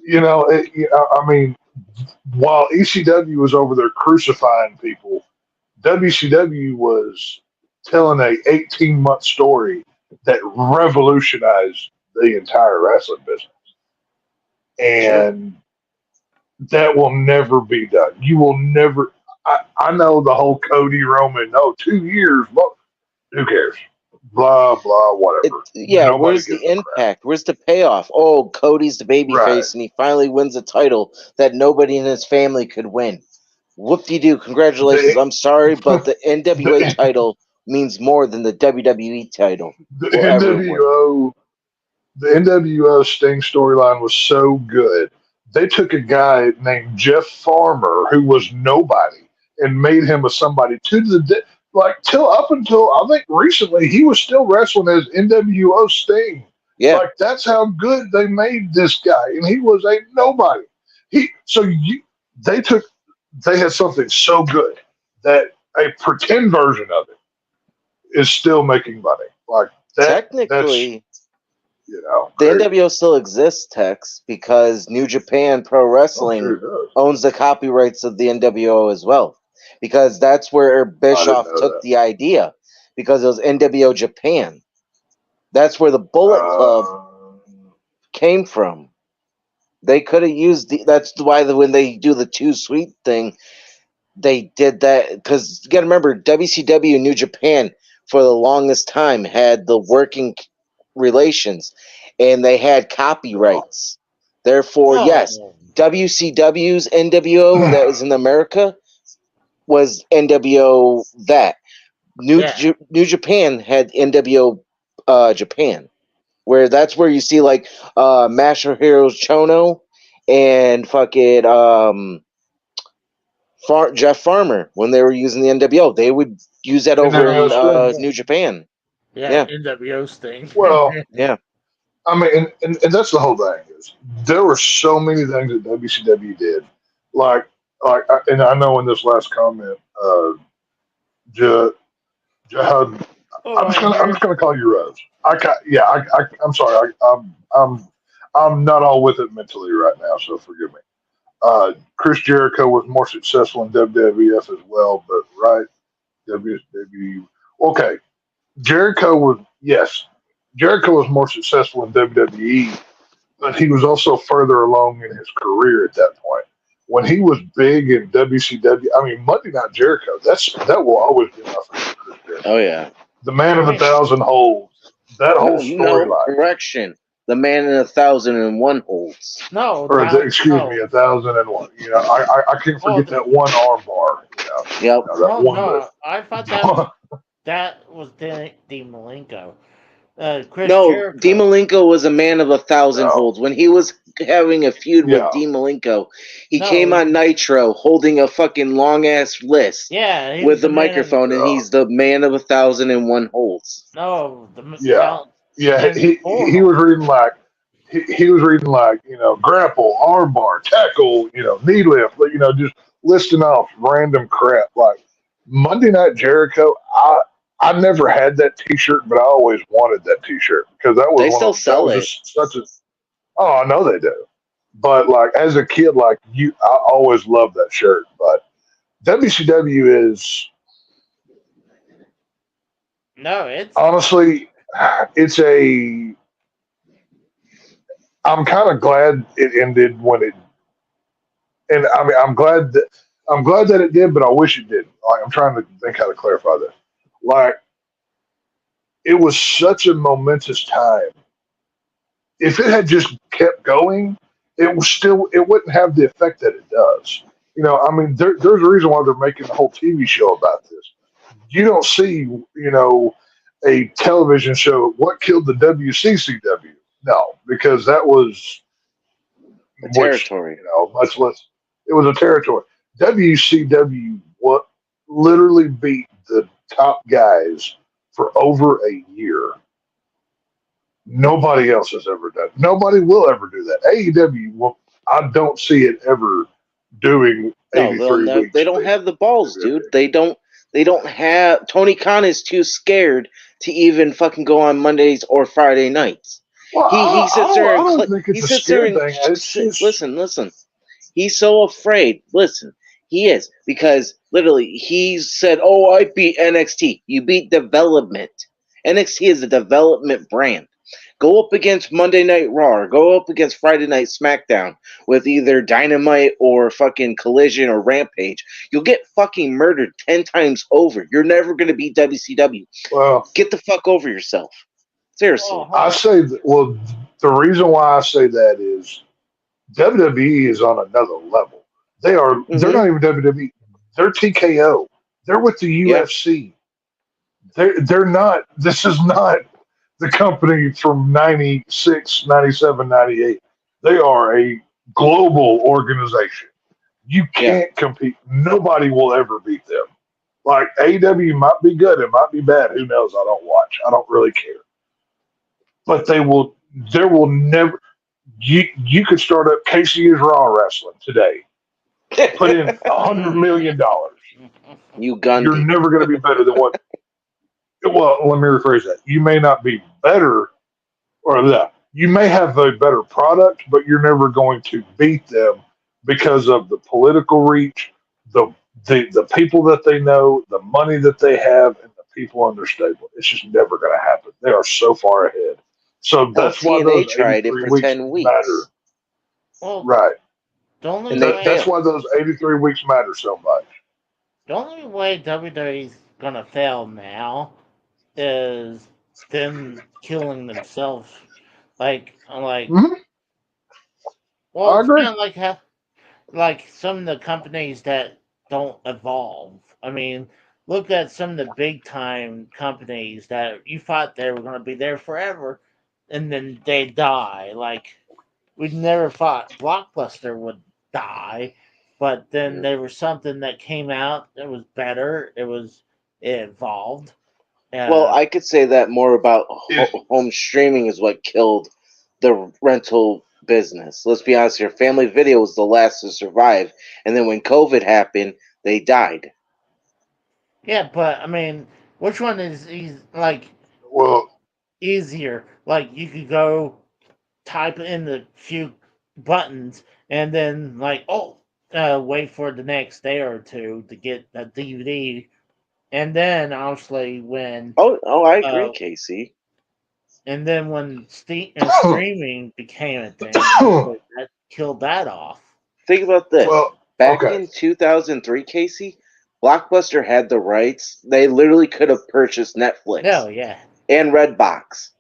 I mean, while ECW was over there crucifying people, WCW was telling a 18-month story that revolutionized the entire wrestling business. And that will never be done. You will never. I know the whole Cody Roman. No, 2 years. Well, who cares? Blah blah. Whatever. Nobody Where's the gives a crap. impact? Where's the payoff? Oh, Cody's the babyface, Right. and he finally wins a title that nobody in his family could win. Whoop-de-doo, congratulations. I'm sorry, but the NWA title means more than the WWE title. The will ever win. NWO Sting storyline was so good. They took a guy named Jeff Farmer who was nobody and made him a somebody to till up until I think recently he was still wrestling as NWO Sting. Yeah. Like that's how good they made this guy, and he was a nobody. They had something so good that a pretend version of it is still making money. Like that. Technically, the crazy. NWO still exists, Tex, because New Japan Pro Wrestling Sure owns the copyrights of the NWO as well. Because that's where Bischoff took the idea. Because it was NWO Japan. That's where the Bullet Club came from. They could have used that's why when they do the Too Sweet thing, they did that. Because you got to remember, WCW and New Japan for the longest time had the working relations, and they had copyrights. Therefore, yes, WCW's NWO that was in America was NWO that. New Japan had NWO Japan, where that's where you see like Masahiro Chono and fucking Jeff Farmer when they were using the NWO. They would use that over in New Japan. Yeah, NWO Sting. Well, yeah. I mean, and that's the whole thing is there were so many things that WCW did, and I know in this last comment, I'm just gonna call you Rose. I'm sorry. I'm not all with it mentally right now, so forgive me. Chris Jericho was more successful in WWF as well, but right, WCW. Okay, Jericho was more successful in WWE, but he was also further along in his career at that point. When he was big in WCW, I mean Monday Night Jericho, that will always be my favorite Chris Jericho. Oh yeah. The Man of 1,000 Holds. That whole storyline. No, correction. The Man in 1,001 Holds. No. Or excuse me, 1,001. I can't forget that one arm bar. Yep. No. I thought that was Dean Malenko. Dean Malenko was a Man of 1,000 Holds. When he was having a feud with Dean Malenko, he came on Nitro holding a fucking long ass list. Yeah, with the microphone, and he's the Man of 1,001 Holds. No, he was reading like grapple, armbar, tackle, knee lift, just listing off random crap like Monday Night Jericho. I never had that T-shirt, but I always wanted that T-shirt because that was they still sell it. Oh, I know they do. But like as a kid, I always loved that shirt. But WCW is honestly, I'm kind of glad it ended when it, and I mean I'm glad that it did, but I wish it didn't. Like I'm trying to think how to clarify this. Like, it was such a momentous time. If it had just kept going, it wouldn't have the effect that it does. I mean, there's a reason why they're making a whole TV show about this. You don't see, a television show, What Killed the WCCW? No, because that was a territory. Much less. It was a territory. WCW literally beat the top guys for over a year. Nobody else has ever done. Nobody will ever do that. AEW, I don't see it ever doing 83 weeks. They don't have the balls, dude. They don't They don't have Tony Khan is too scared to even fucking go on Mondays or Friday nights. Well, He sits I there and don't think he it's a sits there scared and thing. It's just listen. He's so afraid. Listen, he is because literally he said, "Oh, I beat NXT. You beat development. NXT is a development brand. Go up against Monday Night Raw, or go up against Friday Night SmackDown with either Dynamite or fucking Collision or Rampage. You'll get fucking murdered 10 times over. You're never going to beat WCW. well. Get the fuck over yourself. Seriously." I say that. Well, the reason why I say that is WWE is on another level. They are. They're Mm-hmm. not even WWE. They're TKO. They're with the Yeah. UFC. They're not. This is not the company from 96, 97, 98. They are a global organization. You Yeah. can't compete. Nobody will ever beat them. Like AEW might be good, it might be bad. Who knows? I don't watch. I don't really care. But they will. There will never. You could start up Casey is Raw Wrestling today. Put in $100 million. You're Ugandi. never going to be better than what. Well, let me rephrase that. You may not be better, or that you may have a better product, but you're never going to beat them because of the political reach, the the people that they know, the money that they have, and the people on their stable. It's just never going to happen. They are so far ahead. So Hell, that's why TNA those tried it 83 for weeks 10 matter. weeks Well, Right. the only and they way That's failed. why those 83 weeks matter so much. WWE's gonna fail now is them killing themselves. Mhm. Well, I it's agree. kind of like some of the companies that don't evolve. I mean, look at some of the big time companies that you thought they were going to be there forever, and then they die. Like we never thought Blockbuster would die, but then there was something that came out that was better. It evolved. Well, Uh, I could say that more about If home streaming is what killed the rental business. Let's be honest here. Family Video was the last to survive, and then when COVID happened, they died. yeah, but I mean, which one is well, easier? Like you could go type in the few buttons and then wait for the next day or two to get a DVD, and then obviously I agree, uh, Casey. when streaming became a thing, obviously that killed that off. Think about this. well, Back okay. in 2003, Casey, Blockbuster had the rights. They literally could have purchased Netflix No, yeah, and Redbox.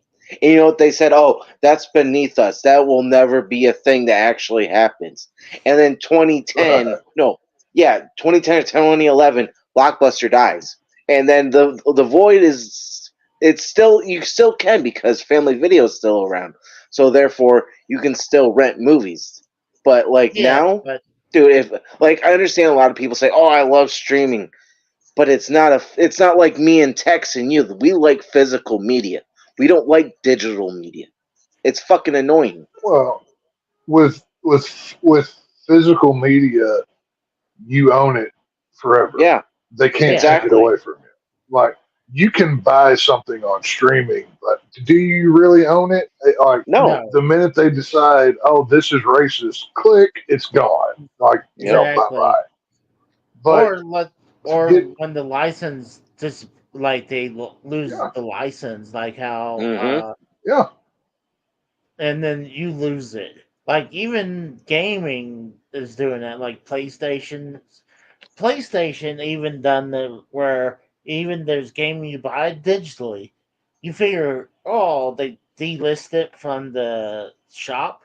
And you know what they said? Oh, that's beneath us. That will never be a thing that actually happens. And then 2010, Right. no, yeah, 2010 or 2011, Blockbuster dies. And then the void is it's still you still can because Family Video is still around. So therefore, you can still rent movies. But like yeah, now, but dude, if like I understand a lot of people say, "Oh, I love streaming." But it's not like me and Tex and you. We like physical media. We don't like digital media. It's fucking annoying. Well, with physical media, you own it forever. Yeah, They can't yeah, take it exactly. away from you. Like you can buy something on streaming, but do you really own it? Like No. no, the minute they decide, oh, this is racist, click, it's gone. Like Yep. bye exactly. bye. But Or let to or get when the license just like they lose yeah, the license, like how Mm-hmm. yeah, and then you lose it. Like even gaming is doing that. Like PlayStation even done the where even there's gaming you buy digitally. You figure, oh, they delist it from the shop,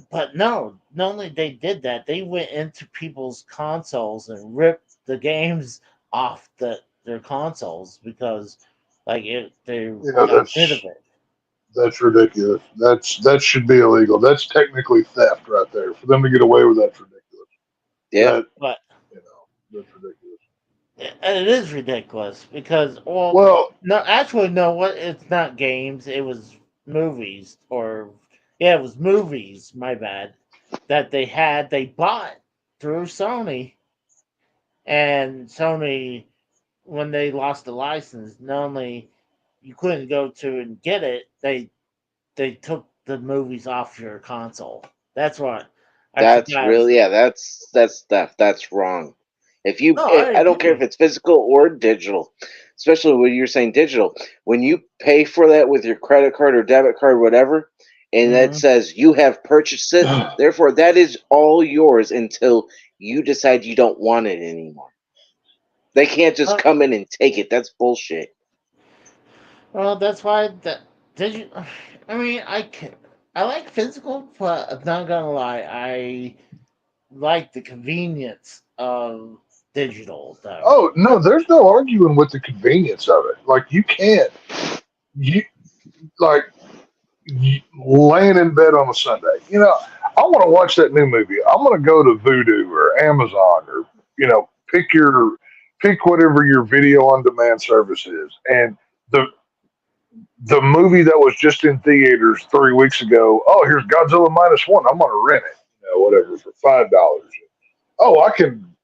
but no. Not only they did that, they went into people's consoles and ripped the games off their consoles because they yeah. got rid of it. That's ridiculous. That should be illegal. That's technically theft right there. For them to get away with that's ridiculous. Yeah. That But that's ridiculous. it is ridiculous because, well, Well, no, actually, no, what it's not games, it was movies, or yeah, it was movies. My bad. That they bought through Sony, and Sony when they lost the license, not only you couldn't go to and get it, they took the movies off your console. That's what I That's forgot. really that's wrong. If you, No, I I don't care if agree. it's physical or digital, especially when you're saying digital. When you pay for that with your credit card or debit card, whatever, and that Mhm. says you have purchased it, therefore that is all yours until you decide you don't want it anymore. They can't just Uh, come in and take it. That's bullshit. well, that's why that did you. I mean, I like physical, but I'm not gonna lie, I like the convenience of digital, though. Oh no, there's no arguing with the convenience of it. Like you can't, you like laying in bed on a Sunday. I want to watch that new movie. I'm going to go to Vudu or Amazon or pick whatever your video on demand service is, and the the movie that was just in theaters 3 weeks ago. Oh, here's Godzilla -1. I'm going to rent it. Whatever for $5. Oh, I can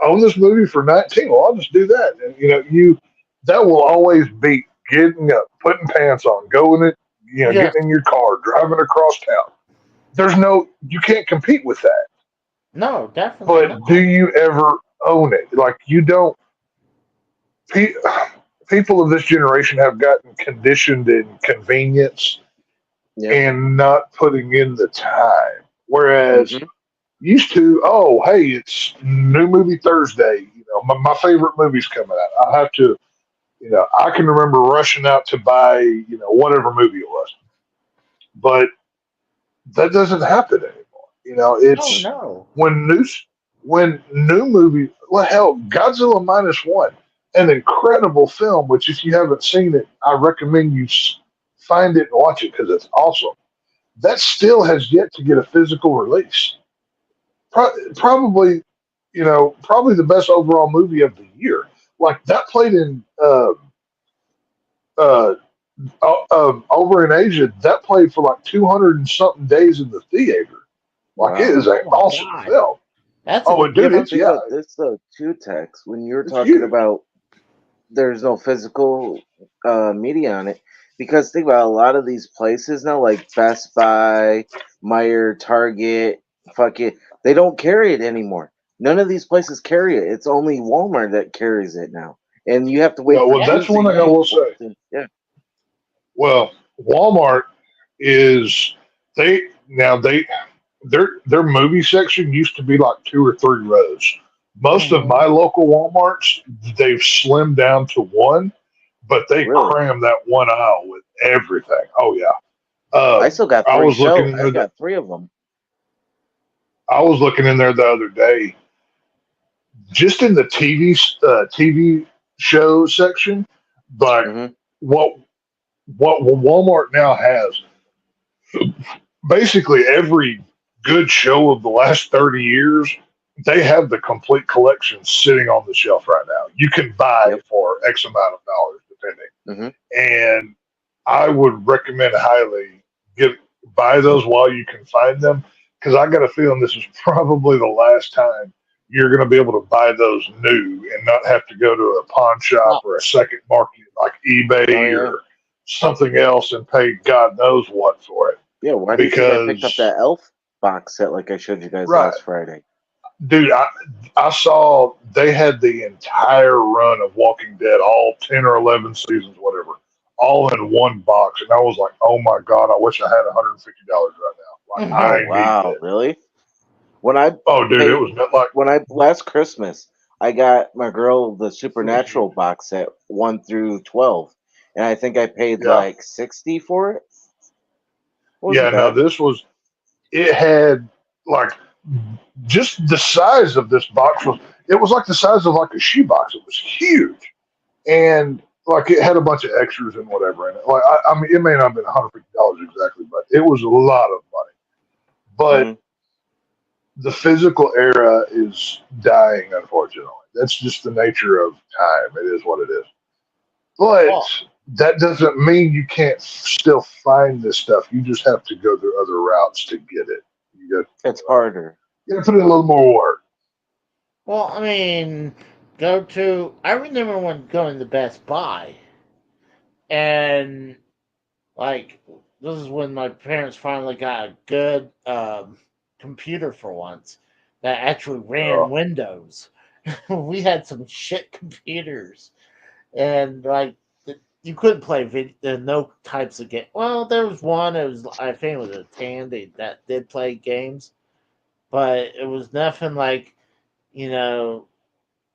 own this movie for 19. Well, I'll just do that. And that will always beat getting up, putting pants on, going it, Yes. getting in your car, driving across town. You can't compete with that. No, definitely But do not. you ever own it? Like you don't. Pe- People of this generation have gotten conditioned in convenience Yeah. and not putting in the time. Whereas Hmm. used to, oh, hey, it's new movie Thursday. My favorite movie's coming out. I have to, I can remember rushing out to buy, whatever movie it was. But that doesn't happen anymore. Oh It's no. when new when new movie. Well, hell, Godzilla -1, an incredible film. Which, if you haven't seen it, I recommend you find it and watch it because it's awesome. That still has yet to get a physical release. Probably, probably the best overall movie of the year. Like that played in uh, over in Asia. That played for like 200 and something days in the theater. Like it is Wow. an Oh my awesome god. film. That's a Oh, good and Yeah, dude, but it's think movie. about this though, too, Tex. When you're it's talking huge. about there's no physical media on it, because think about a lot of these places now, like Best Buy, Meyer, Target, fuck it, they don't carry it anymore. None of these places carry it. It's only Walmart that carries it now, and you have to wait No, for well, Yeah, that's one Tuesday thing I night. will say. Yeah, Well, Walmart is they now they their movie section used to be like 2 or 3 rows. Most of hmm my local WalMarts, they've slimmed down to one, but they really. cram that one aisle with everything. Oh yeah. I still got I three was looking show. in I there. got three of them. I was looking in there the other day, just in the TV show section. But Hmm. what what Walmart now has, basically every good show of the last 30 years, they have the complete collection sitting on the shelf right now. You can buy Yep. for X amount of dollars, depending. Hmm. And I would recommend highly get buy those while you can find them, because I got a feeling this is probably the last time you're going to be able to buy those new and not have to go to a pawn shop Well, or a second market like Oh eBay yeah. or something else and pay God knows what for it. Yeah. Why do you think I picked up Because that Elf box set like I showed you guys right, last Friday? dude, I saw they had the entire run of Walking Dead, all 10 or 11 seasons, whatever, all in one box, and I was like, oh my god, I wish I had $150 right now. Like Oh I mhm. need wow, that. really? When I Oh, dude, it paid was not like when I last Christmas, I got my girl the Supernatural box set 1 through 12, and I think I paid yeah, like 60 for it. yeah. Wasn't No, bad. this was it had like just the size of this box was. It was like the size of like a shoebox. It was huge, and like it had a bunch of extras and whatever in it. Like I mean, it may not have been $150 exactly, but it was a lot of money. But Hmm. the physical era is dying, unfortunately. That's just the nature of time. It is what it is. But Well, that doesn't mean you can't still find this stuff. You just have to go through other routes to get it. You got, It's harder. you got to put in a little more work. I mean, go to. I remember when going to Best Buy, and like this is when my parents finally got a good computer for once that actually ran Oh, Windows. We had some shit computers, and like you couldn't play no types of game. Well, there was one. It was I think it was a Tandy that did play games, but it was nothing like you know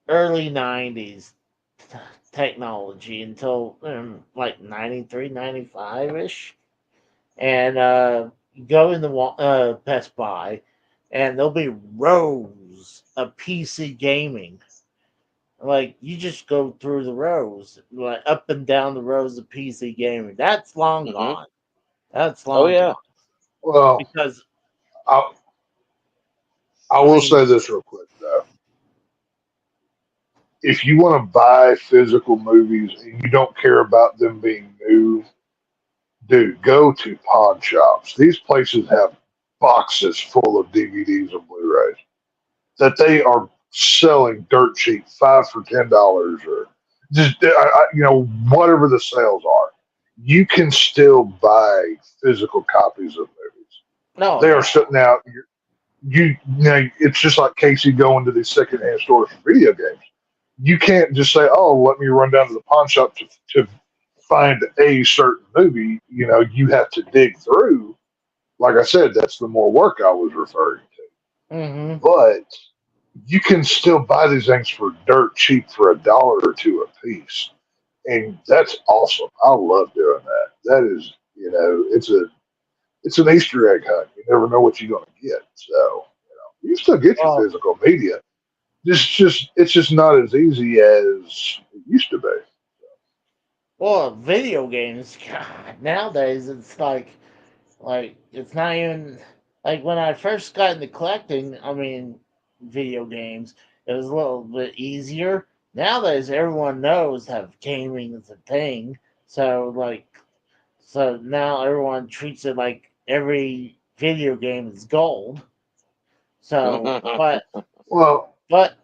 early '90s technology until like 93, 95 ish. And you go in the Best Buy, and there'll be rows of PC gaming. Like you just go through the rows, like up and down the rows of PC gaming. That's long Hmm. gone. That's Oh long yeah. gone well, because I, I I will mean, say this real quick though. If you want to buy physical movies and you don't care about them being new, dude, go to pawn shops. These places have boxes full of DVDs and Blu-rays that they are selling dirt cheap, $5 for $10, or just whatever the sales are. You can still buy physical copies of movies. no, They are yeah, sitting out. It's just like Casey going to these secondhand stores for video games. You can't just say, "Oh, let me run down to the pawn shop to find a certain movie." You have to dig through. Like I said, that's the more work I was referring to. hmm But you can still buy these things for dirt cheap for $1 or two a piece, and that's awesome. I love doing that. That is, it's an Easter egg hunt. You never know what you're going to get. So you still get your well, physical media. It's just not as easy as it used to be. video games. God, nowadays it's like it's not even like when I first got into collecting. I mean, video games. It was a little bit easier. Nowadays, everyone knows that gaming is a thing. So so now everyone treats it like every video game is gold. So, Well, but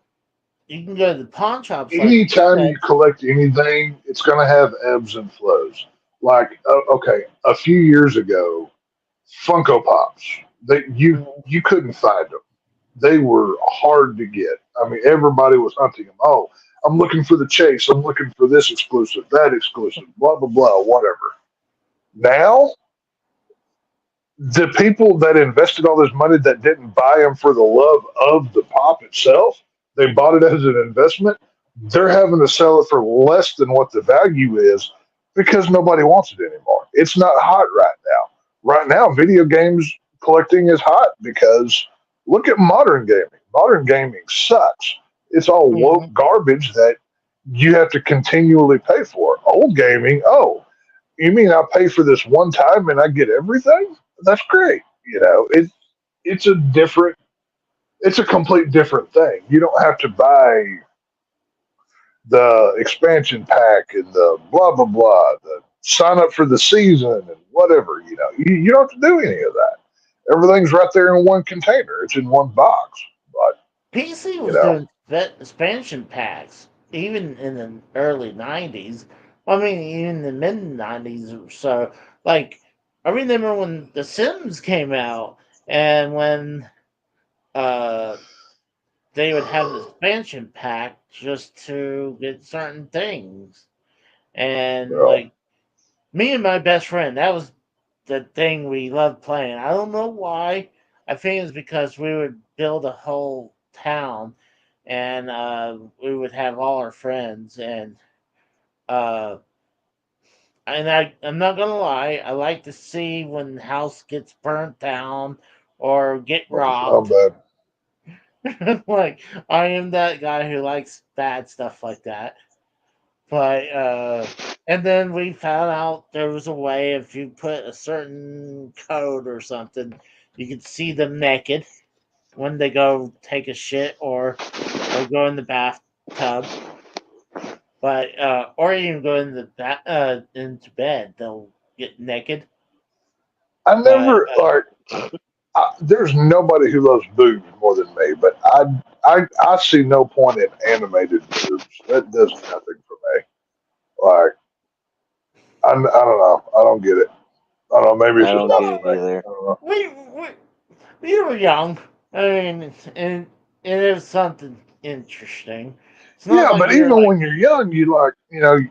you can go to the pawn shops, like you anytime you said. collect anything, it's going to have ebbs and flows. Like, okay, a few years ago, Funko Pops, you couldn't find them. They were hard to get. I mean, everybody was hunting them. Oh, I'm looking for the chase. I'm looking for this exclusive, that exclusive, blah blah blah, whatever. Now, the people that invested all this money that didn't buy them for the love of the pop itself, they bought it as an investment. They're having to sell it for less than what the value is because nobody wants it anymore. It's not hot right now. Right now, video games collecting is hot because look at modern gaming. Modern gaming sucks. It's all woke Mhm. garbage that you have to continually pay for. Old gaming, oh, you mean I pay for this one time and I get everything? That's great. It's a different, it's a complete different thing. You don't have to buy the expansion pack and the blah blah blah, the sign up for the season and whatever. You don't have to do any of that. Everything's right there in one container. It's in one box. But PC you was know, doing expansion packs even in the early '90s. I mean, even the mid '90s or so. Like, I remember when The Sims came out, and when uh, they would have the expansion pack just to get certain things, you and know, like me and my best friend, that was the thing we loved playing. I don't know why. I think it's because we would build a whole town, and we would have all our friends, uh, I'm not gonna lie. I like to see when the house gets burnt down or get I'm robbed. bad. Like I am that guy who likes bad stuff like that. But and then we found out there was a way if you put a certain code or something, you could see them naked when they go take a shit or go in the bathtub. But or even go in the into bed, they'll get naked. I But never like. there's nobody who loves boobs more than me, but I see no point in animated boobs. That does nothing for me. Like I don't know. I don't get it. I don't know. Maybe it's I just don't not get it for me. I either. don't know. We were young. I mean, and it was something interesting. It's not Yeah, like but we were even like. when you're young, you like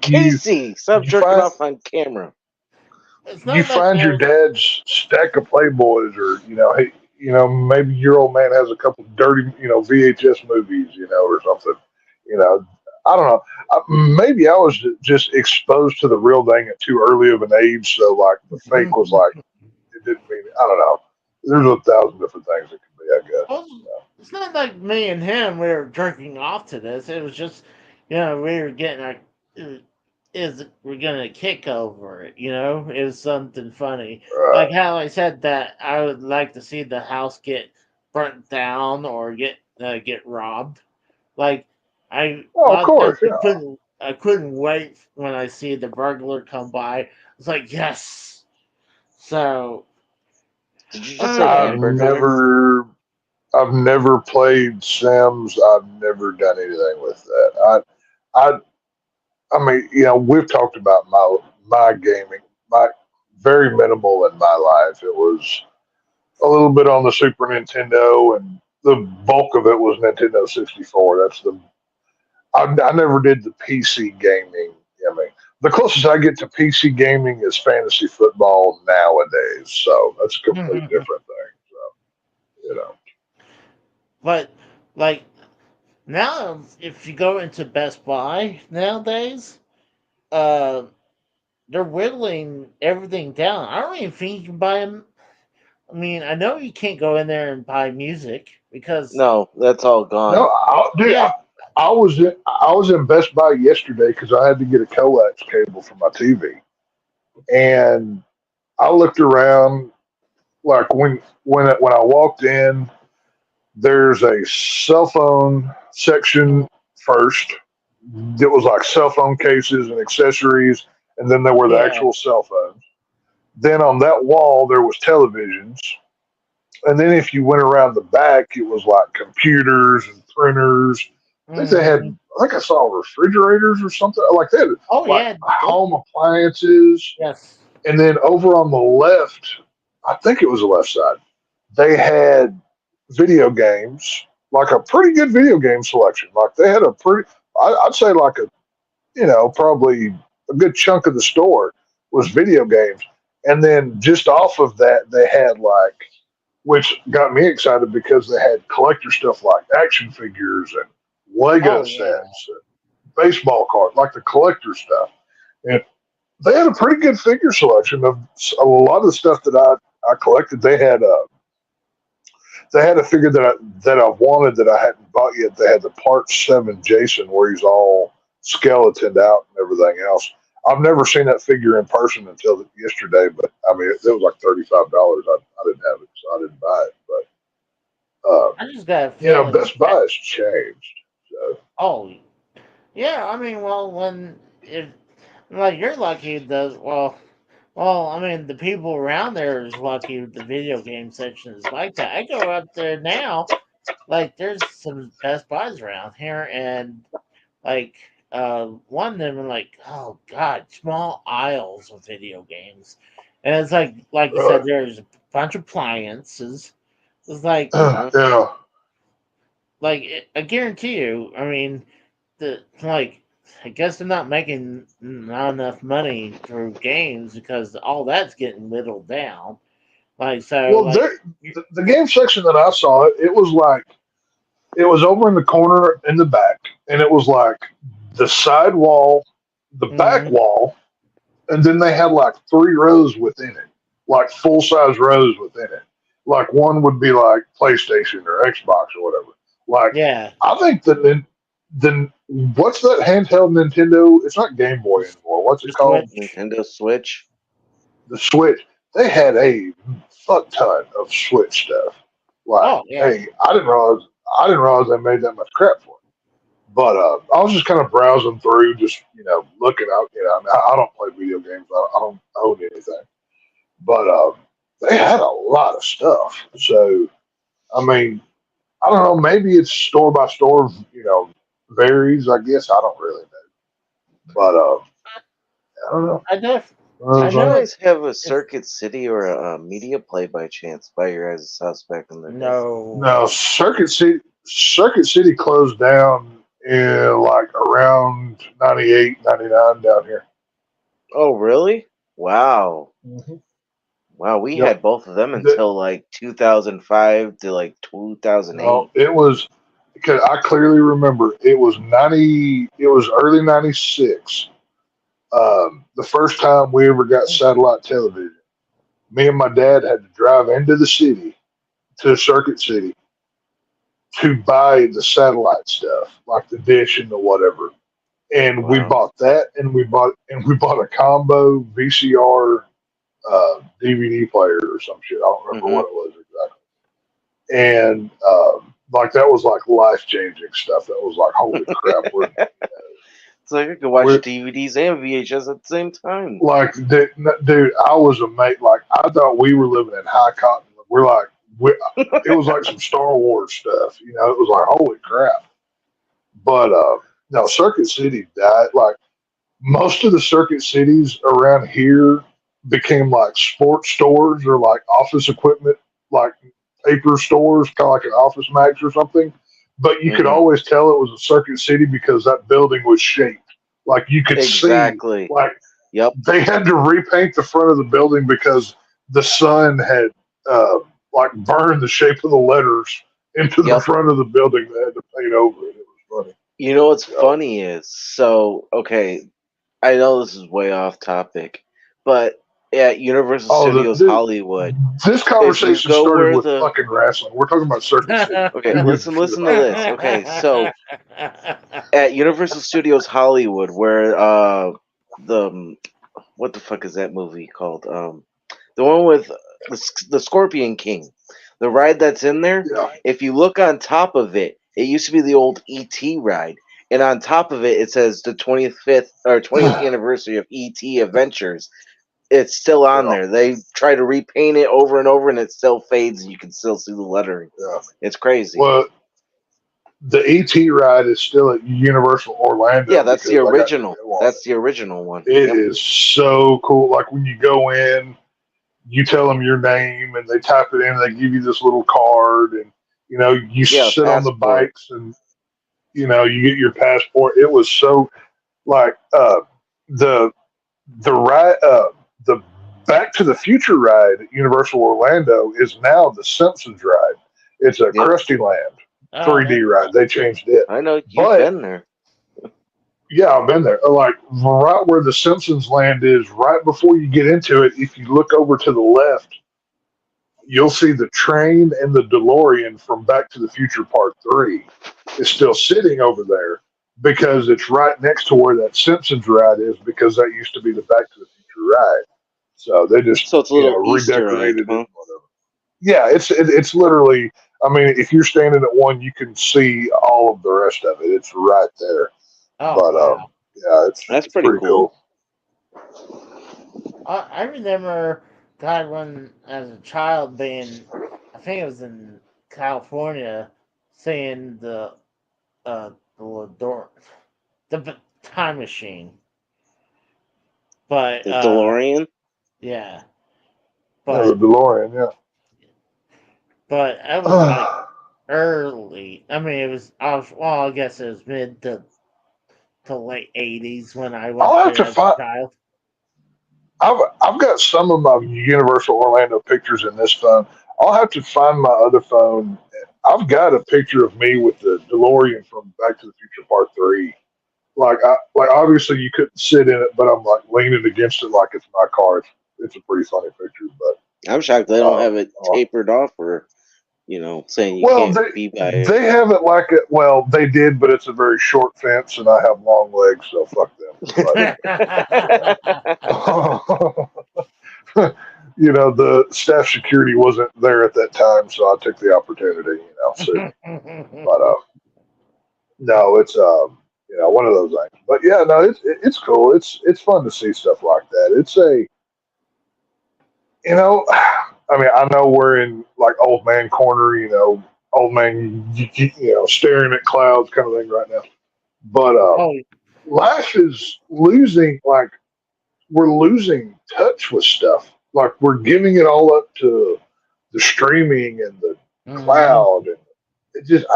Casey, stop you jerking find off on camera. It's you not like find your there. dad's stack of Playboys, or hey, maybe your old man has a couple dirty VHS movies, or something. You know, I don't know. Maybe I was just exposed to the real thing at too early of an age, so like the fake was like it didn't mean. I don't know. There's 1,000 different things it could be, I guess. Well, it's not like me and him we were jerking off to this. It was just, we were getting our is we're gonna kick over it. It was something funny. Right. Like how I said that I would like to see the house get burnt down or get robbed. Like I a Oh, of lot of course, times yeah. I couldn't wait when I see the burglar come by. It's like yes. So Did you just say uh, I've Hamburglar? never, I've never played Sims. I've never done anything with that. I, I mean, we've talked about my gaming, my very minimal in my life. It was a little bit on the Super Nintendo, and the bulk of it was Nintendo 64. I never did the PC gaming. I mean, the closest I get to PC gaming is fantasy football nowadays. So that's a completely different thing. So, but like now, if you go into Best Buy nowadays, uh, they're whittling everything down. I don't even think you can buy them. I mean, I know you can't go in there and buy music because No, that's all no, gone. dude, yeah, I was in Best Buy yesterday because I had to get a coax cable for my TV, and I looked around like when I walked in. There's a cell phone section first. It was like cell phone cases and accessories, and then there were the yeah, actual cell phones. Then on that wall there was televisions, and then if you went around the back, it was like computers and printers. I think they had. hmm I think I saw refrigerators or something like that, oh like yeah, home appliances. yes, And then over on the left, I think it was the left side, they had video games, like a pretty good video game selection. Like they had a pretty, I'd say like probably a good chunk of the store was video games. And then just off of that, they had like, which got me excited because they had collector stuff like action figures and Lego oh yeah, sets and baseball cards, like the collector stuff. And they had a pretty good figure selection of a lot of the stuff that I collected. They had a figure that I wanted that I hadn't bought yet. They had the Part 7 Jason where he's all skeletoned out and everything else. I've never seen that figure in person until yesterday, but I mean, it was like $35. I didn't have it, so I didn't buy it. But, I just got a feeling. Best Buy has changed. So, Oh yeah, I mean, well, when if like you're lucky, I mean, the people around there is lucky with the video game section is like that. I go up there now, like there's some Best Buys around here, and like one of them are like, oh god, small aisles of video games, and it's like you said, really. there's a bunch of appliances. It's like Hmm. Yeah. I guarantee you, I mean, the like. I guess they're not making not enough money through games because all that's getting whittled down. Like so, Well, like the game section that I saw, it was like, it was over in the corner in the back, and it was like the side wall, the back mhm. wall, and then they had like three rows within it, like full size rows within it. Like one would be like PlayStation or Xbox or whatever. Like Yeah, I think then what's that handheld Nintendo? It's not Game Boy anymore. What's it the called? Switch. Nintendo Switch. The Switch. They had a fuck ton of Switch stuff. Like, Oh yeah, hey, I didn't realize they made that much crap for it. But I was just kind of browsing through, just looking out. I don't play video games. I don't own anything. But they had a lot of stuff. So I mean, I don't know. Maybe it's store by store. Varies. I guess I don't really know, but I don't know. I def I Did you know guys have a it's Circuit City or a Media Play by chance by your guys' house back in the day? No, no. Circuit City closed down in like around 98, 99 down here. Oh, really? Wow. Hmm. Wow, we Yep. had both of them The, until like 2005 to like no, 2008. it was because I clearly remember it was 90. It was early 96. The first time we ever got satellite television. Me and my dad had to drive into the city to Circuit City to buy the satellite stuff, like the dish and the whatever. And we Wow. bought that, and we bought a combo VCR DVD player or some shit. I don't remember Hmm. what it was exactly. And like that was like life changing stuff. That was like holy crap. It's like I could watch We're DVDs and VHS at the same time. like dude, I was amazed. Like I thought we were living in high cotton. We're like it was like some Star Wars stuff. It was like holy crap. But no, Circuit City died. Like most of the Circuit Cities around here became like sports stores or like office equipment, like paper stores, kind of like an Office Max or something. But you could Hmm. always tell it was a Circuit City because that building was shaped. Like you could see, Exactly. like Yep. they had to repaint the front of the building because the sun had uh, like burned the shape of the letters into the Yep. front of the building. They had to paint over it. It was funny. You know what's So, funny is okay, I know this is way off topic, but at Universal Studios Hollywood, this if you conversation go started where with the fucking wrestling. We're talking about Circuit City. okay, You get listen to this. Okay, so at Universal Studios Hollywood, where the what the fuck is that movie called? The one with the Scorpion King, the ride that's in there. yeah. If you look on top of it, it used to be the old ET ride, and on top of it, it says the 25th or 20th anniversary of ET Adventures. It's still on Yeah, there. They try to repaint it over and over, and it still fades, and you can still see the lettering. yeah. It's crazy. Well, the ET ride is still at Universal Yeah, Orlando that's the because I got to original. go on That's the original one. it. It Yep. is so cool. Like when you go in, you tell them your name and they type it in. They give you this little card, and you Yeah, sit on the passport. bikes, and you get your passport. It was so like the the ride the Back to the Future ride at Universal Orlando is now the Simpsons ride. It's a Yep. Krusty Land Oh, 3D ride. They changed it, I know you've but been there. yeah, I've been there. Like right where the Simpsons land is, right before you get into it, if you look over to the left, you'll see the train and the DeLorean from Back to the Future Part 3 is still sitting over there because it's right next to where that Simpsons ride is because that used to be the Back to the Future ride. So they just, So it's a little Easter egg, redecorated it huh? and whatever. Yeah, it's literally, I mean, if you're standing at one, you can see all of the rest of it. It's right there. oh But wow. yeah, That's it's pretty pretty cool. cool. I remember, God, when as a child being, I think it was in California, seeing the time machine. But The DeLorean. yeah, Yeah, the but DeLorean, yeah. I was like early. I mean, it was. I guess it was mid to late '80s when I I'll went have there to as a find. child. I've got some of my Universal Orlando pictures in this phone. I'll have to find my other phone. I've got a picture of me with the DeLorean from Back to the Future Part 3. Like obviously you couldn't sit in it, but I'm like leaning against it like it's my car. It's a pretty funny picture, but I'm shocked they don't have it uh, tapered off, or saying you well, can't be by it. they have it like it. Well, they did, but it's a very short fence, and I have long legs, so fuck them. But the staff security wasn't there at that time, so I took the opportunity. So, but no, it's one of those things. But yeah, no, it's cool. It's fun to see stuff like that. It's a you know, I mean, I know we're in like old man corner, old man, staring at clouds kind of thing right now. But Oh, life is losing, like, we're losing touch with stuff. Like, we're giving it all up to the streaming and the mhm. cloud. And it just,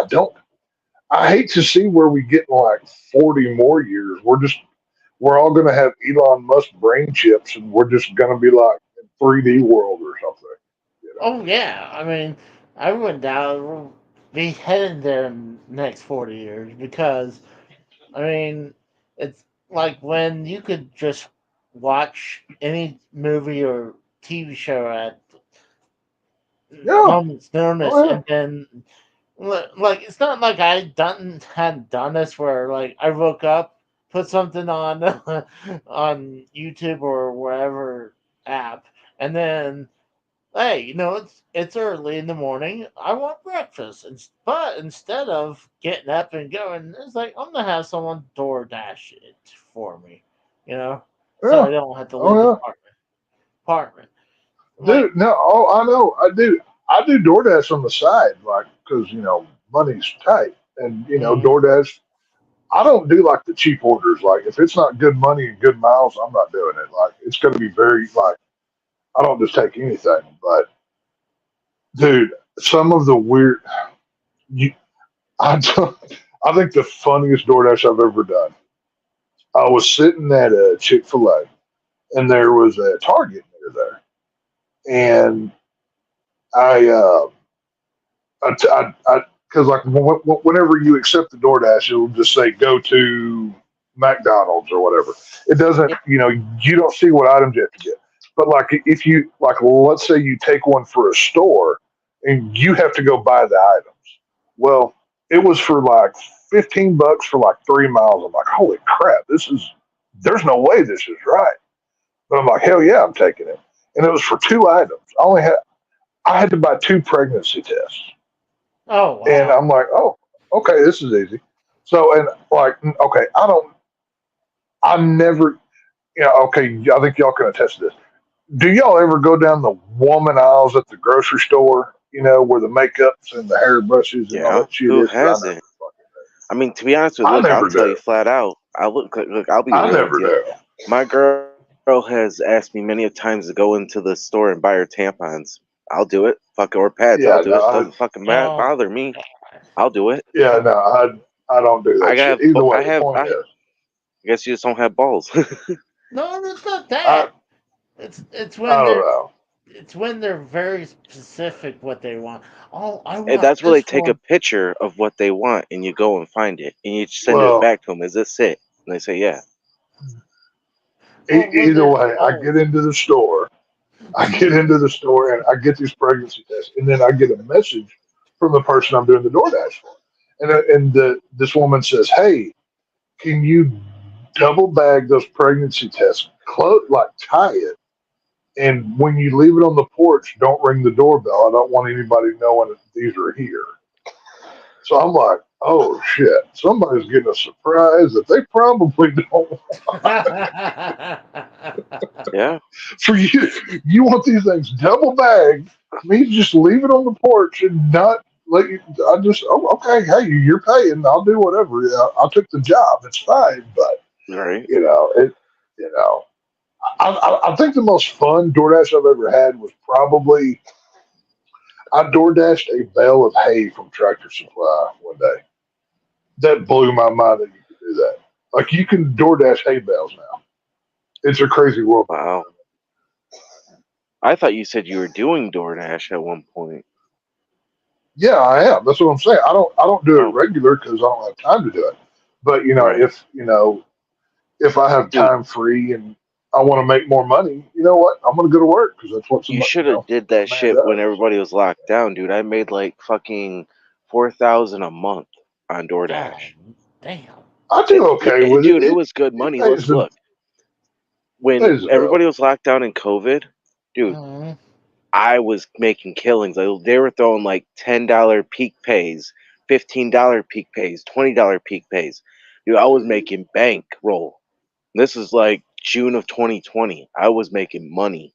I hate to see where we get in like 40 more years. We're all going to have Elon Musk brain chips and we're just going to be like in 3D world or something, you know? Oh yeah. I mean, I wouldn't doubt we'll be headed there in the next 40 years because I mean, it's like when you could just watch any movie or TV show at Yeah. moment's notice, Oh, and then like it's not like I done hadn't done this where like I woke up, put something on on YouTube or wherever app, and then hey, it's early in the morning. I want breakfast, but instead of getting up and going, it's like I'm gonna have someone DoorDash it for me, yeah. so Yeah. I don't have to leave the Oh, apartment. yeah. Like, Dude, no. Oh, I know. I do. I do DoorDash on the side, like, because, money's tight. And, mm, DoorDash, I don't do like the cheap orders. Like, if it's not good money and good miles, I'm not doing it. Like, it's going to be very, like, I don't just take anything. But, dude, some of the weird, you, I, don't- I think the funniest DoorDash I've ever done. I was sitting at a Chick fil A and there was a Target near there. And I, because like whenever you accept the DoorDash, it'll just say go to McDonald's or whatever. It doesn't, yep. you don't see what items you have to get. But like if you like, let's say you take one for a store and you have to go buy the items. Well, it was for like $15 for like 3 miles. I'm like, holy crap, there's no way this is right. But I'm like, hell yeah, I'm taking it. And it was for two items. I had to buy two pregnancy tests. Oh And wow. I'm like, oh, okay, this is easy. So, and like, okay, I never, okay, I think y'all can attest to this. Do y'all ever go down the woman aisles at the grocery store, where the makeups and the hairbrushes and all Yeah, that shit who is? Because hasn't? I mean, to be honest with you, I look, I'll never tell you do. flat out. Look, I'll be I real with never you. do. My girl has asked me many a times to go into the store and buy her tampons. I'll do it. Fuck or pads. I'll Yeah, do no, it. Doesn't fucking Oh, bother me. I'll do it. yeah, no, I don't do I that shit. got. Either I way, the have. point I is, guess you just don't have balls. no, it's not I, that. It's I when don't they're know. very specific what they want. Oh, I And want that's where they this take a one. picture of what they want, and you go and find it, and you send it Well, back to them. Is this it? And they say, yeah. Well, when either they're way, I oh, get into the store. I get into the store and I get these pregnancy tests, and then I get a message from the person I'm doing the DoorDash for, and this woman says, "Hey, can you double bag those pregnancy tests, like tie it, and when you leave it on the porch, don't ring the doorbell. I don't want anybody knowing that these are here." So I'm like, "Oh shit, somebody's getting a surprise that they probably don't Yeah. for you. You want these things double bagged. Me just leave it on the porch and not let you. I just, oh, okay, hey, you're paying. I'll do whatever. Yeah, I took the job. It's fine. But Right. it. You know, I think the most fun DoorDash I've ever had was probably I DoorDashed a bale of hay from Tractor Supply one day. That blew my mind that you could do that. Like you can DoorDash hay bales now. It's a crazy world. Wow. I thought you said you were doing DoorDash at one point. Yeah, I am. That's what I'm saying. I don't do it Oh, regular because I don't have time to do it. But right. if I have Dude, time free and I want to make more money, you know what? I'm going to go to work because that's what you somebody, should have did that a man shit when does. everybody was locked down, dude. I made like fucking 4,000 a month on God DoorDash. damn. I do okay with it. Dude, it was good It money. pays Look, when pays the bill. everybody was locked down in COVID, dude, Mhm. I was making killings. Like, they were throwing like $10 peak pays, $15 peak pays, $20 peak pays. Dude, I was making bank roll. This is like June of 2020. I was making money.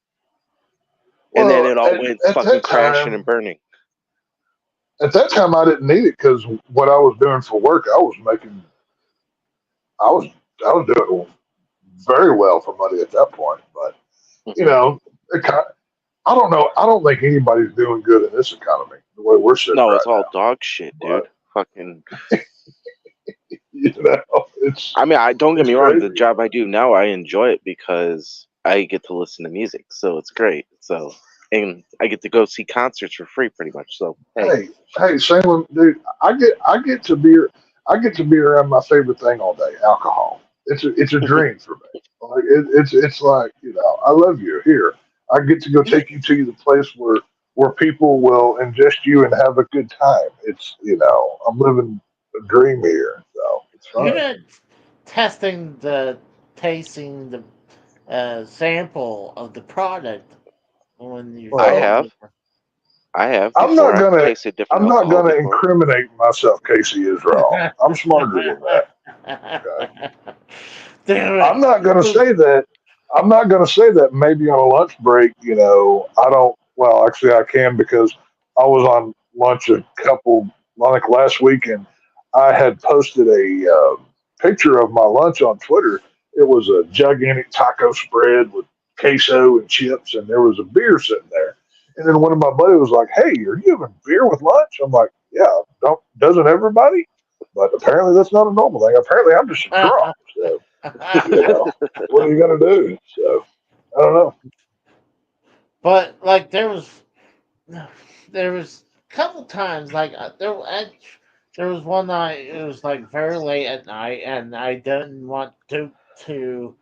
And then Well, it all went at fucking that crashing time, and burning. I didn't need it because what I was doing for work, I was, I was doing very well for money at that point. But you Hmm. know, I don't know. I don't think anybody's doing good in this economy the way we're sitting No, right it's all now. dog shit, dude. But Fucking. it's I mean, I don't get it's me wrong. The crazy. job I do now, I enjoy it because I get to listen to music, so it's great. So, and I get to go see concerts for free, pretty much. So, hey, Hey, hey, Salem, dude, I get to be around my favorite thing all day, alcohol. It's a dream for me. Like it's like I love you. Here, I get to go You, take you to the place where people will ingest you and have a good time. It's I'm living a dream here, so it's you're fun. not testing tasting the sample of the product when you're I Well, doing have, I have I'm before. not I've gonna tasted different I'm not alcohol gonna before. incriminate myself, Casey is wrong. I'm smarter than that. it. Okay. Damn I'm it. not going to say that. I'm not going to say that maybe on a lunch break, I don't. Well, actually, I can because I was on lunch like last week, and I had posted a picture of my lunch on Twitter. It was a gigantic taco spread with queso and chips, and there was a beer sitting there. And then one of my buddies was like, "Hey, are you having beer with lunch?" I'm like, "Yeah, don't doesn't everybody?" But apparently, that's not a normal thing. Apparently, I'm just a drunk. So what are you gonna do? So I don't know. But like there was a couple times like there was one night it was like very late at night and I didn't want Duke to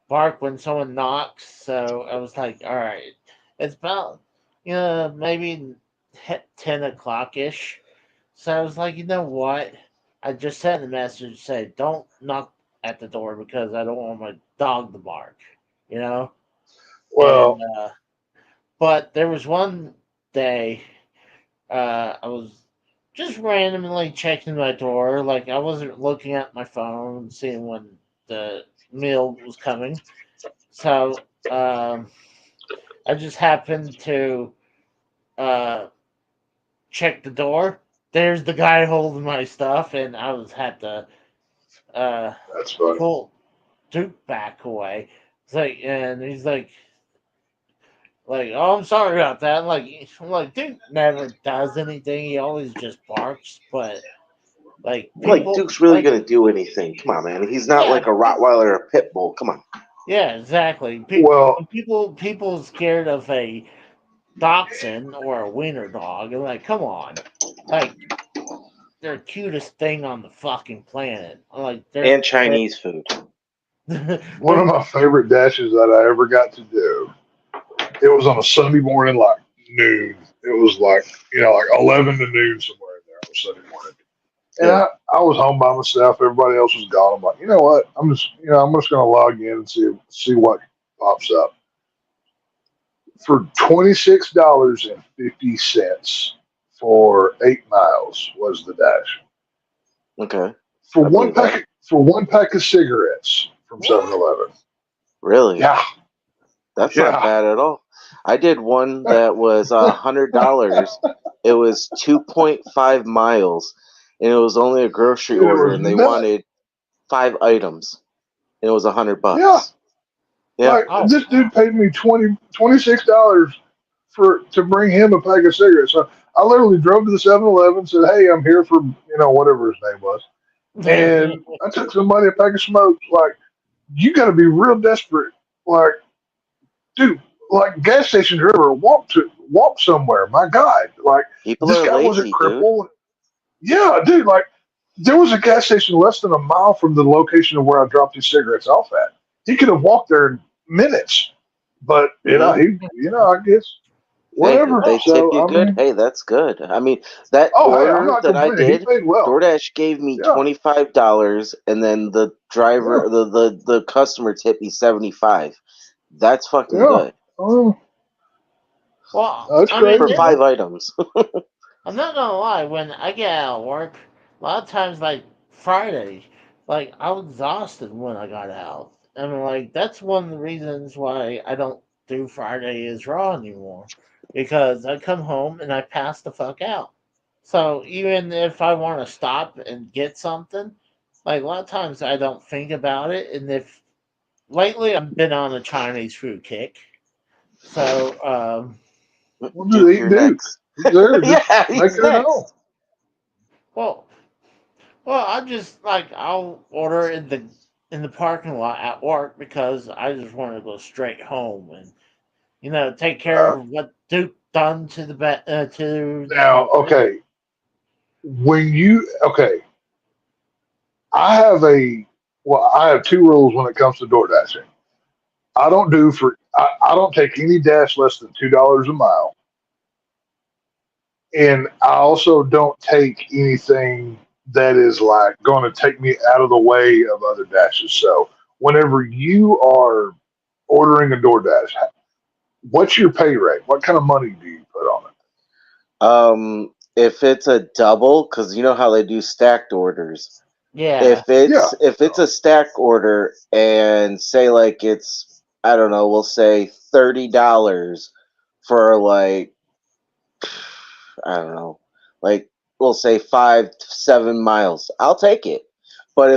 bark when someone knocks, so I was like, all right, it's about maybe 10 o'clock ish. So I was like, you know what? I just sent a message say don't knock at the door because I don't want my dog to bark, you know. And Well, but there was one day I was just randomly checking my door, like I wasn't looking at my phone, seeing when the meal was coming. So I just happened to uh, check the door. There's the guy holding my stuff, and I was had to uh, that's funny. pull Duke back away. It's like, and he's like, oh, I'm sorry about that. I'm like, Duke never does anything. He always just barks. But like Like people, Duke's really like gonna do anything? Come on, man. He's not yeah, like a Rottweiler or a pit bull. Come on. yeah, exactly. Well, People scared of a dachshund or a wiener dog, and like, come on, like they're the cutest thing on the fucking planet. Like And Chinese food. one of they're my favorite dashes that I ever got to do. It was on a Sunday morning, like noon. It was like like 11 to noon somewhere in there on a Sunday morning. And Yeah. I was home by myself. Everybody else was gone. I'm like, you know what? I'm just gonna log in and see what pops up. For $26.50 for 8 miles was the dash. Okay. For I believe that. one pack of cigarettes from Seven what? Eleven. Really? Yeah, That's not yeah. bad at all. I did one that was $100. It was 2.5 miles, and it was only a grocery Dude, it order, was and they nuts. wanted 5 items, and it was $100 Yeah, bucks. Yeah. like Oh this dude wow! paid me $26 for to bring him a pack of cigarettes. So I literally drove to the 7-Eleven, said, "Hey, I'm here for whatever his name was," and I took somebody a pack of smokes. Like you got to be real desperate. Like dude, like gas station driver, walk somewhere. My God, like People this are guy wasn't lazy, dude. crippled. Yeah, dude, like there was a gas station less than a mile from the location of where I dropped his cigarettes off at. He could have walked there in minutes, but Hmm. I guess Hey, whatever. they tip So you I good. mean, Hey, that's good. I mean, that oh hey, I'm order not that I complaining. He did, paid well. DoorDash gave me Yeah, $25, and then the yeah, driver, the customer tipped me 75. That's fucking yeah. good Oh, Well, that's I mean, for crazy, man. 5 items. I'm not gonna lie. When I get out of work, a lot of times, like Friday, I was exhausted when I got out. I mean, like that's one of the reasons why I don't do Friday is Raw anymore because I come home and I pass the fuck out. So even if I want to stop and get something, like a lot of times I don't think about it. And if lately I've been on a Chinese food kick, so What do they You're do? next. He's there, just Yeah, he's making it next. home. well, I just like I'll order in the parking lot at work because I just want to go straight home and take care of what Duke done to to the Now, company. okay, I have I have two rules when it comes to door dashing. I don't take any dash less than $2 a mile, and I also don't take anything that is like going to take me out of the way of other dashes. So whenever you are ordering a DoorDash, what's your pay rate? What kind of money do you put on If it's a double, because you know how they do stacked orders. Yeah. If it? Yeah. it's a stack order and say like it's I don't know, we'll say $30 for like I don't know, like we'll say 5 to 7 miles. I'll take it. But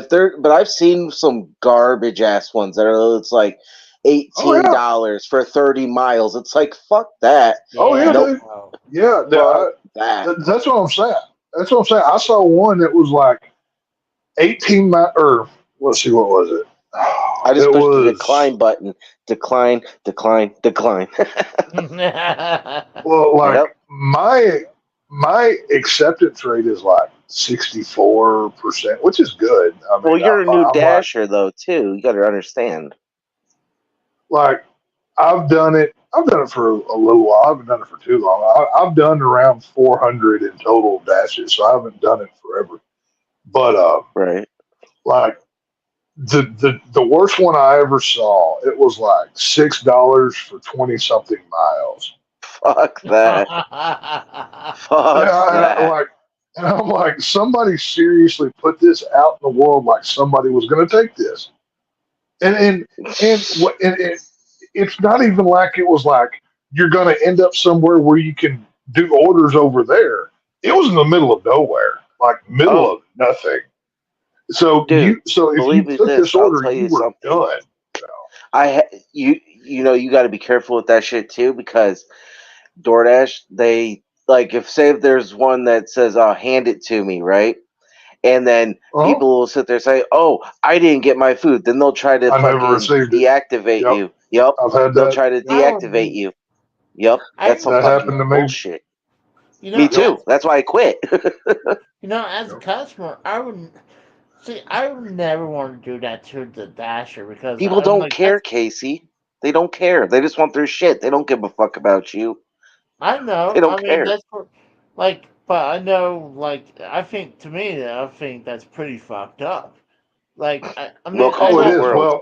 I've seen some garbage ass ones that are it's like Oh eighteen yeah. dollars for 30 miles. It's like fuck that. Oh yeah, Yeah. Nope. dude. Oh. Yeah. Fuck that. That's what I'm saying. That's what I'm saying. I saw one that was like 18 mile, or let's see, what was it? I just It pushed the was decline button. Decline, decline, decline. well, like Yep. my acceptance rate is like 64%, which is good. I Well, mean, you're a new I'm like dasher though too. You got to understand. like I've done it. I've done it for a little while. I haven't done it for too long. I've done around 400 in total dashes, so I haven't done it forever. But Right. like the worst one I ever saw, it was like $6 for 20 something miles. Fuck that. And Fuck that. I'm like, somebody seriously put this out in the world like somebody was going to take this, and it's not even like it was like you're going to end up somewhere where you can do orders over there. It was in the middle of nowhere, like middle Oh, of nothing. So dude, if you believe me took this, this I'll order, tell you you were something. done. You got to be careful with that shit too because DoorDash, they like if there's one that says hand it to me, right? And then Oh, people will sit there and say, "Oh, I didn't get my food." Then they'll try to I never fucking received it. deactivate Yep, you. Yep. I've had They'll that. try to Yep. I deactivate would. you. Yep. I That's some That would. fucking happened to me. bullshit. You Me know, too. as That's why I quit. as a Yep. customer, I would see. I would never want to do that to the dasher because People I'm don't like, care, Casey. They don't care. They just want their shit. They don't give a fuck about you. I know. They don't I mean, care. that's like, but I know, like, I think to me, I think that's pretty fucked up. Like, I mean, Welcome I Oh, to it the have is. no, world. Well,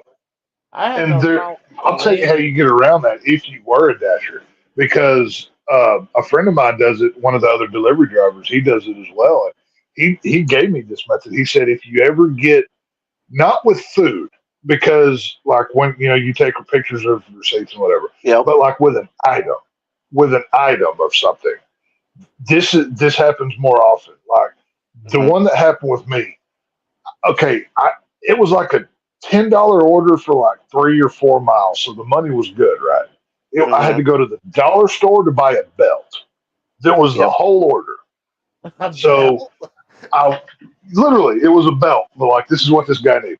I have and no there, problem with the I'll tell you how lady. you get around that if you were a dasher, because a friend of mine does it. One of the other delivery drivers, he does it as well. And he gave me this method. He said if you ever get not with food, because like when you take pictures of receipts and whatever, Yep. but like with an item of something. This happens more often. Like the Hmm. one that happened with me. Okay, it was like a $10 order for like 3 or 4 miles, so the money was good, right? I had Hmm. to go to the dollar store to buy a belt. That was the Yep. whole order. A So bell. I literally, it was a belt. But like this is what this guy needed.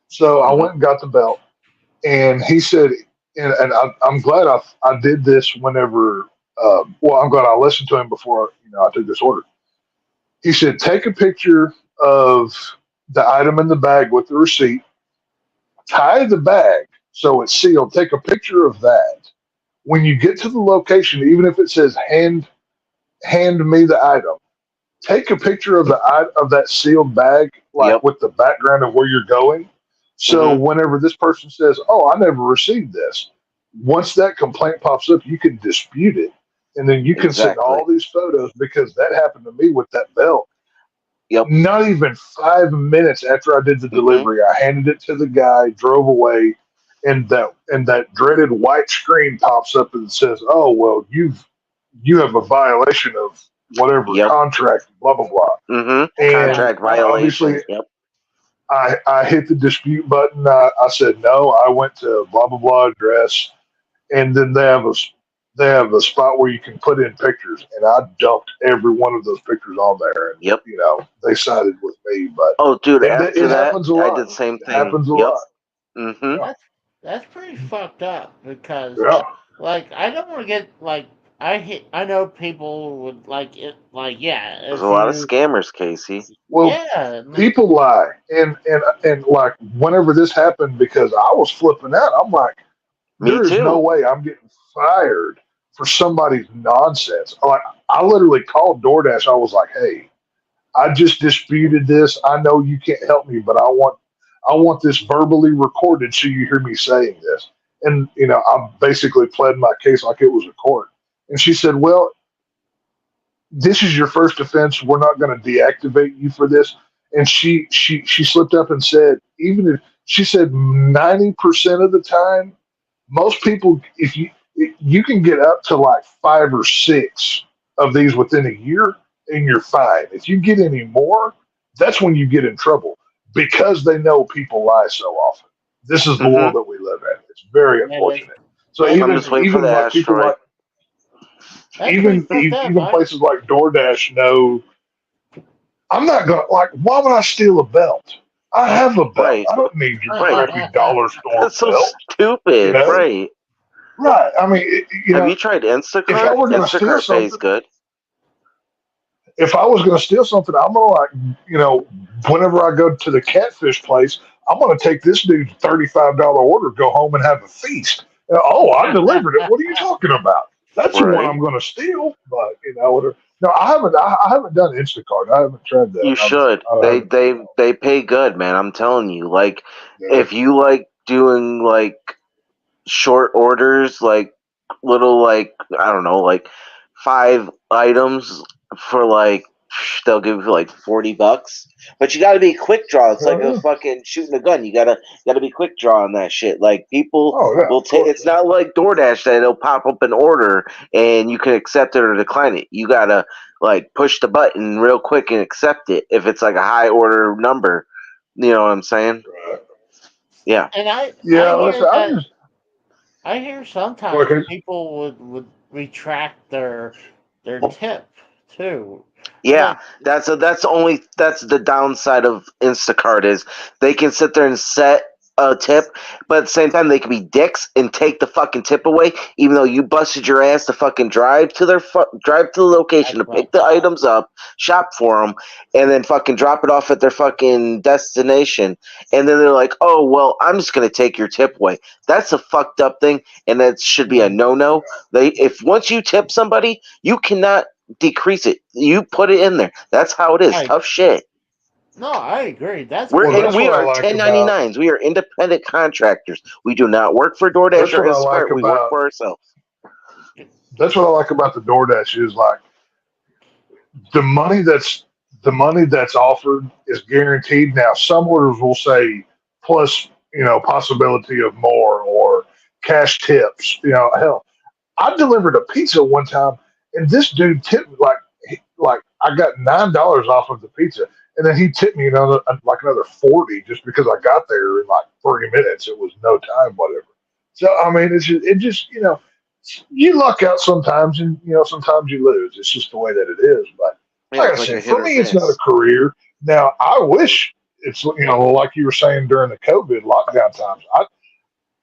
So I Hmm. went and got the belt, and he said, and I'm glad I did this whenever. Well, I'm glad I listened to him before I took this order. He said, take a picture of the item in the bag with the receipt, tie the bag so it's sealed. Take a picture of that. When you get to the location, even if it says hand me the item, take a picture of of that sealed bag, like Yep. with the background of where you're going. So Hmm. whenever this person says, "Oh, I never received this," once that complaint pops up, you can dispute it, and then you can send Exactly. all these photos because that happened to me with that belt. Yep. Not even 5 minutes after I did the Hmm. delivery, I handed it to the guy, drove away, and that dreaded white screen pops up and says, "Oh well, you have a violation of whatever Yep. contract, blah blah blah." And Contract violation. obviously, Yep. I hit the dispute button. I said no. I went to blah blah blah address, and then they have a spot where you can put in pictures, and I dumped every one of those pictures on there, and Yep. they sided with me. But Oh, dude, after it that, happens a I lot. did the same It thing. happens a Yep. lot. Mm-hmm. Yeah. That's pretty fucked up because Yeah. like I don't want to get like I know people would like it like yeah There's if a lot of you scammers, Casey. Well, yeah people lie, and like whenever this happened, because I was flipping out. I'm like, Me there is no too. way I'm getting fired for somebody's nonsense. Like, I literally called DoorDash. I was like, hey, I just disputed this. I know you can't help me, but I want this verbally recorded so you hear me saying this. And I basically pled my case like it was a court. And she said, well, this is your first offense. We're not going to deactivate you for this. And she slipped up and said, even if she said 90% of the time, most people, if you can get up to like 5 or 6 of these within a year, and you're fine. If you get any more, that's when you get in trouble because they know people lie so often. This is the world Mm-hmm. that we live in. It's very yeah that's unfortunate. So that's I'm even just waiting for the even like people asteroid. like that's pretty fucked up. even places like DoorDash know I'm not gonna like. Why would I steal a belt? I have a belt. Right. I don't need your Right. crappy dollar store That's so belt. You stupid. know, Right. right? I mean, Have you tried if I Instacart? were gonna steal Instacart pays something, good. if I was gonna steal something, I'm gonna whenever I go to the catfish place, I'm gonna take this dude's $35 order, go home and have a feast. Oh, I delivered it. What are you talking about? That's the one Right. I'm gonna steal. But no, I haven't. I haven't done Instacart. I haven't tried that. You should. I They haven't. they they pay good, man. I'm telling you. Like, Yeah. if you like doing like short orders, like little like I don't know, like 5 items for like they'll give you like $40. But you gotta be quick draw. It's like Oh a yeah. fucking shooting a gun. You gotta be quick draw on that shit. Like people Oh yeah. will Of take course. it's not like DoorDash that it'll pop up an order and you can accept it or decline it. You gotta like push the button real quick and accept it if it's like a high order number. You know what I'm saying? Right. Yeah. And I Yeah. hear Listen, that I hear sometimes okay. people would retract their tip too. I'm Yeah, like, that's the downside of Instacart is they can sit there and set a tip, but at the same time they can be dicks and take the fucking tip away, even though you busted your ass to fucking drive to drive to the location that's to pick fucked the up. items up, shop for them, and then fucking drop it off at their fucking destination, and then they're like, "Oh well, I'm just gonna take your tip away." That's a fucked up thing, and that should be a no-no. If once you tip somebody, you cannot decrease it. You put it in there. That's how it is. Right. Tough shit. No, I agree. That's We're Well, in, bullshit. that's we what I are like about 1099s. We are independent contractors. We do not work for DoorDash that's or what I like Instacart. We work about for ourselves. that's what I like about the DoorDash is like the money that's the money that's offered is guaranteed. Now, some orders will say plus, possibility of more or cash tips. Hell, I delivered a pizza one time, and this dude tipped me like I got $9 off of the pizza, and then he tipped me another 40 just because I got there in like 30 minutes. It was no time, whatever. So I mean, it just you luck out sometimes, and sometimes you lose. It's just the way that it is. But Yeah, like I it's like a said, hit for or me, it's not a miss. career. Now I wish it's like you were saying during the COVID lockdown times.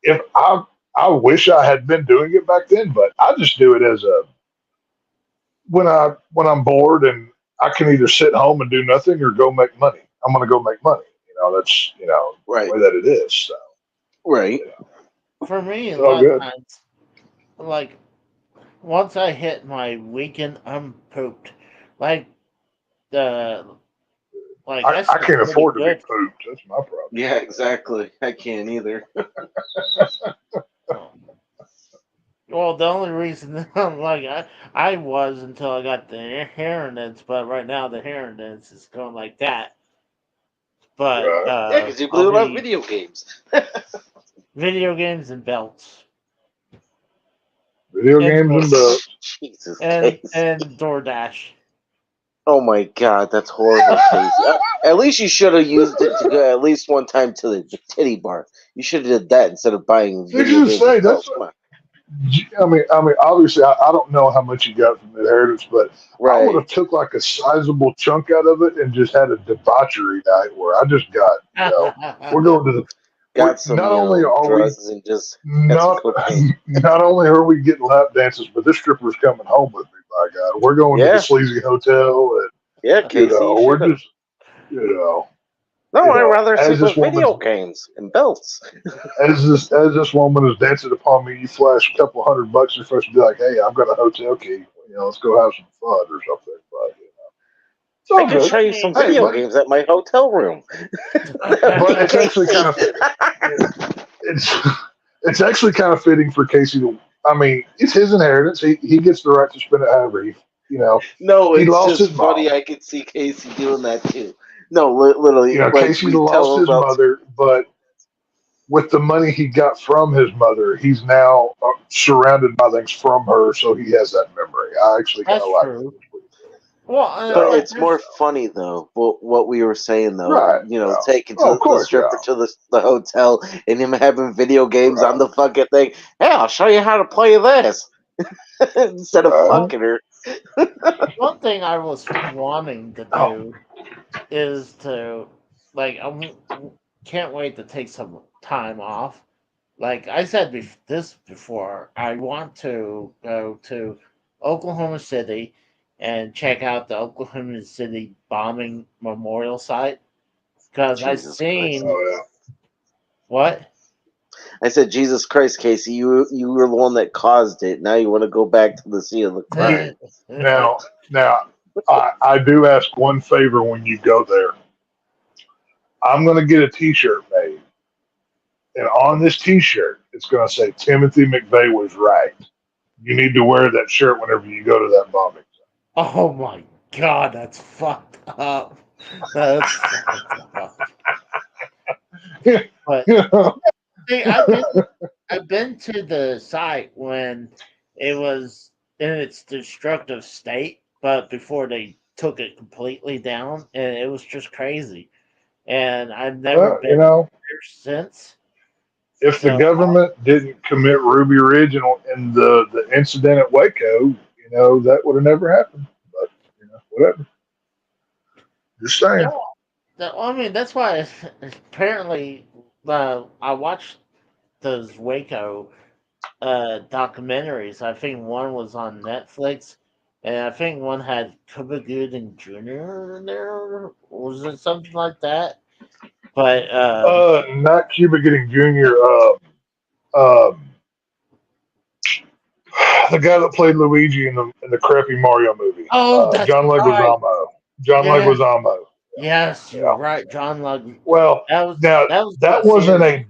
If I wish I had been doing it back then, but I just do it as a when I'm bored and I can either sit home and do nothing or go make money. I'm going to go make money. That's the Right. way that it is. So Right. For me, a it's all lot of good. times, like once I hit my weekend, I'm pooped. Like the that's I just can't pretty afford to be good. pooped. That's my problem. Yeah, exactly. I can't either. Well, the only reason I was until I got the hair ends, but right now the hair ends is going like that. But Right. Yeah, because you I'll blew it on be video games. video games and belts Video and games and belts. Jesus, and Casey. and DoorDash. Oh my God, that's horrible, Casey. At least you should have used it to go at least one time to the titty bar. You should have did that instead of buying Fix video to games. say and that's. belts. Come on. I mean, obviously, I don't know how much you got from inheritance, but I would Right. have took like a sizable chunk out of it and just had a debauchery night where I just got, we're going to the. Got some, Not only are we drugs and just had some not cocaine. not only are we getting lap dances, but this stripper's coming home with me. By God, we're going to the Yeah. sleazy hotel, and Yeah, Casey, you we're should have. just you No, I'd know, rather as sleep this with video woman's games and belts. as this woman is dancing upon me, you flash a couple $100. You're supposed to be like, hey, I've got a hotel key. Let's go have some fun or something. But it's I all could good. show you some Hey, video but games at my hotel room. but it's actually kind of it's it's actually kind of fitting for Casey to. I mean, it's his inheritance. He gets the right to spend it however No, he it's lost just his funny. mom. I could see Casey doing that too. No, literally, like Casey we lost tell him his about. mother, but with the money he got from his mother, he's now surrounded by things from her, so he has that memory. I actually kind That's of like true. that. Well, But So, like it's more funny though. What we were saying though, right. taking Oh, of the course, stripper to the hotel and him having video games on Right. the fucking thing. Hey, I'll show you how to play this instead of Right. fucking her. one thing I was wanting to Oh, do is to like can't wait to take some time off. Like I said this before, I want to go to Oklahoma City and check out the Oklahoma City bombing memorial site because I've Jesus Christ! seen oh what. I said, Jesus Christ, Casey, you were the one that caused it. Now you want to go back to the scene of the crime. yeah. Now, I do ask one favor when you go there. I'm going to get a T-shirt made, and on this T-shirt, it's going to say Timothy McVeigh was right. You need to wear that shirt whenever you go to that bombing. Oh my god, that's fucked up. That's fucked up. But see, I've been to the site when it was in its destructive state, but before they took it completely down, and it was just crazy. And I've never Well, been there since. if the So government didn't commit Ruby Ridge and the incident at Waco, that would have never happened. But whatever. Just saying. I mean, that's why apparently I watched those Waco documentaries. I think one was on Netflix, and I think one had Cuba Gooding Jr. in there. Was it something like that? But Not Cuba getting Junior. Um, the guy that played Luigi in the crappy Mario movie. oh, that's John right. Leguizamo. John Yes, Leguizamo. yes, you're Yeah. right, John Lug. Well, That was now that was that good wasn't series.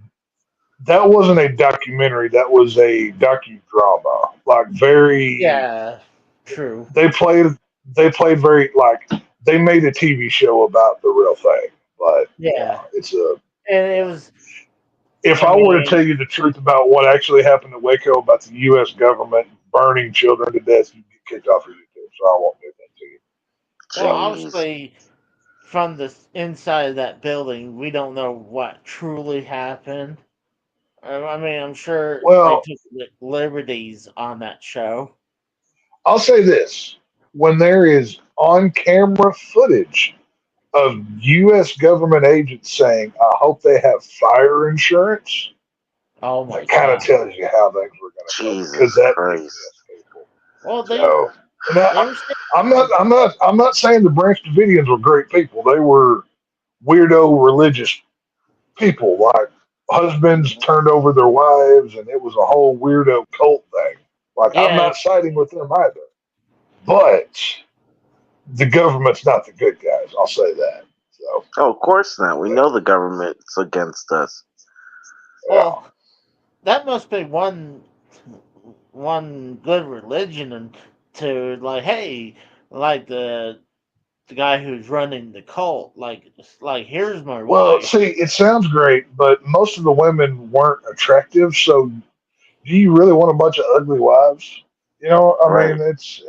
a documentary. That was a docudrama. Like very, Yeah, true. they played very like they made a TV show about the real thing. But Yeah, it's a. and it was. If I I were to mean, tell you the truth about what actually happened at Waco about the U.S. government burning children to death, you'd get kicked off your YouTube. So I won't do that to you. well, Jeez. obviously, from the inside of that building, we don't know what truly happened. I mean, I'm sure they Well, took liberties on that show. I'll say this: when there is on-camera footage of U.S. government agents saying, "I hope they have fire insurance," Oh my that kind of god! tells you how things were going to go because Jesus that Christ. exists, people. Well, So, and they were I'm not saying the Branch Davidians were great people. They were weirdo religious people, like husbands turned over their wives, and it was a whole weirdo cult thing. Like, I'm yeah. not siding with them either, but the government's not the good guys. I'll say that. So, Oh, of course not. We know the government's against us. yeah. Well, that must be one good religion and to like, hey, like the the guy who's running the cult. Like here's my Well, wife. see, it sounds great, but most of the women weren't attractive. So, do you really want a bunch of ugly wives? I Right. mean, it's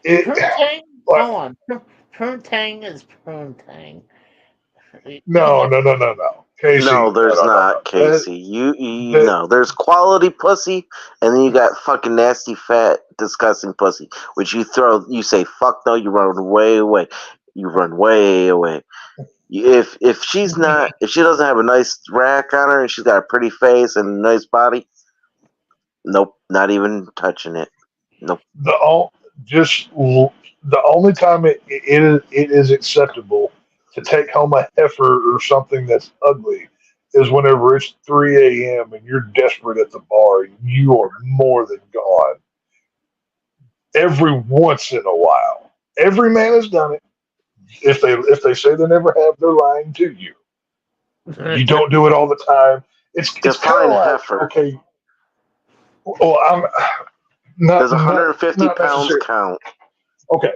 it. Poontang? Like, Hold on. Poontang is Poontang. no, no, no, no, no, Casey, No, no, there's no, no, not, no. Casey. You That no, there's quality pussy, and then you got fucking nasty, fat, disgusting pussy, which you say fuck no, you run way away. You run way away. If if she doesn't have a nice rack on her and she's got a pretty face and a nice body, nope, not even touching it. Nope. the all just the only time it is acceptable to take home a heifer or something that's ugly is whenever it's 3 a.m. and you're desperate at the bar and you are more than gone. Every once in a while, every man has done it. If they say they never have, they're lying to you. You don't do it all the time. It's kind Define of like, heifer. okay, well, I'm not Does 150 not pounds necessarily count? okay.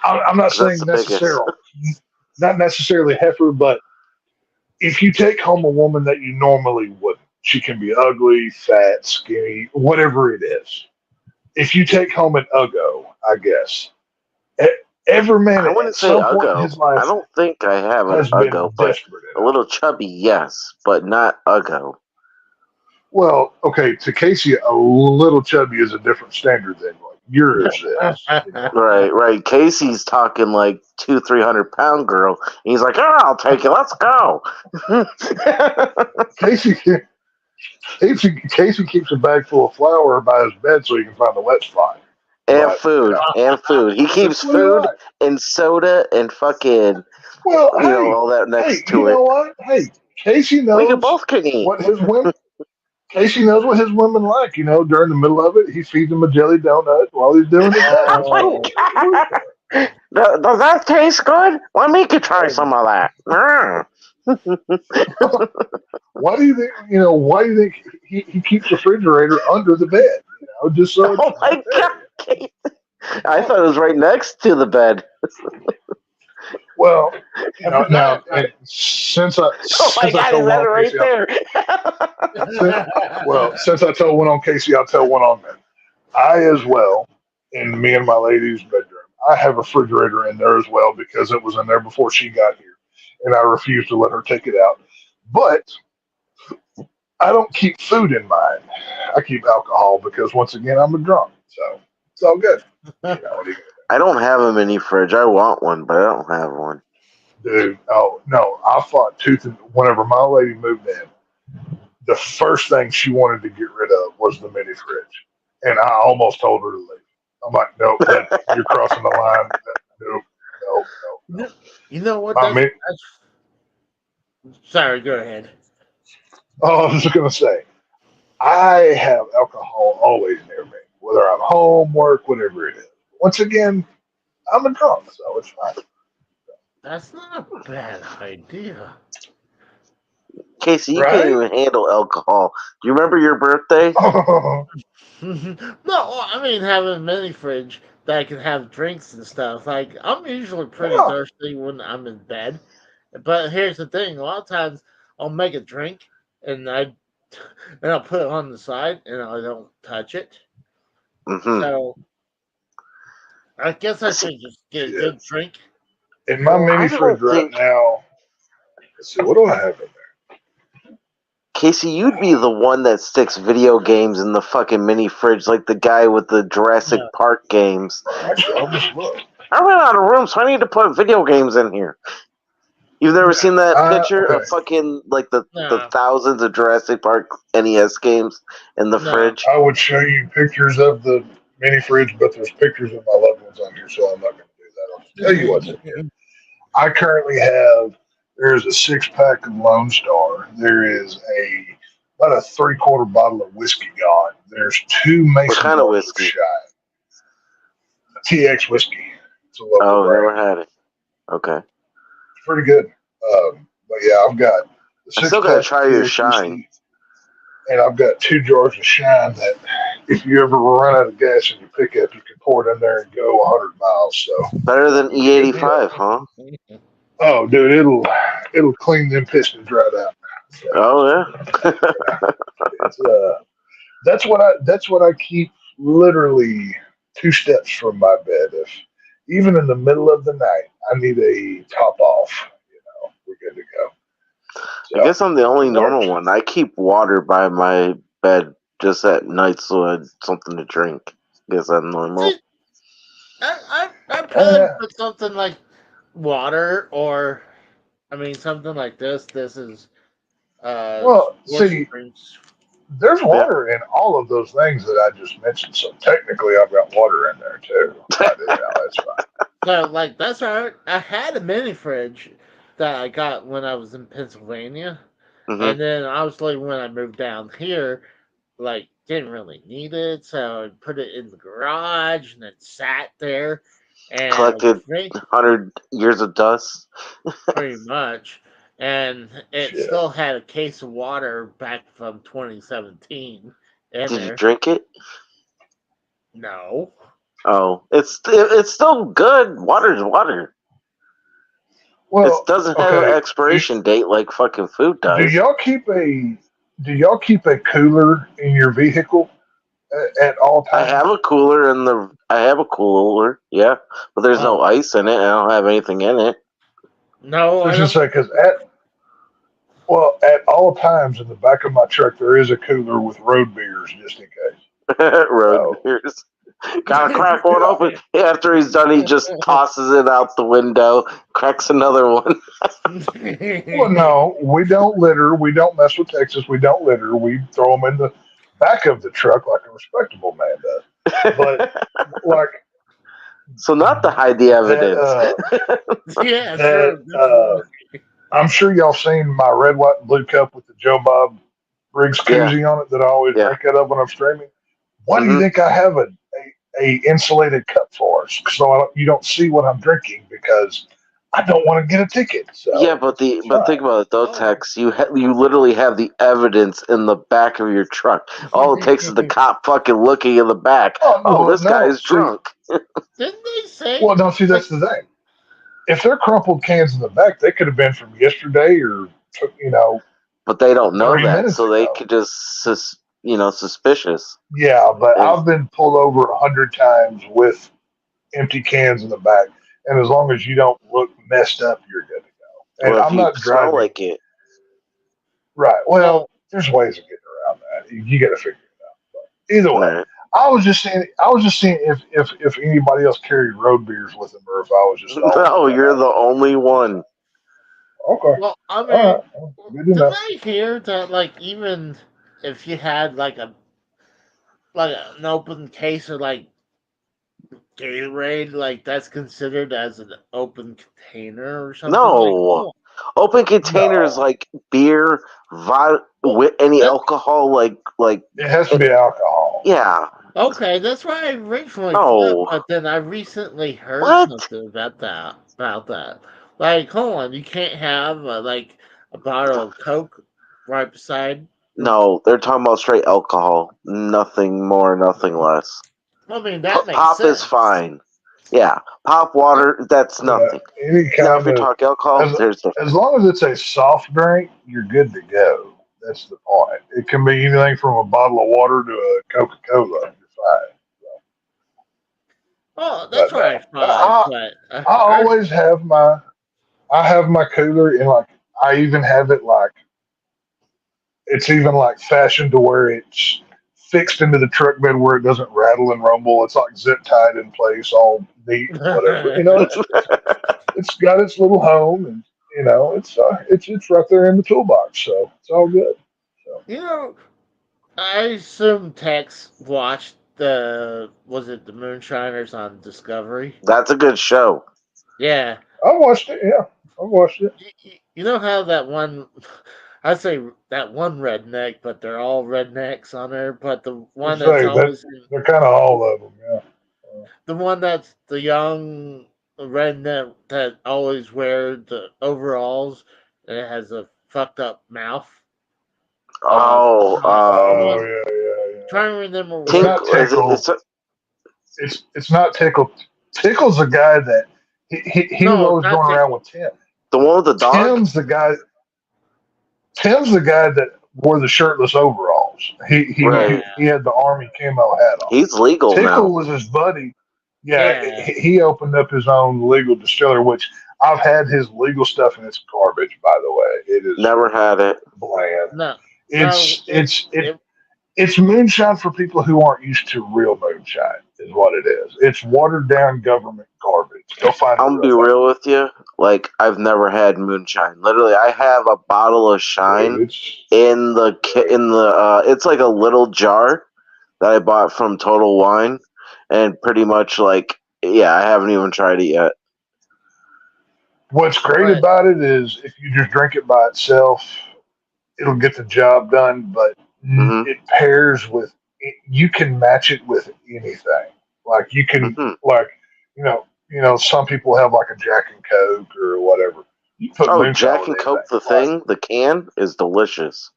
I'm not 'Cause that's saying the biggest. not necessarily heifer, but if you take home a woman that you normally wouldn't, she can be ugly, fat, skinny, whatever it is. If you take home an uggo, I guess e- every man I at wouldn't say some point in uggo. his I life don't think I have an has been uggo, but desperate a enough. little chubby, yes, but not uggo. Well, okay, to Casey, a little chubby is a different standard than what yours is. Right, right. Casey's talking like 300 pound girl. He's like, oh, I'll take it. Let's go. Casey, Casey keeps a bag full of flour by his bed so he can find the wet spot. And But food, and food. He that's keeps what he food likes. and soda and fucking, Well, all that hey, next you to know it. what? Hey, Casey We could knows both can eat. what his women. Casey knows what his women like. During the middle of it, he feeds them a jelly donut while he's doing his thing. Oh It's my cool. god! Does that taste good? Let me could try some of that. Why do you think? Why do you think he keeps the refrigerator under the bed? Just so it's Oh my right there. god! Casey. I thought it was right next to the bed. Well, I forgot. now and since I Oh my since I god, told is one that on right Casey, there? since I told one on Casey, I'll tell one on men. I as well, in me and my lady's bedroom, I have a refrigerator in there as well because it was in there before she got here, and I refused to let her take it out. But I don't keep food in mine. I keep alcohol because once again I'm a drunk, so it's all good. What are you I don't have a mini fridge. I want one, but I don't have one. dude? Oh no, I fought tooth and whenever my lady moved in. The first thing she wanted to get rid of was the mini fridge, and I almost told her to leave. I'm like, nope, you're crossing the line. Nope, nope, nope. You know what? I mean, Sorry, go ahead. I was just gonna say, I have alcohol always near me, whether I'm home, work, whatever it is. Once again, I'm a drunk, so it's fine. That's not a bad idea. Casey, you can't Right? even handle alcohol. Do you remember your birthday? No, I mean having a mini fridge that I can have drinks and stuff. Like I'm usually pretty Yeah. thirsty when I'm in bed, but here's the thing: a lot of times I'll make a drink and I'll put it on the side and I don't touch it. Mm-hmm. So I guess I should just get a Yeah. good drink. In my mini I fridge don't right think, now, let's see, what do I have in there? Casey, you'd be the one that sticks video games in the fucking mini fridge like the guy with the Jurassic No. Park games. Actually, I'll just look. I ran out of room, so I need to put video games in here. You've never seen that picture okay. of fucking like the No. thousands of Jurassic Park NES games in the No. fridge? I would show you pictures of the mini fridge, but there's pictures of my loved ones on here, so I'm not going to do that. I'll just tell you what's in here. I currently have. There's a 6-pack of Lone Star. There is about a 3/4 bottle of whiskey gone. There's 2 Mason What kind of jars whiskey? Shine. TX whiskey. It's a local Oh, never brand. had it. Okay. It's pretty good. But yeah, I've got the I still gotta 6-pack try your TX Shine. whiskey, and I've got 2 jars of Shine that if you ever run out of gas in your pickup, you can pour it in there and go 100 miles. So, Better than E85, huh? oh, dude, it'll clean them pistons right out. So, Oh yeah. it's, that's what I keep literally 2 steps from my bed. If even in the middle of the night, I need a top off. We're good to go. I So guess I'm the only it normal works. one. I keep water by my bed just at night so I had something to drink. Guess I'm normal. See, I Oh probably yeah. put something like water or, I mean, something like this. This is Well, sports see, drinks. there's Yeah. water in all of those things that I just mentioned. So technically, I've got water in there too. I do. Yeah, that's fine. So, like, that's all right. I had a mini fridge that I got when I was in Pennsylvania. hmm And then, obviously, when I moved down here, like, didn't really need it. So I put it in the garage and it sat there. And I Collected think 100 years of dust. pretty much. And it Shit. still had a case of water back from 2017 in Did you there. drink it? No. Oh, it's still good. Water's water. It Well, doesn't have an okay. expiration date like fucking food Do does. y'all keep a do y'all keep a cooler in your vehicle at all I times? have a cooler in the. I have a cooler, yeah, but there's no Oh, ice in it. I don't have anything in it. no, So I I should don't. say because at all times in the back of my truck there is a cooler with road beers just in case. Road So beers. Gotta crack one open. After he's done, he just tosses it out the window, cracks another one. well, no, we don't litter. We don't mess with Texas. We don't litter. We throw them in the back of the truck like a respectable man does. But like So not to hide the that, evidence. Yeah, that sure. Good for I'm sure y'all seen my red, white, and blue cup with the Joe Bob Briggs Yeah, koozie on it that I always yeah. drink out of when I'm streaming. Why do you hmm think I have a insulated cup for? So you don't see what I'm drinking because I don't want to get a ticket. Yeah, So but it's think fine. about it though, Oh. Tex. You literally have the evidence in the back of your truck. All it takes is the cop fucking looking in the back. Oh Oh, well, this guy no. is drunk. Didn't they say? Well, no. See, Like, that's the thing. If they're crumpled cans in the back, they could have been from yesterday or you know But they don't know 30 minutes that, so they ago. could just suspicious. Yeah, but And I've been pulled over 100 times with empty cans in the back, and as long as you don't look messed up, you're good to go. And well, if I'm you not smell driving like it, right. well, Well, there's ways of getting around that. You got to figure it out. But either way, right? I was just saying. I was just seeing if anybody else carried road beers with them, or if I was just the only No, one. you're the only one. Okay. well, I All mean, right. Good to did know. I hear that, like, even if you had like an open case of like Gatorade, like that's considered as an open container or something like No, that? open containers No, like beer, Well, with any that, alcohol, like it has to it, be alcohol. yeah. okay, that's what I originally thought, No, but then I recently heard what? something about that. Like, hold on, you can't have like a bottle of Coke right beside. No, they're talking about straight alcohol. Nothing more, nothing less. I mean, that makes Pop is sense. fine. Yeah, pop water, that's Yeah, nothing. any Now, if kind you're of talking alcohol, as there's different. as long as it's a soft drink, you're good to go. That's the point. It can be anything from a bottle of water to a Coca Cola. You're fine. Oh, that's But what I no, thought. But I always have my cooler and like I even have it like it's even like fashioned to where it's fixed into the truck bed where it doesn't rattle and rumble. It's like zip tied in place, all neat and whatever. It's got its little home, and it's right there in the toolbox, so it's all good. So you know, I assume Tex watched the was it the Moonshiners on Discovery? That's a good show. Yeah, I watched it. Yeah, I watched it. you know how that one, I'd say that one redneck, but they're all rednecks on there. But the one Let's that's say that always they're kind of all of them. Yeah. the one that's the young redneck that always wears the overalls and it has a fucked up mouth. Uh, Oh, the Oh one yeah, yeah, trying to remember It's Tink, not what. Tickle. It's not Tickle. Tickle's the guy that he was No, always not going around Tickle. with Tim. the one with the dog? Tim's the guy. Tim's the guy that wore the shirtless overalls. Right. He had the army camo hat on. He's legal Tickle now. was his buddy. Yeah, Yeah. he opened up his own legal distillery, which I've had his legal stuff, and it's garbage. By the way, it is Never had it. bland. No. It's No. it's moonshine for people who aren't used to real moonshine. Is what it is. It's watered down government garbage. Go find the I'm gonna real be thing. real with you. Like, I've never had moonshine. Literally, I have a bottle of shine Dude, it's in the it's like a little jar that I bought from Total Wine, and pretty much like, yeah, I haven't even tried it yet. what's great But about it is if you just drink it by itself, it'll get the job done. But Hmm. it pairs with. You can match it with anything. Like you can, Hmm. like some people have like a Jack and Coke or whatever. You put Oh, moonshine Jack with and anything. Coke, the Like, thing, the can is delicious.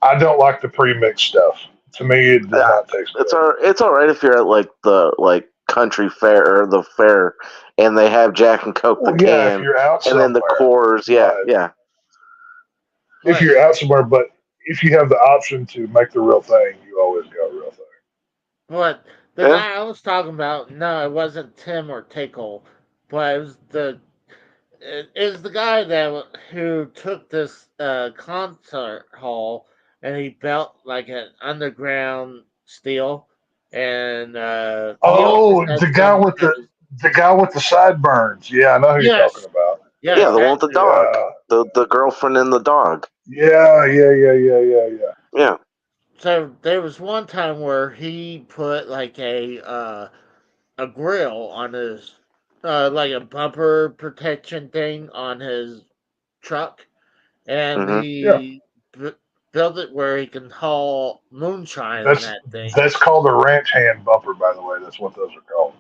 I don't like the pre-mixed stuff. To me, it does Yeah, not taste good. it's all right if you're at like the country fair or the fair, and they have Jack and Coke, the Well, yeah, if can, you're out and then the somewhere, Coors. Yeah, but yeah. if but you're out somewhere, but if you have the option to make the real thing, you always go real thing. but the Yeah. guy I was talking about, no, it wasn't Tim or Tickle, but it was the guy who took this concert hall and he built like an underground steel, and he always Oh, has the guy some with kind the of the guy with the sideburns. Yeah, I know who you're talking yes, about. Yeah, yes, the one with that the dude. dog, Yeah, the girlfriend and the dog. yeah. Yeah. So there was one time where he put like a grill on his like a bumper protection thing on his truck, and Hmm. Yeah, he built it where he can haul moonshine in that's that thing. that's called a ranch hand bumper, by the way. That's what those are called.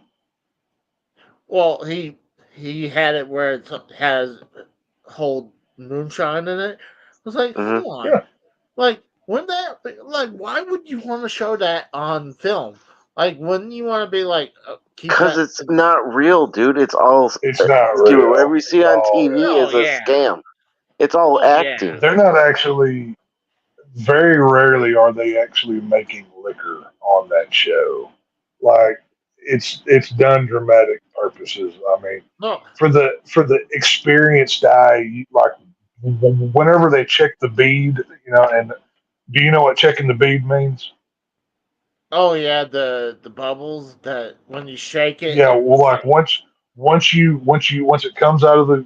Well, he had it where it has hold moonshine in it. I was like, Hmm. hold on, Yeah. like when that, like, why would you want to show that on film? Like, wouldn't you want to be like, keep Cause that? it's not real, dude. It's all It's not dude. Whatever real. you It's see on all TV Oh is a yeah, scam. It's all oh yeah. acting. they're not actually. Very rarely are they actually making liquor on that show. Like it's done dramatic purposes. I mean, No, for the experienced eye, like whenever they check the bead, and do you know what checking the bead means? oh yeah, the bubbles that when you shake it, Yeah, it well, like once it comes out of the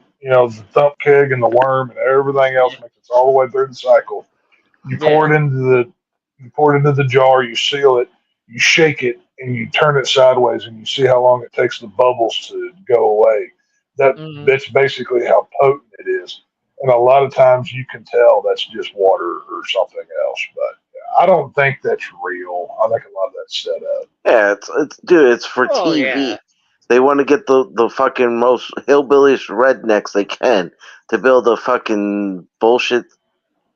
thump keg and the worm and everything else yeah, makes it all the way through the cycle. You yeah. pour it into the jar, you seal it, you shake it, and you turn it sideways, and you see how long it takes the bubbles to go away. Mm-hmm. That's basically how potent it is. And a lot of times you can tell that's just water or something else. But I don't think that's real. I think a lot of that's set up. Yeah, it's dude. It's for Oh TV. yeah. They want to get the fucking most hillbillish rednecks they can to build a fucking bullshit.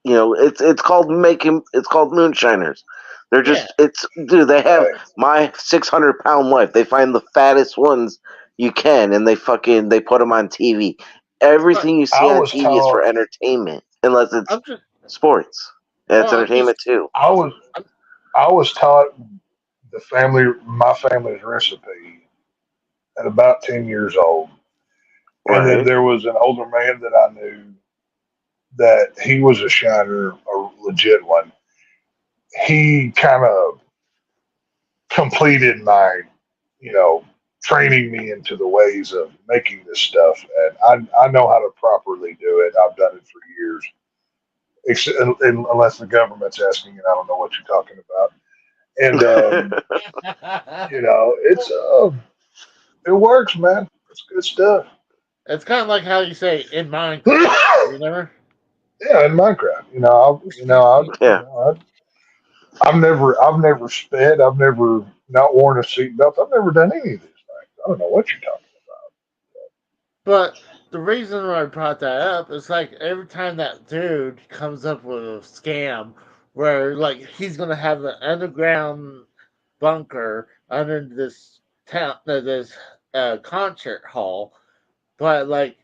It's called making. It's called moonshiners. They're Yeah. just. It's dude. They have Hey, my 600 pound wife. They find the fattest ones you can, and they put them on TV. But Everything you I see on was TV is for taught. entertainment, unless it's I'm just sports. And it's well, I'm just entertainment too. I was I'm, I was taught my family's recipe at about 10 years old. And then Right. there was an older man that I knew that he was a shiner, a legit one. He kind of completed my, you know, training me into the ways of making this stuff. And I know how to properly do it. I've done it for years, unless the government's asking, and I don't know what you're talking about. And, it works, man. It's good stuff. it's kind of like how you say in Minecraft. Yeah, You never. in Minecraft, Yeah. I've never sped. I've never not worn a seatbelt. I've never done any of these things. I don't know what you're talking But the reason why I brought that up is like every time that dude comes up with a scam where like he's gonna have an underground bunker under this town, this concert hall, but like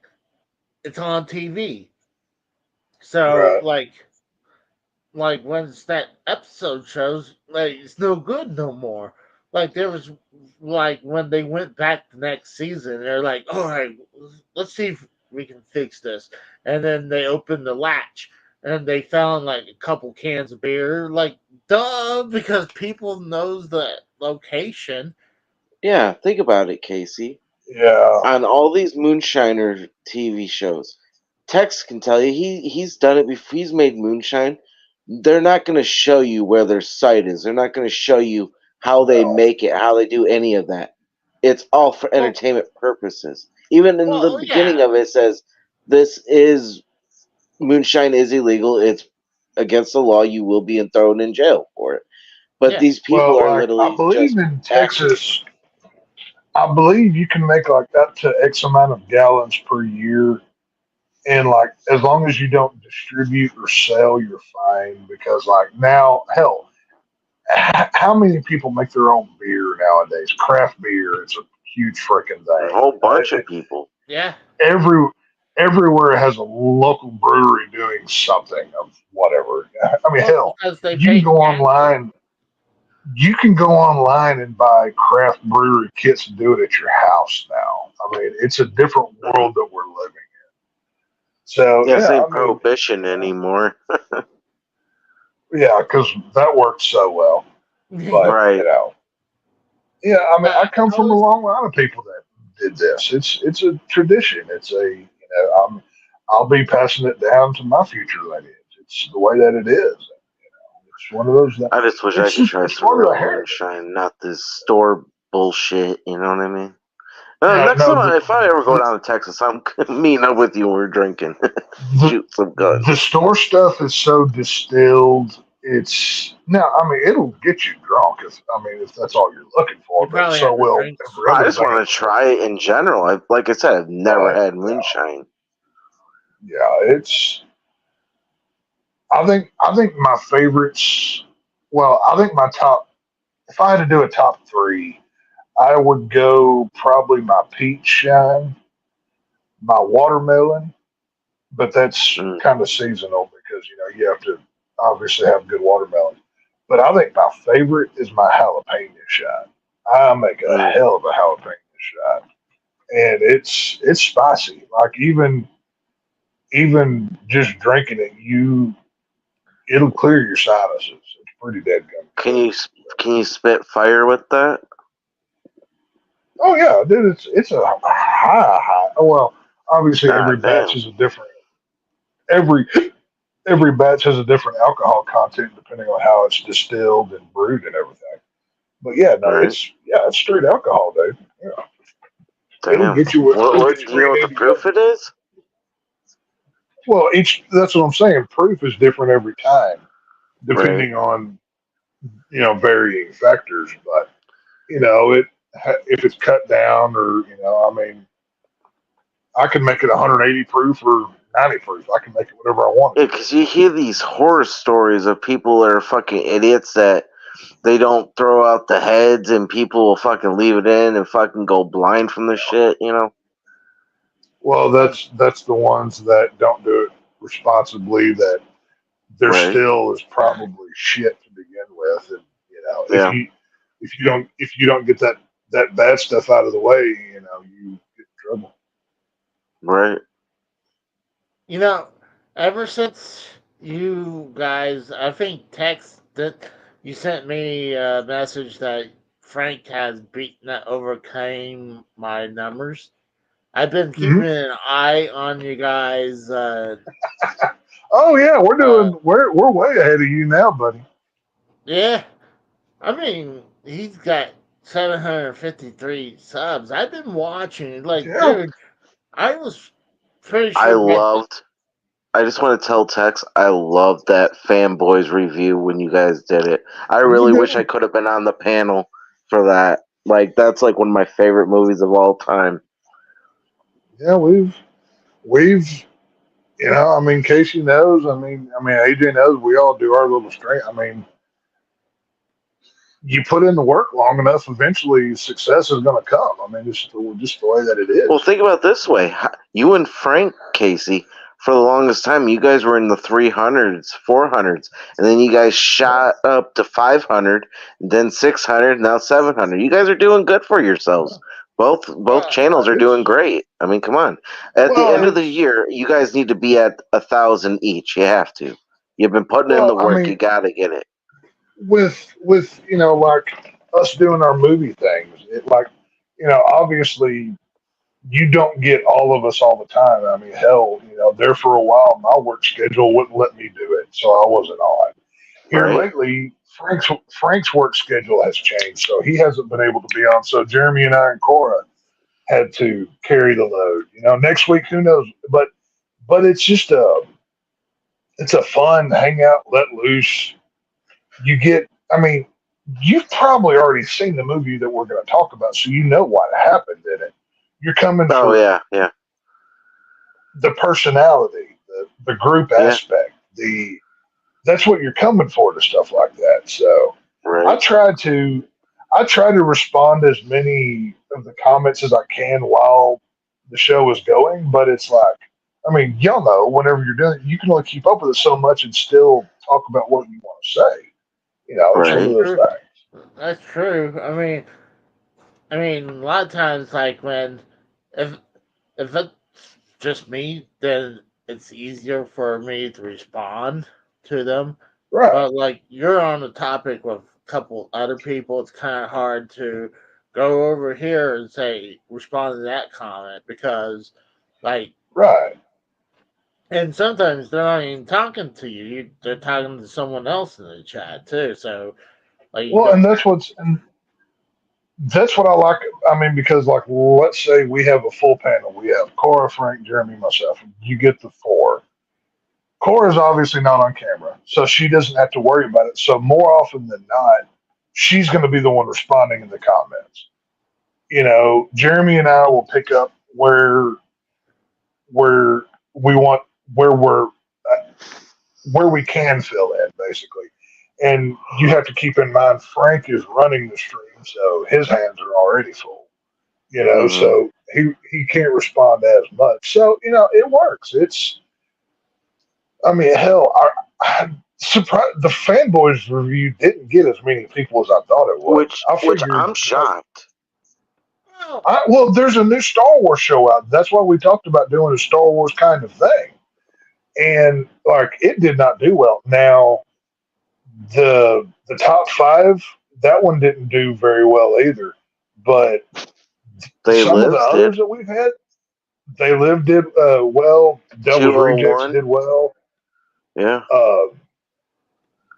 it's on TV. So Right. like when that episode shows, like it's no good no more. Like there was like when they went back the next season, they're like, all right, let's see if we can fix this. And then they opened the latch and they found like a couple cans of beer. Like duh, because people knows the location. Yeah, think about it, Casey. Yeah. On all these moonshiner TV shows, Tex can tell you he's done it before. He's made moonshine. They're not going to show you where their site is. They're not going to show you how they No. make it, how they do any of that. It's all for Well, entertainment purposes. Even in the well, beginning yeah, of it says this is moonshine is illegal. It's against the law. You will be thrown in jail for it. But yeah. these people Well, are like I literally believe just in actors. Texas, I believe you can make like up to X amount of gallons per year, and like as long as you don't distribute or sell, you're fine. Because like now, hell, how many people make their own beer nowadays? Craft beer, it's a huge freaking A thing. whole bunch of people. Yeah. Every everywhere has a local brewery doing something of whatever. I mean, Well, hell, because they you can pay go taxes. online. You can go online and buy craft brewery kits and do it at your house now. I mean, it's a different Mhm. world that we're living in. So Yeah, this yeah, ain't I mean, prohibition anymore. yeah, because that worked so well. But Right. yeah, I mean, But I come I from a was long line of people that did this. It's a tradition. It's a I'll be passing it down to my future lineage. It's the way that it is. It's one of those that I just wish I it's could just try it's some part of the real heritage. moonshine, not this store bullshit. You know what I mean? Yeah, Next no, time, if I ever go the down to Texas, I'm meeting up with you. We're drinking, the shoot some the guns. store stuff is so distilled. It's now. I mean, it'll get you drunk if if that's all you're looking for. you But probably so have to will drink. every I other just thing in want to the world. try it in general. Like I said, I've never Right? had Yeah. moonshine. Yeah. It's. I think my favorites. Well, I think my top. If I had to do a top three, I would go probably my peach shine, my watermelon, but that's Mm, kind of seasonal because you have to obviously have good watermelon. But I think my favorite is my jalapeno shot. I make a mm. hell of a jalapeno shot, and it's spicy. Like even just drinking it, it'll clear your sinuses. It's pretty dead gum Can good. you can you spit fire with that? Oh yeah, dude, it's a high. Oh, well, obviously every God batch damn. is a different. Every every batch has a different alcohol content depending on how it's distilled and brewed and everything. But yeah, no, Right. it's straight alcohol, dude. Yeah, Damn. it'll get you Do you where know you what the need to go. proof it is? Well, each that's what I'm saying. Proof is different every time, Right. depending on varying factors. But it if it's cut down or I mean, I can make it 180 proof or 90 proof. I can make it whatever I want Yeah, it to because you hear these horror stories of people that are fucking idiots that they don't throw out the heads and people will fucking leave it in and fucking go blind from the be. shit, you know? Well, that's the ones that don't do it responsibly. That their Right. still is probably shit to begin with, and Yeah. if you don't get that bad stuff out of the way, you get in trouble. Right. You know, ever since you guys, I think text that you sent me a message that Frank has beaten that overcame my numbers. I've been Hmm. keeping an eye on you guys. Oh yeah, Uh, we're way ahead of you now, buddy. yeah, I mean, he's got 753 subs. I've been watching. Like, Yeah, dude, I was pretty I sure that. loved, I just want to tell Tex, I loved that Fanboys review when you guys did it. I it was really wish I good. could have been on the panel for that. Like, that's like one of my favorite movies of all time. Yeah, we've I mean, Casey knows. I mean, AJ knows. We all do our little straight. I mean, you put in the work long enough, eventually success is going to come. I mean, it's just the way that it Well, is. think about it this way. You and Frank, Casey, for the longest time, you guys were in the 300s, 400s, and then you guys shot up to 500, then 600, now 700. You guys are doing good for yourselves. Both channels are doing great. I mean, come on. At the end Well, of the year, you guys need to be at 1,000 each. You have to. You've been putting in the well, I work. You mean, got to get it. with like us doing our movie things, it like obviously you don't get all of us all the time. I mean, hell, there for a while, my work schedule wouldn't let me do it, so I wasn't on. Here Right? lately, Frank's work schedule has changed, so he hasn't been able to be on. So Jeremy and I and Cora had to carry the load. Next week, who knows? But it's a fun hangout, let loose. You get, I mean, you've probably already seen the movie that we're going to talk about, so you know what happened in it. You're coming Oh, for yeah. the personality, the group Yeah. aspect, that's what you're coming for to stuff like that. So I Right. try to I try to respond to as many of the comments as I can while the show is going, but it's like, I mean, y'all know whenever you're doing it, you can only keep up with it so much and still talk about what you want to say. It's one That's of Right. those true. things. That's true. I mean, a lot of times, like if if it's just me, then it's easier for me to respond to them. Right. But like you're on the topic with a couple other people, it's kind of hard to go over here and say respond to that comment because, like, Right. and sometimes they're not even talking to you; they're talking to someone else in the chat too. So like you Well, don't. and that's what I like. I mean, because like, let's say we have a full panel. We have Cora, Frank, Jeremy, myself. You get the four. Cora's obviously not on camera, so she doesn't have to worry about it. So more often than not, she's going to be the one responding in the comments. Jeremy and I will pick up where we want where we're where we can fill in, basically. And you have to keep in mind Frank is running the stream, so his hands are already full. Hmm. So he can't respond as much. So it works. I mean, hell, I'm surprised the fanboys review didn't get as many people as I thought it would. I Which figured, I'm shocked. Well, well, there's a new Star Wars show out. That's why we talked about doing a Star Wars kind of thing, and like it did not do well. Now the top five, that one didn't do very well either, but They some of the lives did others that we've had, they lived did well. Devil's Rejects 201. did well. Yeah. Uh,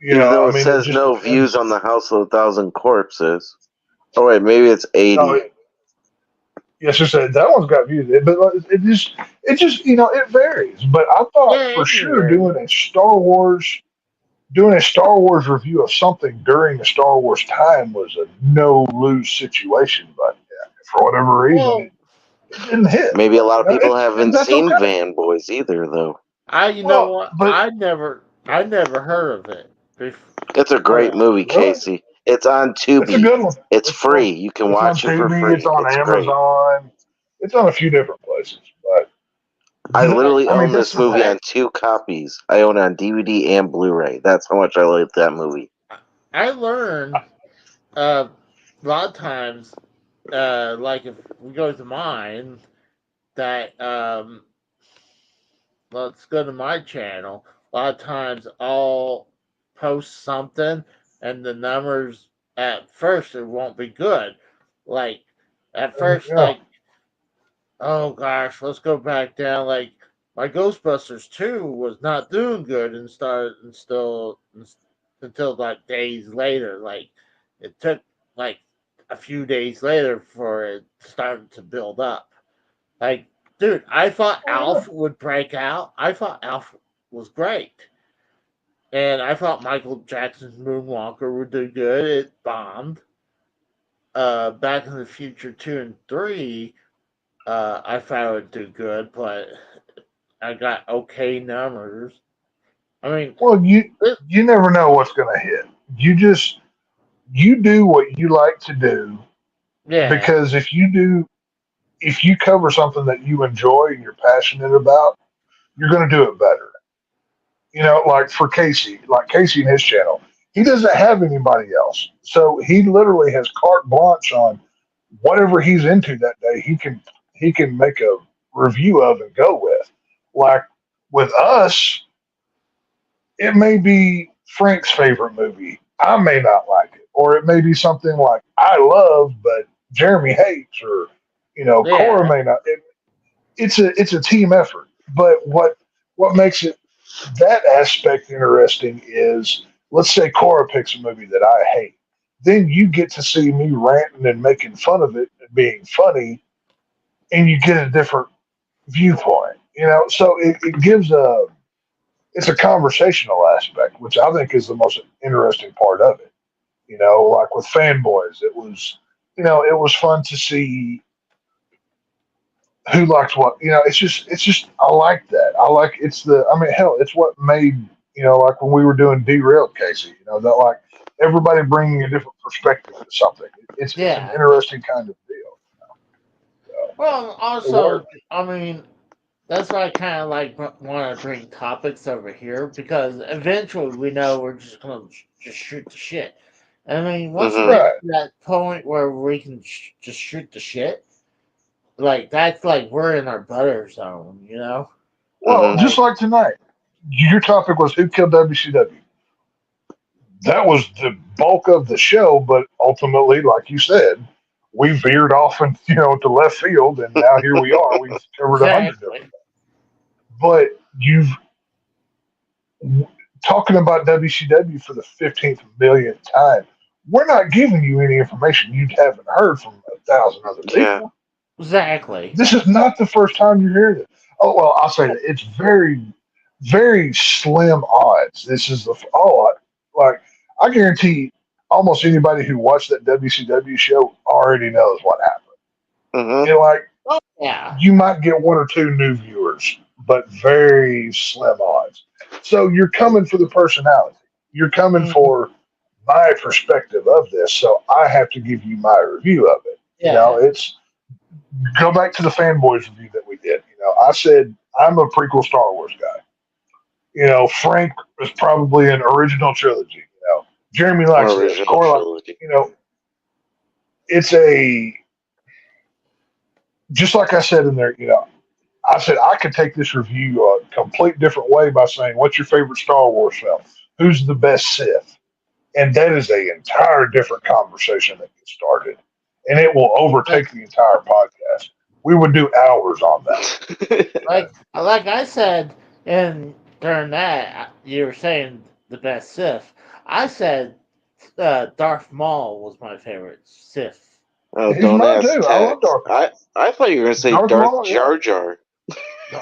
Even though I it mean, it says just no depends. views on the House of a Thousand Corpses. Oh wait, maybe it's No, 80. yes, I said that one's got views, but it just it varies. But I thought yeah, for it can sure vary. doing a Star Wars review of something during a Star Wars time was a no lose situation. But yeah, for whatever reason, Well, it didn't hit. Maybe a But lot of people and haven't that's seen okay. Van Boys either, though. you know Well, what? but I never heard of it. It's a great movie, really, Casey. It's on it's a Tubi. good one. It's free. You can It's on watch it for Tubi. It's free. on It's great. Amazon. It's on a few different places. But I literally I mean, own that's this the movie thing. on 2 copies. I own it on DVD and Blu-ray. That's how much I like that movie. I learned a lot of times, like if we go to mine, that let's go to my channel. A lot of times I'll post something, and the numbers at first it won't be good. Like at first, Yeah. like oh gosh, let's go back down. Like my Ghostbusters 2 was not doing good and started and still until like days later. Like it took like a few days later for it started to build up. Like, dude, I thought Alf would break out. I thought Alf was great. And I thought Michael Jackson's Moonwalker would do good. It bombed. Back in the Future 2 and 3, I thought it would do good, but I got okay numbers. I mean, Well, it, you never know what's going to hit. You do what you like to do, yeah, because if you cover something that you enjoy and you're passionate about, you're going to do it better. Like for Casey, like Casey and his channel, he doesn't have anybody else, so he literally has carte blanche on whatever he's into that day. He can make a review of and go with. Like with us, it may be Frank's favorite movie. I may not like it, or it may be something like I love, but Jeremy hates, or Cora yeah, may not. It's a team effort. But what makes it that aspect interesting is, let's say Cora picks a movie that I hate, then you get to see me ranting and making fun of it and being funny, and you get a different viewpoint. So it gives it's a conversational aspect, which I think is the most interesting part of it. Like with fanboys, it was fun to see who likes what. It's just I like that. I like I mean, hell, it's what made like when we were doing Derailed, Casey. That like everybody bringing a different perspective to something. It's an yeah. interesting kind of deal. Well, It also, worked. I mean, that's why I kind of like want to bring topics over here because eventually we know we're just gonna just shoot the shit. I mean, once we Hmm. get Right. to that point where we can just shoot the shit, like that's like we're in our butter zone, you know? Well, Hmm. just Like, like tonight, your topic was who killed WCW. That was the bulk of the show, but ultimately, like you said, we veered off and to left field, and now here we are. We've covered 100 different. exactly. But you've talking about WCW for the 15th millionth time. We're not giving you any information you haven't heard from 1,000 other Yeah. people. Exactly. This is not the first time you're hearing it. Oh well, I'll say that it's very, very slim odds. This is like I guarantee almost anybody who watched that WCW show already knows what happened. Hmm. Like Oh, yeah. you might get one or two new viewers, but very slim odds. So you're coming for the personality. You're coming Mhm. for my perspective of this. So I have to give you my review of it. Yeah. It's go back to the fanboys review that we did. I said I'm a prequel Star Wars guy. Frank was probably an original trilogy. Jeremy likes this. Original Cora, trilogy. you know, it's a just like I said in there. I said I could take this review a complete different way by saying, "What's your favorite Star Wars film? Who's the best Sith?" And that is a entire different conversation that gets started, and it will Like, overtake the entire podcast. We would do hours on that. like I said, and during that, you were saying the best Sith. I said Darth Maul was my favorite Sith. Oh, He's don't mine ask too. I love Tex. Darth Maul. I thought you were gonna say Darth Darth Maul, yeah. Jar Jar. No,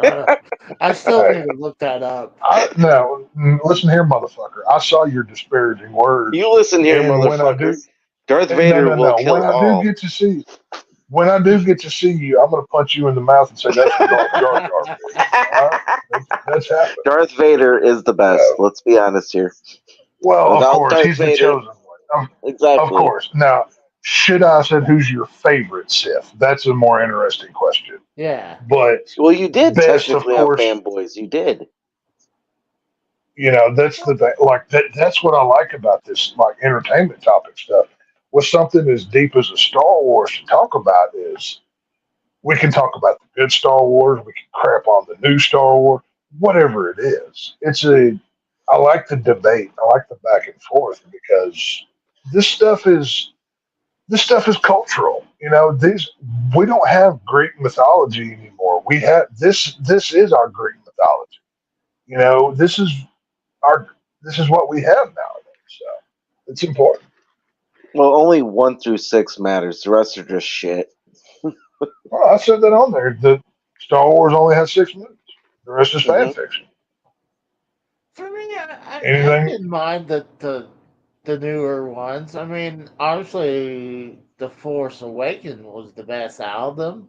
no, I still Hey, need to look that up. no, listen here, motherfucker. I saw your disparaging words, You listen here, and when I motherfucker. do, Darth and no, Vader no, will no. kill all. When I do get to see you, I'm going to punch you in the mouth and say that's where Darth Jar Jar is. All right, that's happened. Darth Vader is the best. No. Let's be honest here. Well, of Without course, Darth he's the Vader, chosen one. Of exactly. course. Now, should I have said who's your favorite Sith? That's a more interesting question. Yeah. But Well, you did best, of technically on course, Fanboys. You did. that's the thing. Like that's what I like about this, like entertainment topic stuff. With something as deep as a Star Wars to talk about is we can talk about the good Star Wars. We can crap on the new Star Wars, whatever it is. I like the debate. I like the back and forth because this stuff is this stuff is cultural. We don't have Greek mythology anymore. We have this. This is our Greek mythology. This is our. This is what we have nowadays. So it's important. Well, only 1 through 6 matters. The rest are just shit. Well, I said that on there. The Star Wars only has 6 movies. The rest is fan Hmm. fiction. For me, I Anything didn't mind the newer ones. I mean, honestly, The Force Awakens was the best out of them,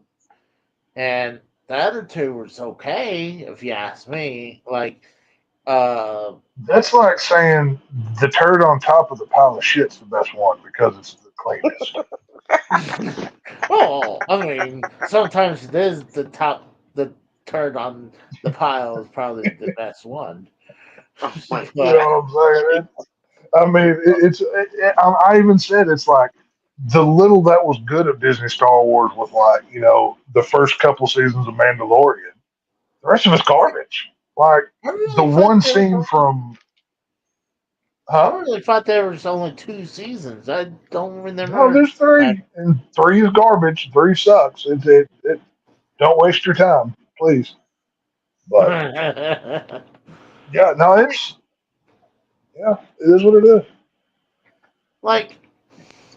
and the other two was okay, if you ask me. Like, That's like saying the turd on top of the pile of shit's the best one because it's the cleanest. well, I mean, sometimes it is the turd on the pile is probably the best one. Oh my You know But what I'm saying? I mean, I even said it's like the little that was good of Disney Star Wars was like, the first couple seasons of Mandalorian. The rest of it's garbage. Like I the really thought one there was scene only, from, I huh? really thought there was only 2 seasons. I don't No, remember there's that. three, and three is garbage. Three sucks. It don't waste your time, please. But yeah, no, it is what it is. like,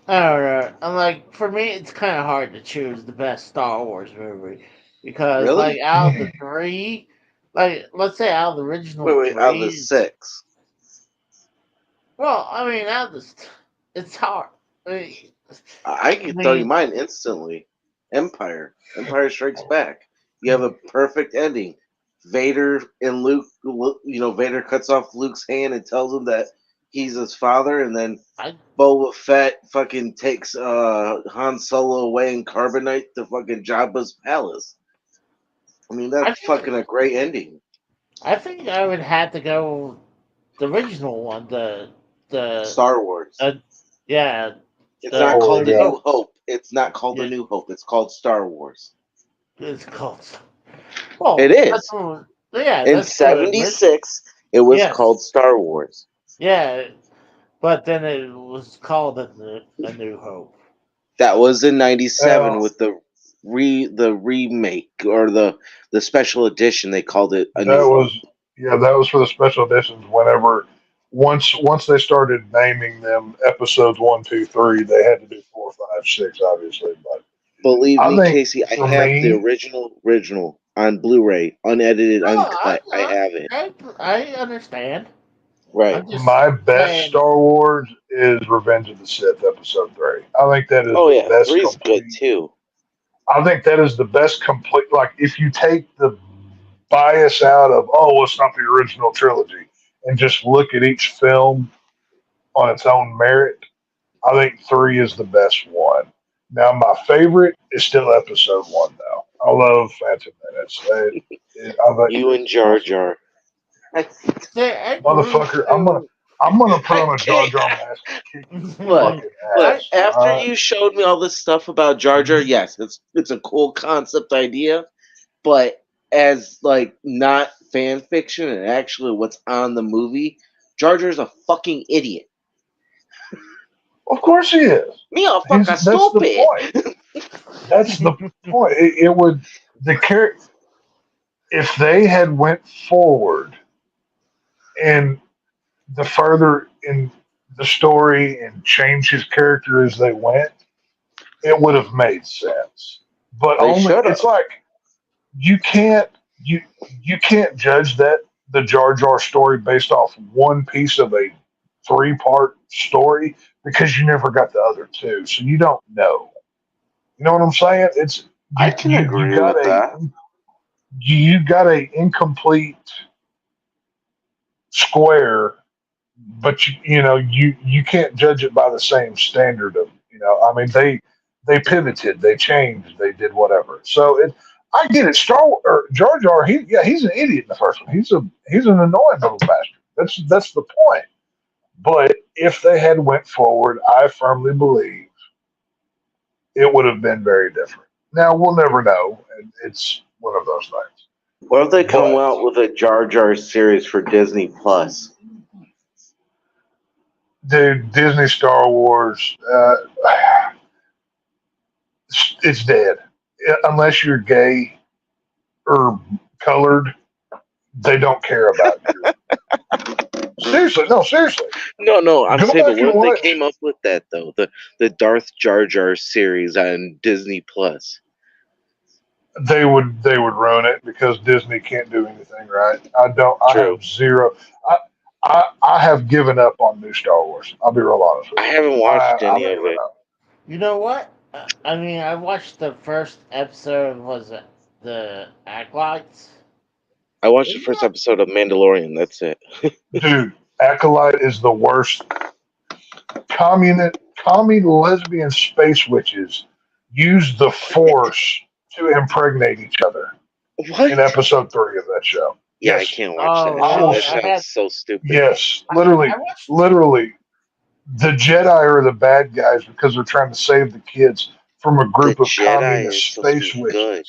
I don't know. I'm like, for me, it's kind of hard to choose the best Star Wars movie because, like, Really? out of the three, like, let's say out of the original Wait, out of the three, 6. well, I mean, out of the, it's hard. I I can tell you mean, mine instantly. Empire. Empire Strikes Back. You have a perfect ending. Vader and Luke, Vader cuts off Luke's hand and tells him that he's his father, and then I, Boba Fett fucking takes Han Solo away in carbonite to fucking Jabba's palace. I mean, I that's think, fucking a great ending. I think I would have to go the original one, the, Star Wars. yeah, It's the not Oh called my The New god. New Hope. Hope. It's not called The Yeah, New Hope. It's called Star Wars. it's called. It Well, that's is. what, yeah, In that's the original. '76, it was Yes, called Star Wars. yeah, but then it was called a New Hope. That was in '97 Now with the remake or the special edition. They called it A that New Hope. was that was for the special editions. Whenever once they started naming them episodes 1, 2, 3, they had to do 4, 5, 6, obviously. But Believe I me, think Casey, I for have the me, original on Blu-ray, unedited, No, uncut. I have it. I understand. Right. I'm just my best saying. Star Wars is Revenge of the Sith, Episode 3. I think that is Oh the yeah, best three's good complete. too. I think that is the best complete. Like if you take the bias out of it's not the original trilogy, and just look at each film on its own merit, I think 3 is the best one. Now my favorite is still Episode 1 though. I love Phantom Menace. I think You and Jar Jar. I, Say, I grew motherfucker, to. I'm gonna put I on a Jar can't. Jar mask and kick your Look, fucking look. I ass. After All right. you showed me all this stuff about Jar Jar, yes, it's a cool concept idea, but as like not fan fiction and actually what's on the movie, Jar Jar's a fucking idiot. Of course he is. Me a fucking That's the stupid. point. That's the point. It would the character if they had went forward and the further in the story and changed his character as they went, it would have made sense. But They only should it's have. like you can't you you can't judge that the Jar Jar story based off one piece of a 3-part story because you never got the other two, so you don't know. You know what I'm saying? It's I can you agree got with that. a incomplete square, but you can't judge it by the same standard of I mean they pivoted, they changed, they did whatever. So I get it. Jar Jar, he's an idiot in the first one. He's an annoying little bastard. That's the point. But if they had went forward, I firmly believe it would have been very different. Now we'll never know, and it's one of those things. What if they come But out with a Jar Jar series for Disney Plus? dude, Disney Star Wars, it's dead. Unless you're gay or colored, they don't care about you. Seriously, no, seriously. No, I'm Go saying, but back what and if they watch. came up with that though? The Darth Jar Jar series on Disney Plus. They would ruin it because Disney can't do anything right. I don't. I True. have zero. I have given up on new Star Wars. I'll be real honest with I you. haven't watched I've any of given it. up. You know what? I mean, I watched the first episode. Was it the acolytes. I watched the first episode of Mandalorian. That's it. Dude, Acolyte is the worst. Commie lesbian space witches use the Force to impregnate each other What? in episode 3 of that show. Yeah, Yes. I can't watch that. really? That sounds so stupid. Yes, I literally, watched. the Jedi are the bad guys because they're trying to save the kids from a The group of Jedi communist is supposed to space be witches. good.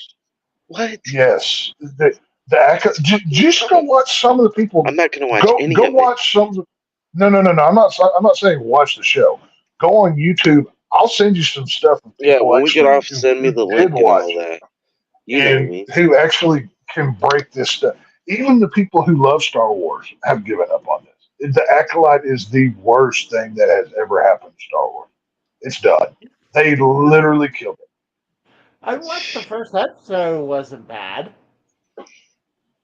What? Yes, just go watch some of the people. I'm not going to watch Go any go of watch some. Of the, no. I'm not saying watch the show. Go on YouTube. I'll send you some stuff of it. Yeah, people when we get actually off, send me who the did link and watch all it that. You know and me. who actually can break this stuff. Even the people who love Star Wars have given up on this. The Acolyte is the worst thing that has ever happened to Star Wars. It's done. They literally killed it. I watched the first episode. It wasn't bad.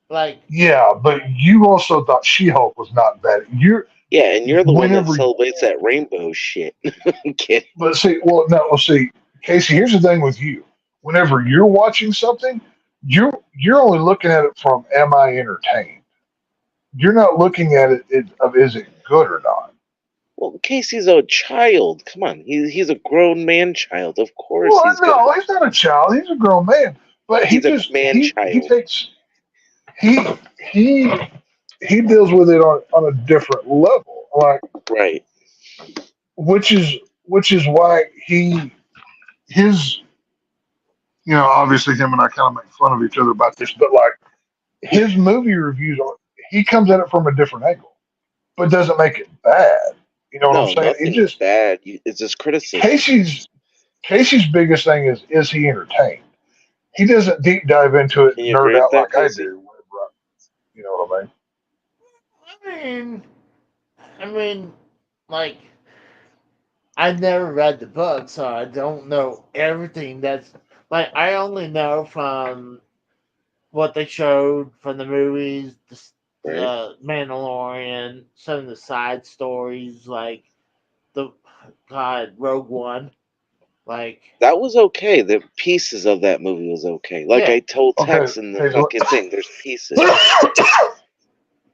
Like, Yeah, but you also thought She-Hulk was not bad. Yeah, and you're the one that Whenever, celebrates that rainbow shit. Kid. but see, Casey. Here's the thing with you. Whenever you're watching something, you're only looking at it from am I entertained? You're not looking at it of is it good or not. Well, Casey's a child. Come on, he's a grown man child. Of course Well, he's no, gonna. he's not a child. He's a grown man. But He's a man he child. takes he he he deals with it on a different level. Like Right. which is why his obviously him and I kind of make fun of each other about this, but like his movie reviews he comes at it from a different angle, but doesn't make it bad. You know what No, I'm saying? nothing is bad. It's just criticism. Casey's biggest thing is he entertained? He doesn't deep dive into it Can and you nerd agree with out that, like I Casey? do. You know what I mean? I mean, like, I never read the book, so I don't know everything that's like. I only know from what they showed from the movies, Right. Mandalorian, some of the side stories, like the Rogue One, like That was okay. The pieces of that movie was okay. Like Yeah. I told Okay, Tex in the okay, fucking thing, there's pieces.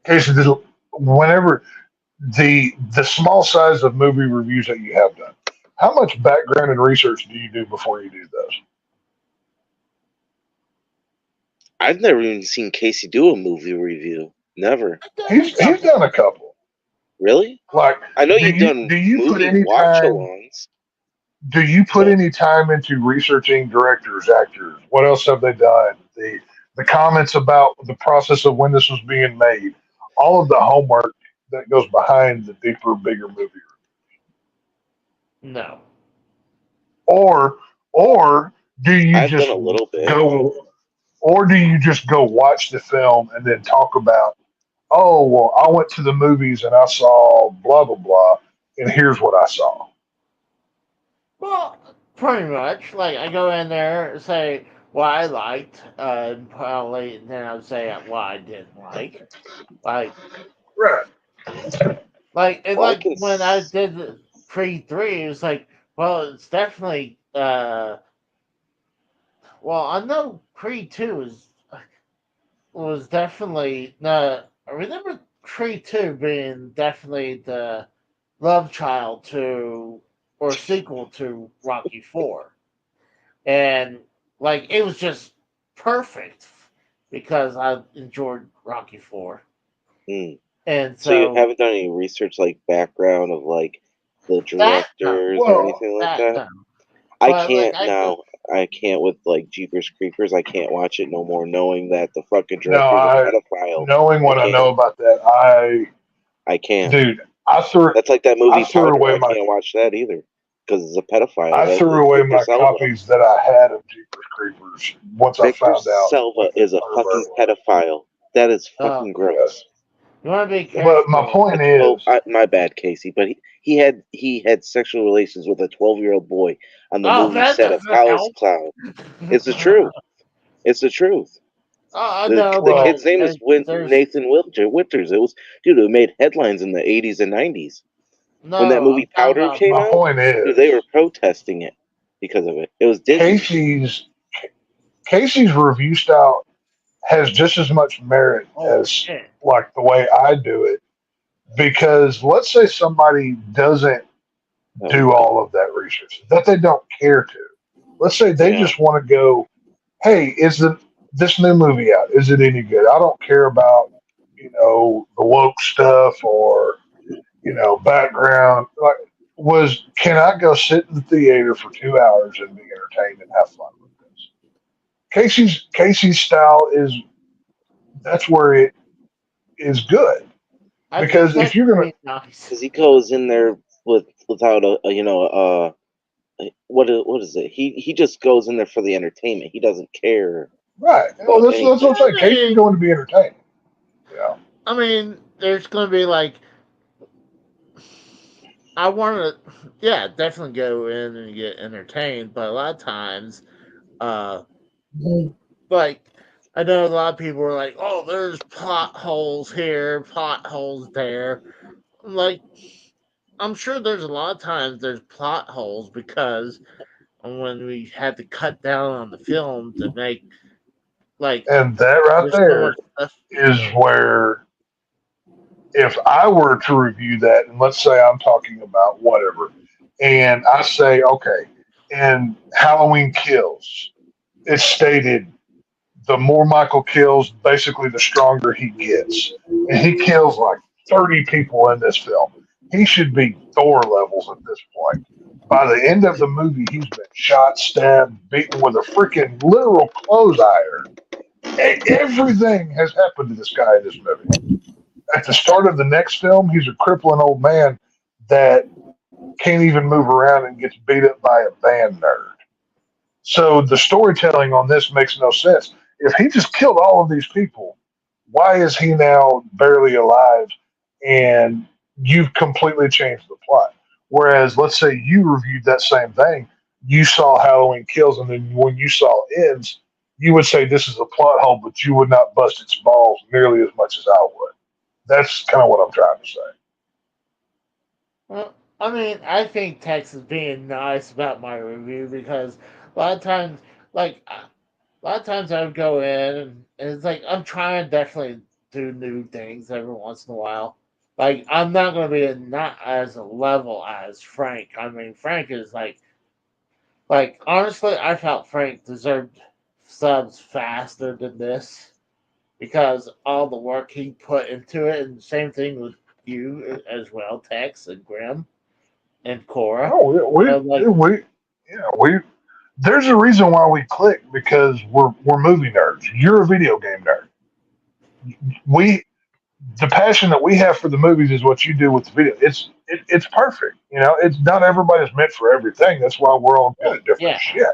Casey, whenever the small size of movie reviews that you have done, how much background and research do you do before you do those? I've never even seen Casey do a movie review. Never. He's done a couple. Really? Like I know do you've you- done do you put movie any watch time- alongs. Do you put any time into researching directors, actors? What else have they done? The comments about the process of when this was being made, all of the homework that goes behind the deeper, bigger movie. no. Or do you I've just done a little bit. go, or do you just go watch the film and then talk about, oh well, I went to the movies and I saw blah blah blah, and here's what I saw. Well, pretty much. Like, I go in there and say what I liked, and probably then I would say what I didn't like. Like, Right. and Well, I like can when I s- did the pre-3, it was like, well, it's definitely. Well, I know pre-2 was definitely. I remember pre-2 being definitely the love child to or sequel to Rocky 4. And like it was just perfect because I enjoyed Rocky 4. Hmm. And So you so haven't done any research, like background of like the That, no. directors Well, or anything like that? no. I But, can't like, now. I can't with like Jeepers Creepers. I can't watch it no more, knowing that the fucking No, director's a pedophile. knowing what I can't. know about that, I can't. dude, I threw That's like that movie I threw Powder. away I my- can't watch that either because it's a pedophile. I That's threw away my Victor Salva. copies that I had of Jeepers Creepers once I Victor found out. Salva is a fucking pedophile. That is fucking gross. Yes. You want to be careful. But my point Oh, is, my bad, Casey. But he had sexual relations with a 12-year-old boy on the movie that set of doesn't House help. Clown. It's the truth. It's the truth. Oh, The, no, the well, kid's name is there's Nathan Winters. It was it made headlines in the 80s and 90s. no, When that movie I'm talking Powder about- came my out, point is, dude, they were protesting it because of it. It was Disney. Casey's review style has just as much merit Oh as shit! like the way I do it. Because let's say somebody doesn't do all of that research, that they don't care to. Let's say they Yeah. just want to go, hey, this new movie out? Is it any good? I don't care about, the woke stuff or, background. Like, can I go sit in the theater for 2 hours and be entertained and have fun with this? Casey's style that's where it is good. I think Because if that's you're gonna pretty nice. Because he goes in there without what is it? He just goes in there for the entertainment. He doesn't care right, well, about that's what I'm anything. saying. I Casey's mean, going to be entertained. Yeah. there's gonna be like I want to, yeah, definitely go in and get entertained, but a lot of times, uh, like I know a lot of people are like, "Oh, there's plot holes here, plot holes there." I'm like, I'm sure there's a lot of times there's plot holes because when we had to cut down on the film to make like And that right there's so much there stuff. is where, if I were to review that, and let's say I'm talking about whatever, and I say, okay, in Halloween Kills, it's stated the more Michael kills, basically the stronger he gets. And he kills like 30 people in this film. He should be Thor levels at this point. By the end of the movie, he's been shot, stabbed, beaten with a freaking literal clothes iron. Everything has happened to this guy in this movie. At the start of the next film, he's a crippling old man that can't even move around and gets beat up by a band nerd. So the storytelling on this makes no sense. If he just killed all of these people, why is he now barely alive? And you've completely changed the plot. Whereas, let's say you reviewed that same thing, you saw Halloween Kills, and then when you saw Ends, you would say this is a plot hole, but you would not bust its balls nearly as much as I would. That's kind of what I'm trying to say. Well, I think Tex is being nice about my review because a lot of times, like a lot of times I would go in and it's like I'm trying to definitely do new things every once in a while. Like I'm not gonna be not as a level as Frank. Frank is like honestly, I felt Frank deserved subs faster than this because all the work he put into it, and same thing with you as well, Tex and Grim and Cora. Oh, Like yeah, we. There's a reason why we click because we're movie nerds. You're a video game nerd. We the passion that we have for the movies is what you do with the video. It's perfect. It's not everybody's meant for everything. That's why we're all good at different yeah, shit.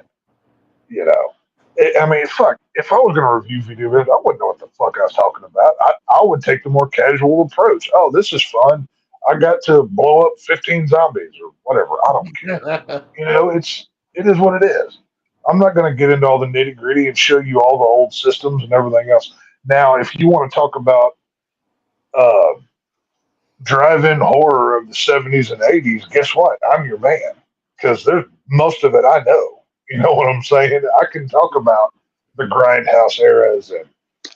Fuck. If I was going to review video games, I wouldn't know what the fuck I was talking about. I would take the more casual approach. Oh, this is fun. I got to blow up 15 zombies or whatever. I don't care. It is what it is. I'm not going to get into all the nitty gritty and show you all the old systems and everything else. Now, if you want to talk about uh, drive-in horror of the 70s and 80s, guess what? I'm your man because there's most of it I know. You know what I'm saying? I can talk about the grindhouse eras and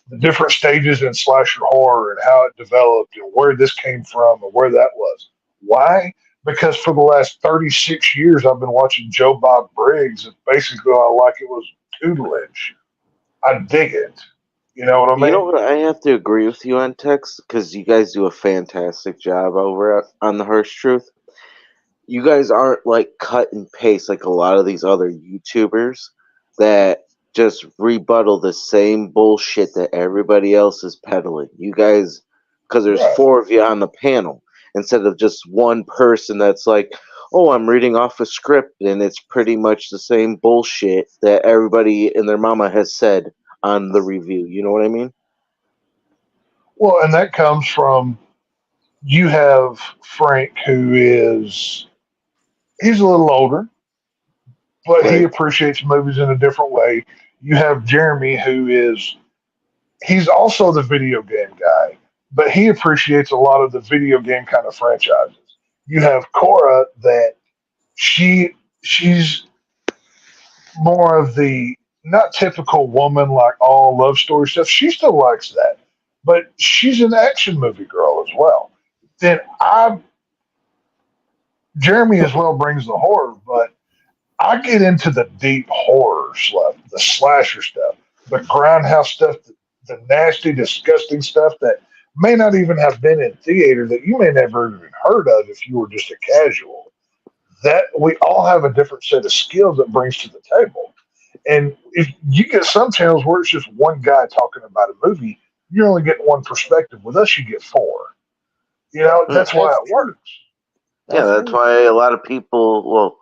the different stages in slasher horror and how it developed and where this came from and where that was. Why? Because for the last 36 years, I've been watching Joe Bob Briggs, and basically I like it was tutelage. I dig it. You know what I You know mean? what? I have to agree with you on Tex because you guys do a fantastic job over on the Harsh Truth. You guys aren't like cut and paste like a lot of these other YouTubers that just rebuttal the same bullshit that everybody else is peddling. You guys, because there's Right. four of you on the panel instead of just one person that's like, oh, I'm reading off a script and it's pretty much the same bullshit that everybody and their mama has said on the review. You know what I mean? Well, and that comes from you have Frank, who he's a little older, but he Right. appreciates movies in a different way. You have Jeremy, he's also the video game guy, but he appreciates a lot of the video game kind of franchises. You have Cora that she's more of the not typical woman like all love story stuff. She still likes that, but she's an action movie girl as well. Then Jeremy as well brings the horror, but I get into the deep horror stuff, the slasher stuff, the grindhouse stuff, the nasty, disgusting stuff that may not even have been in theater that you may never even heard of if you were just a casual. That we all have a different set of skills that brings to the table. And if you get some channels where it's just one guy talking about a movie, you only get one perspective. With us, you get four. You know, that's why That's it works. That's why a lot of people will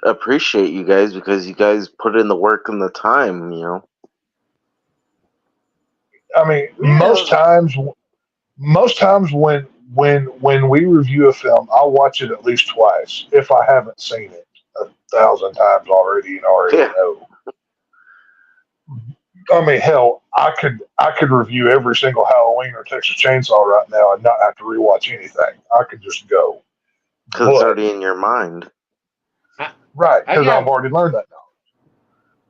appreciate you guys because you guys put in the work and the time. I mean, Yeah. most times when we review a film, I'll watch it at least twice if I haven't seen it 1,000 times already and already Yeah. know. I mean, hell, I could review every single Halloween or Texas Chainsaw right now and not have to rewatch anything. I could just go. Because it's But already in your mind. right, I because got- I've already learned that now.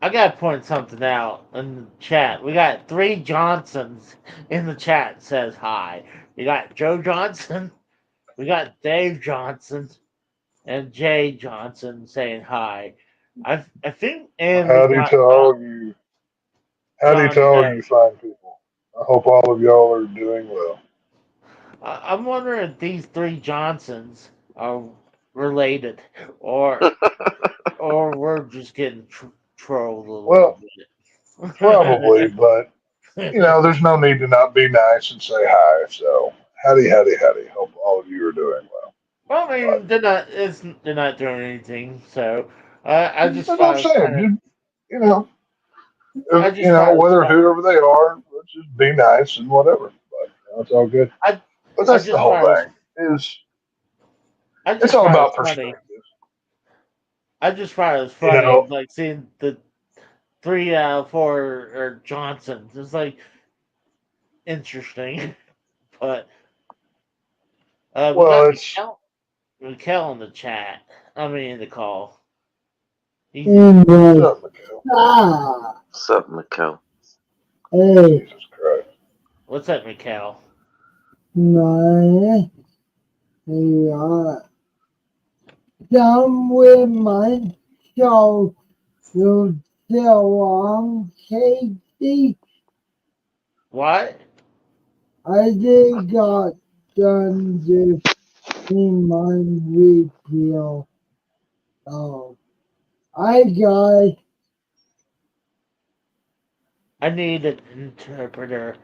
I gotta point something out in the chat. We got 3 Johnsons in the chat. Says hi. We got Joe Johnson, we got Dave Johnson, and Jay Johnson saying hi. I think and we Howdy got to all you. Howdy to John all Day. you fine people. I hope all of y'all are doing well. I'm wondering if these 3 Johnsons are related, or we're just getting trolled a little Well, bit. probably, but you know, there's no need to not be nice and say hi. So, howdy, howdy, howdy. Hope all of you are doing well. Well, I mean, they're not doing anything. So I That's just what thought I'm it was saying. kind of. You know, I you just know, thought it was whether funny. whoever they are, let's just be nice and whatever. But that's all good. I But I that's the just whole thought it was. thing. I It's just all thought it about was funny. perspective. I just thought it was You funny, know, like seeing the 3 out of 4 are Johnsons. It's like interesting, but we well, got it's Mikkel in the chat. I mean, in the call. He's, what's up, Mikhail? What's up, Mikkel? Jesus Christ. what's up, Mikkel? Done with my show. You still on, Casey? What? I just got done just in my review. Oh, I got I need an interpreter.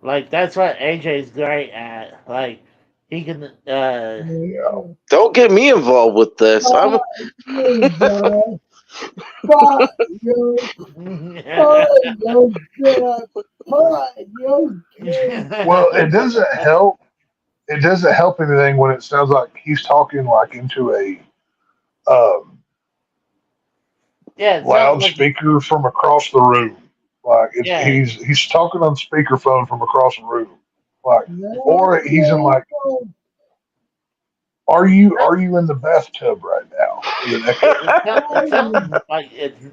Like that's what AJ's great at. Like he can. Yeah. Don't get me involved with this. I'm you guys. But you, Well, it doesn't help. It doesn't help anything when it sounds like he's talking like into a um, Yeah, it sounds like loudspeaker from across the room. Like yeah. he's talking on speakerphone from across the room. Like, or he's in like, are you in the bathtub right now? With an echo. It sounds like it's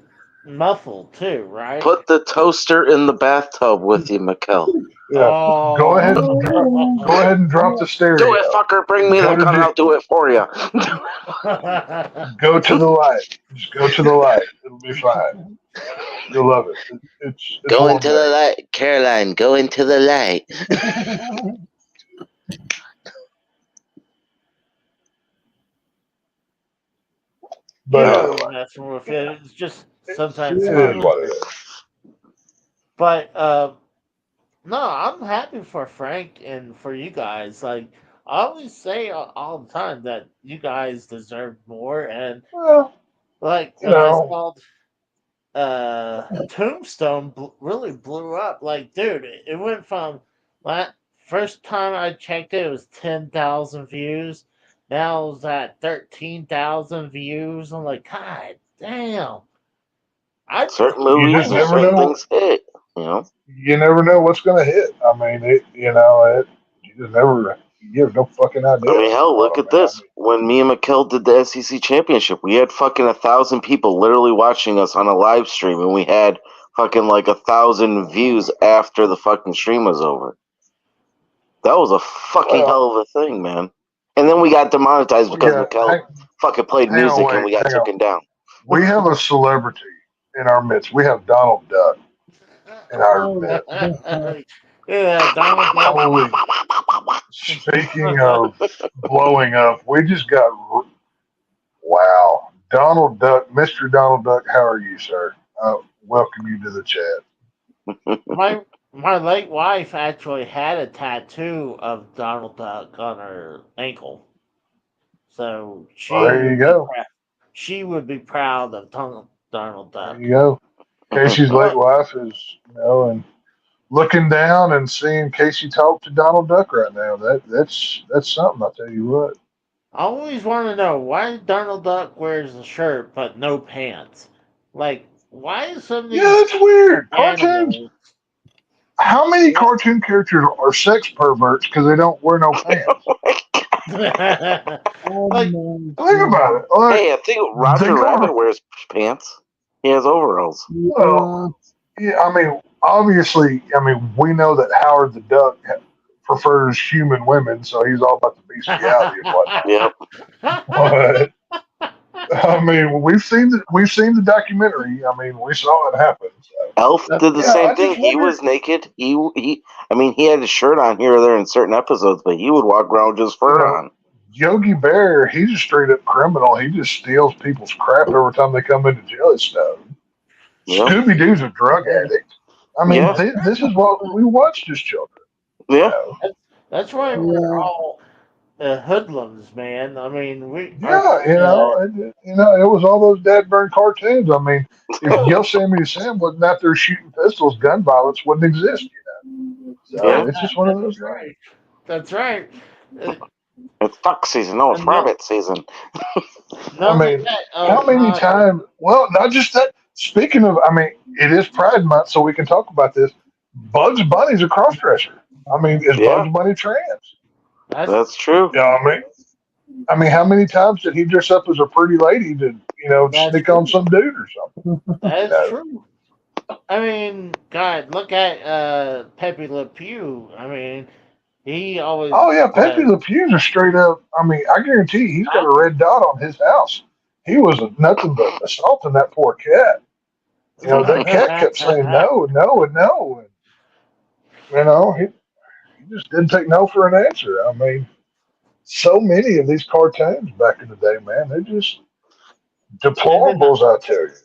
muffled too, right? Put the toaster in the bathtub with you, Mikkel. Yeah. Oh. Go ahead and drop the stereo. Do it, fucker. Bring me the gun and I'll do it for you. Go to the light. Just go to the light. It'll be fine. You'll love it. It's Go into the warm. light, Caroline. Go into the light. But Yeah, messing with it. It's just sometimes it funny. is what it is. But no, I'm happy for Frank and for you guys. Like I always say all the time that you guys deserve more, and Well, like you when I know, saw Tombstone really blew up. Like, dude, it went from first time I checked it was 10,000 views. Now it's at 13,000 views. I'm like, God damn! Certain you movies just and never certain know. things hit. You never know what's going to hit. I mean, you just never. You have no fucking idea. I mean, hell, look at this. When me and McKell did the SEC championship, we had fucking 1,000 people literally watching us on a live stream, and we had fucking like 1,000 views after the fucking stream was over. That was a fucking hell of a thing, man. And then we got demonetized because McKell fucking played music and we got taken down. We have a celebrity in our midst. We have Donald Duck in our midst. Yeah, Donald Duck. Holy. Speaking of blowing up, we just got. Wow. Donald Duck, Mr. Donald Duck, how are you, sir? Welcome you to the chat. My late wife actually had a tattoo of Donald Duck on her ankle. So there you go. She would be proud of Donald Duck. There you go. Casey's late wife is, and looking down and seeing Casey talk to Donald Duck right now. That's something, I'll tell you what. I always want to know why Donald Duck wears a shirt but no pants. Like, why is somebody? Yeah, that's weird. Cartoons. How many cartoon characters are sex perverts because they don't wear no pants? Like, think about it. Like, hey, I think Roger Rabbit wears pants. He has overalls. Well, yeah, I mean, obviously, we know that Howard the Duck prefers human women, so he's all about the bestiality and whatnot. Yep. But I mean, we've seen the documentary. I mean, we saw it happen. So. Elf did the same thing. He was naked. He had his shirt on here or there in certain episodes, but he would walk around with just fur on. Yogi Bear, he's a straight up criminal. He just steals people's crap every time they come into Jellystone. Yep. Scooby Doo's a drug addict. I mean, this is what we watched as children. Yeah, that's why we're all hoodlums, man. I mean, it was all those dad burn cartoons. I mean, if Yosemite Sam wasn't out there shooting pistols, gun violence wouldn't exist. So it's just one of those things. That's right. It's duck season. No, it's rabbit season. I mean, how many times? Well, not just that. Speaking of, I mean, it is Pride Month, so we can talk about this. Bugs Bunny's a cross-dresser. I mean, is Bugs Bunny trans? That's true. Yeah, I mean, how many times did he dress up as a pretty lady to, stick on some dude or something? That's true. I mean, God, look at Pepe Le Pew. I mean, he always. Oh yeah, Pepe Le Pew's are straight up. I mean, I guarantee you, he's got a red dot on his house. He was nothing but assaulting that poor cat. That cat kept saying no and no and no, and he just didn't take no for an answer. I mean, so many of these cartoons back in the day, man, they're just deplorables, I tell you.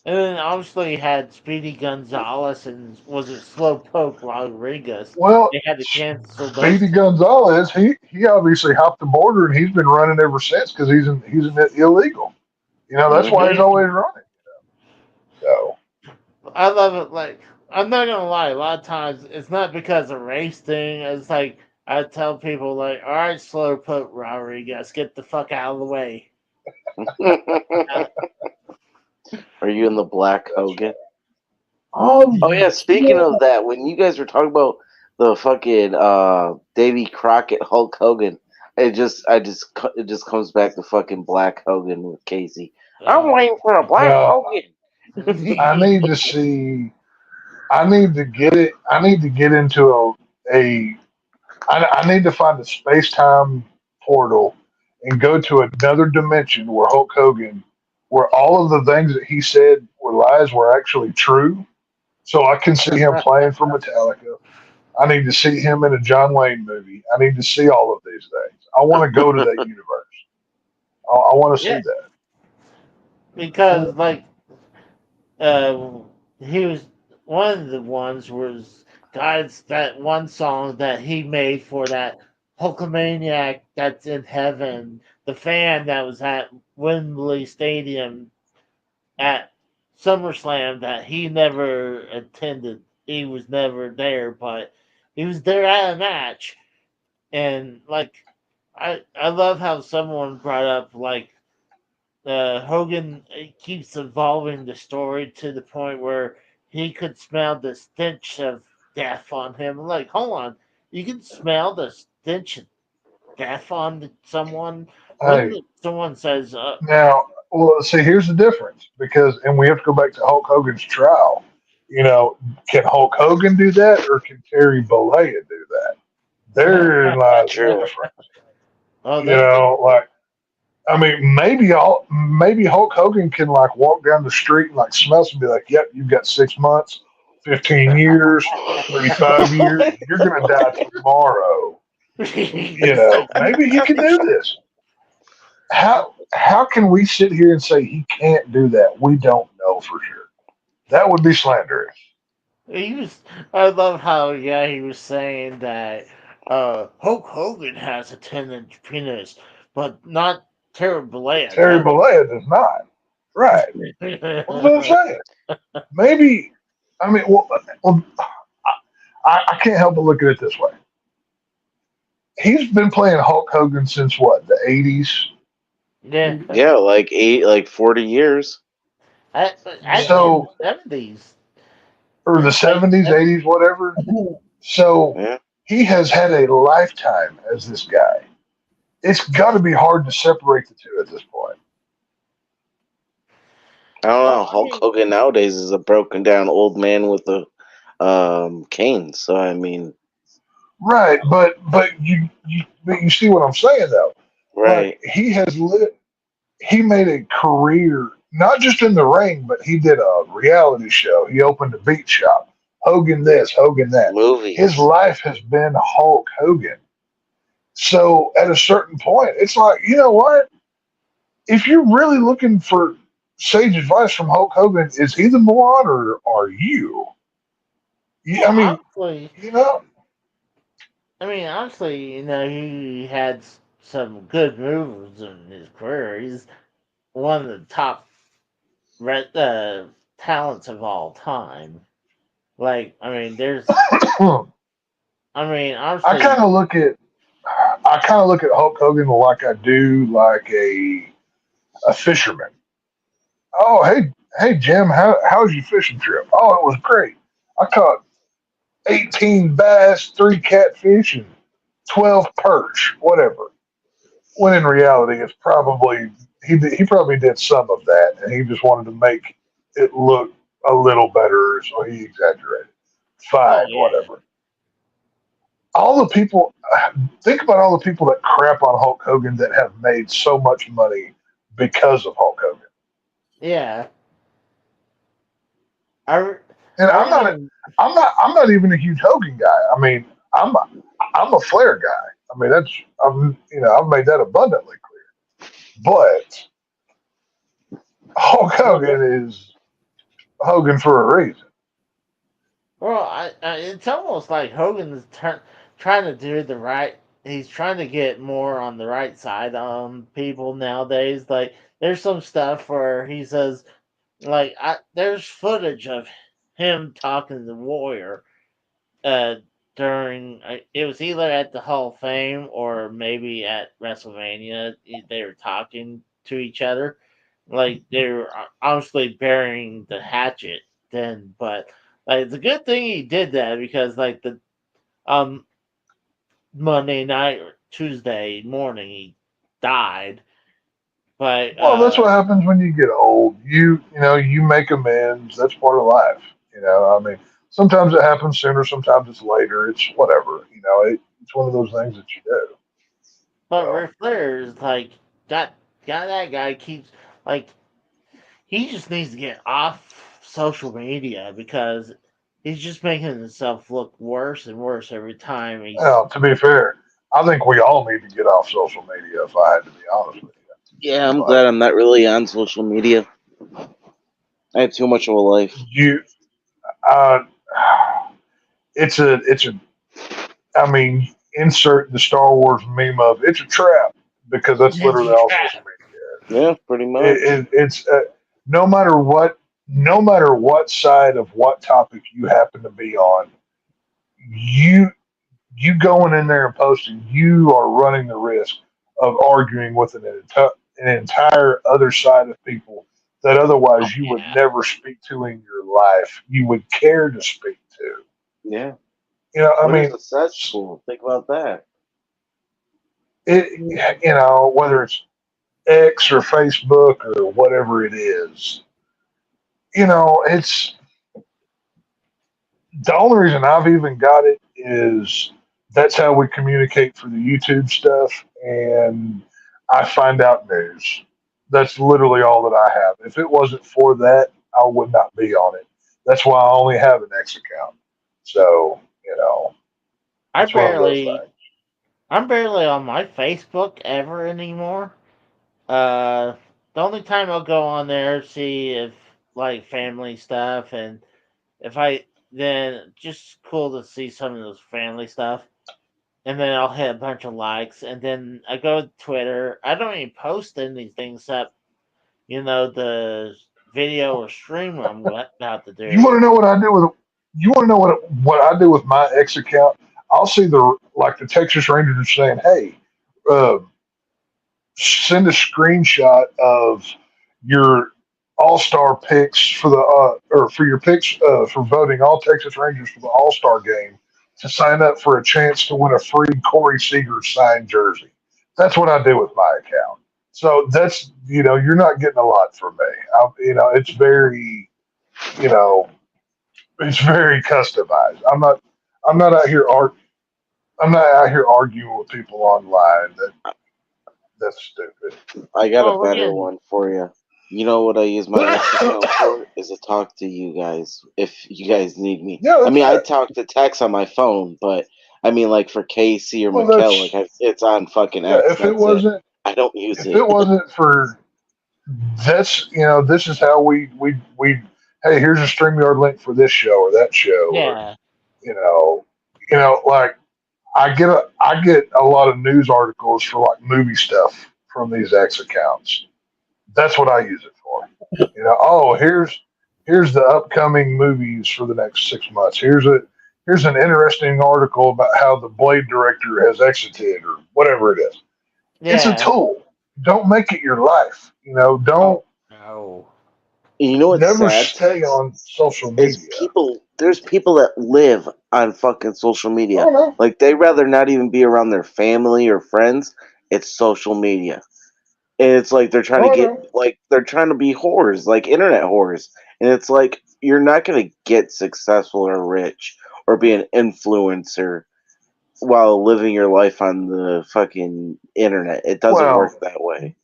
And then obviously you had Speedy Gonzalez and was it Slowpoke Rodriguez? Well, they had to cancel Speedy Gonzalez. He obviously hopped the border and he's been running ever since because he's an illegal. That's why he's always running. So I love it. Like, I'm not gonna lie, a lot of times it's not because of race thing. It's like I tell people, like, all right, Slowpoke Rodriguez, get the fuck out of the way. Are you in the Black Hogan? Oh yeah. Speaking of that, when you guys were talking about the fucking Davy Crockett Hulk Hogan, it just comes back to fucking Black Hogan with Casey. I'm waiting for a Black Hogan. I need to see. I need to get it. I need to get into I need to find a space-time portal and go to another dimension where Hulk Hogan, where all of the things that he said were lies were actually true. So I can see him playing for Metallica. I need to see him in a John Wayne movie. I need to see all of these things. I want to go to that universe. I want to see that. Because, like, he was one of the ones was that one song that he made for that Hulkamaniac that's in heaven, the fan that was at Wembley Stadium at SummerSlam that he never attended. He was never there, but he was there at a match. And, like, I love how someone brought up, like, Hogan keeps evolving the story to the point where he could smell the stench of death on him. Like, hold on, you can smell the accidental death on someone. Hey, When someone says, now, well, see, here's the difference and we have to go back to Hulk Hogan's trial. Can Hulk Hogan do that, or can Terry Bollea do that? Therein lies the True. difference. "Oh, they Like, I mean, maybe Hulk Hogan can like walk down the street and like smell and be like, "Yep, you've got 6 months, 15 years, 35 years. You're gonna die tomorrow." Maybe he can do this. How can we sit here and say he can't do that? We don't know for sure. That would be slanderous. He was. I love how he was saying that Hulk Hogan has a 10-inch penis, but not Terry Bollea Terry does. Bollea does not. Right. That's what I'm saying. Maybe. I mean, well I can't help but look at it this way. He's been playing Hulk Hogan since what, the 80s? Yeah, Yeah, like 40 years. actually in So, the 70s, or the like 70s, 80s, whatever. So Yeah. he has had a lifetime as this guy. It's got to be hard to separate the two at this point. I don't know. well, I Hulk mean, Hogan nowadays is a broken down old man with a cane. So I mean, Right, but you see what I'm saying though. Like right. he made a career not just in the ring, but he did a reality show. He opened a beat shop. Hogan this, Hogan that. His Movies. life has been Hulk Hogan. So at a certain point, it's like, you know what? If you're really looking for sage advice from Hulk Hogan, is he the moron or are you? well, I mean, honestly, you know, he had some good moves in his career. He's one of the top talents of all time. Like, I honestly, kind of look at Hulk Hogan like I do like a fisherman. Oh, hey Jim, how's your fishing trip? Oh, it was great. I caught 18 bass, 3 catfish, and 12 perch, whatever. When in reality, it's probably he probably did some of that, and he just wanted to make it look a little better, so he exaggerated. oh Fine, yeah, whatever. All the people think about all the people that crap on Hulk Hogan that have made so much money because of Hulk Hogan. yeah. I, re- And I remember. I'm not even a huge Hogan guy. I mean, I'm a Flair guy. I mean, I've made that abundantly clear. But Hulk Well, Hogan is Hogan for a reason. it's almost like Hogan's trying to do the right. He's trying to get more on the right side on people nowadays. Like, there's some stuff where he says, like, there's footage of him talking to the Warrior uh, during it was either at the Hall of Fame or maybe at WrestleMania. They were talking to each other, like they were honestly burying the hatchet then. But like it's a good thing he did that because like the um Monday night or Tuesday morning he died. But Well, that's what happens when you get old. You make amends. That's part of life. I mean, sometimes it happens sooner, sometimes it's later. It's whatever. It's one of those things that you do. but So, Ric Flair is like that guy keeps like he just needs to get off social media because he's just making himself look worse and worse every time he's. to be fair, I think we all need to get off social media. If I had to be honest with Yeah, you, I'm but glad I'm not really on social media. I had too much of a life. uh, it's a. I mean, insert the Star Wars meme of "it's a trap" because that's literally all social media. Yeah, pretty much. It's no matter what side of what topic you happen to be on, you you going in there and posting, you are running the risk of arguing with an entire other side of people that Oh otherwise you would yeah. never speak to in your life. You would care to speak to. Yeah. I What is mean, a cesspool? Think about that. whether it's X or Facebook or whatever it is, it's the only reason I've even got it is that's how we communicate for the YouTube stuff, and I find out news. That's literally all that I have. If it wasn't for that, I would not be on it. That's why I only have an X account. So, I it's one of those barely, things. I'm barely on my Facebook ever anymore. The only time I'll go on there see if like family stuff, and if I then just cool to see some of those family stuff, and then I'll hit a bunch of likes, and then I go to Twitter. I don't even post anything except the video or stream I'm about to You do. want to know what I do with? You want to know what I do with my X account? I'll see the Texas Rangers saying, "Hey, uh, send a screenshot of your All-Star picks for the or for your picks for voting all Texas Rangers for the All-Star game to sign up for a chance to win a free Corey Seager signed jersey." That's what I do with my account. So that's you're not getting a lot from me. It's very you know it's very customized. I'm not out here I'm not out here arguing with people online. That's stupid. I got a Well, we're better getting one for you. You know what I use my X account for? Is to talk to you guys if you guys need me. Yeah, I that's mean, I it. talk to text on my phone, but I mean, like for Casey or Well, Mikkel, that's it's on fucking yeah. X. That's it. I don't use If it. it wasn't for that's this is how we hey, here's a StreamYard link for this show or that show, or yeah. you know like I get a lot of news articles for like movie stuff from these X accounts. That's what I use it for. Oh, here's the upcoming movies for the next 6 months. Here's an interesting article about how the Blade director has exited or whatever it is. It's a Yeah. tool. Don't make it your life. Oh Don't no. You know what's never sad stay on social is media. there's people that live on fucking social media. Oh no. Like they rather not even be around their family or friends. It's social media. And it's like Oh no. they're trying to be whores, like internet whores. And it's like you're not gonna get successful or rich or be an influencer while living your life on the fucking internet. It doesn't Well, work that way.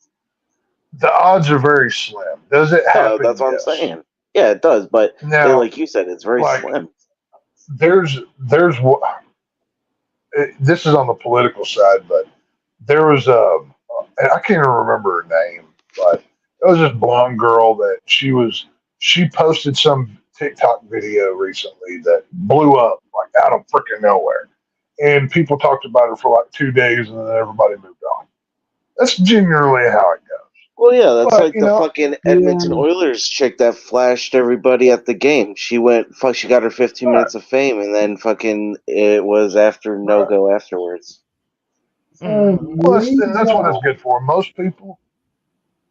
the odds are very slim. Does it No, that's happen? what I'm Yes. saying. Yeah, it does, but Now, like you said, it's very like slim. there's this is on the political side, but there was I can't even remember her name, but it was this blonde girl that she posted some TikTok video recently that blew up like out of freaking nowhere, and people talked about her for like 2 days, and then everybody moved on. That's generally how it goes. Well, yeah, that's But like the fucking Edmonton Yeah. Oilers chick that flashed everybody at the game. She got her 15 right, minutes of fame, and then fucking it was after no right. go afterwards. Well, and that's what it's We good for. Most people.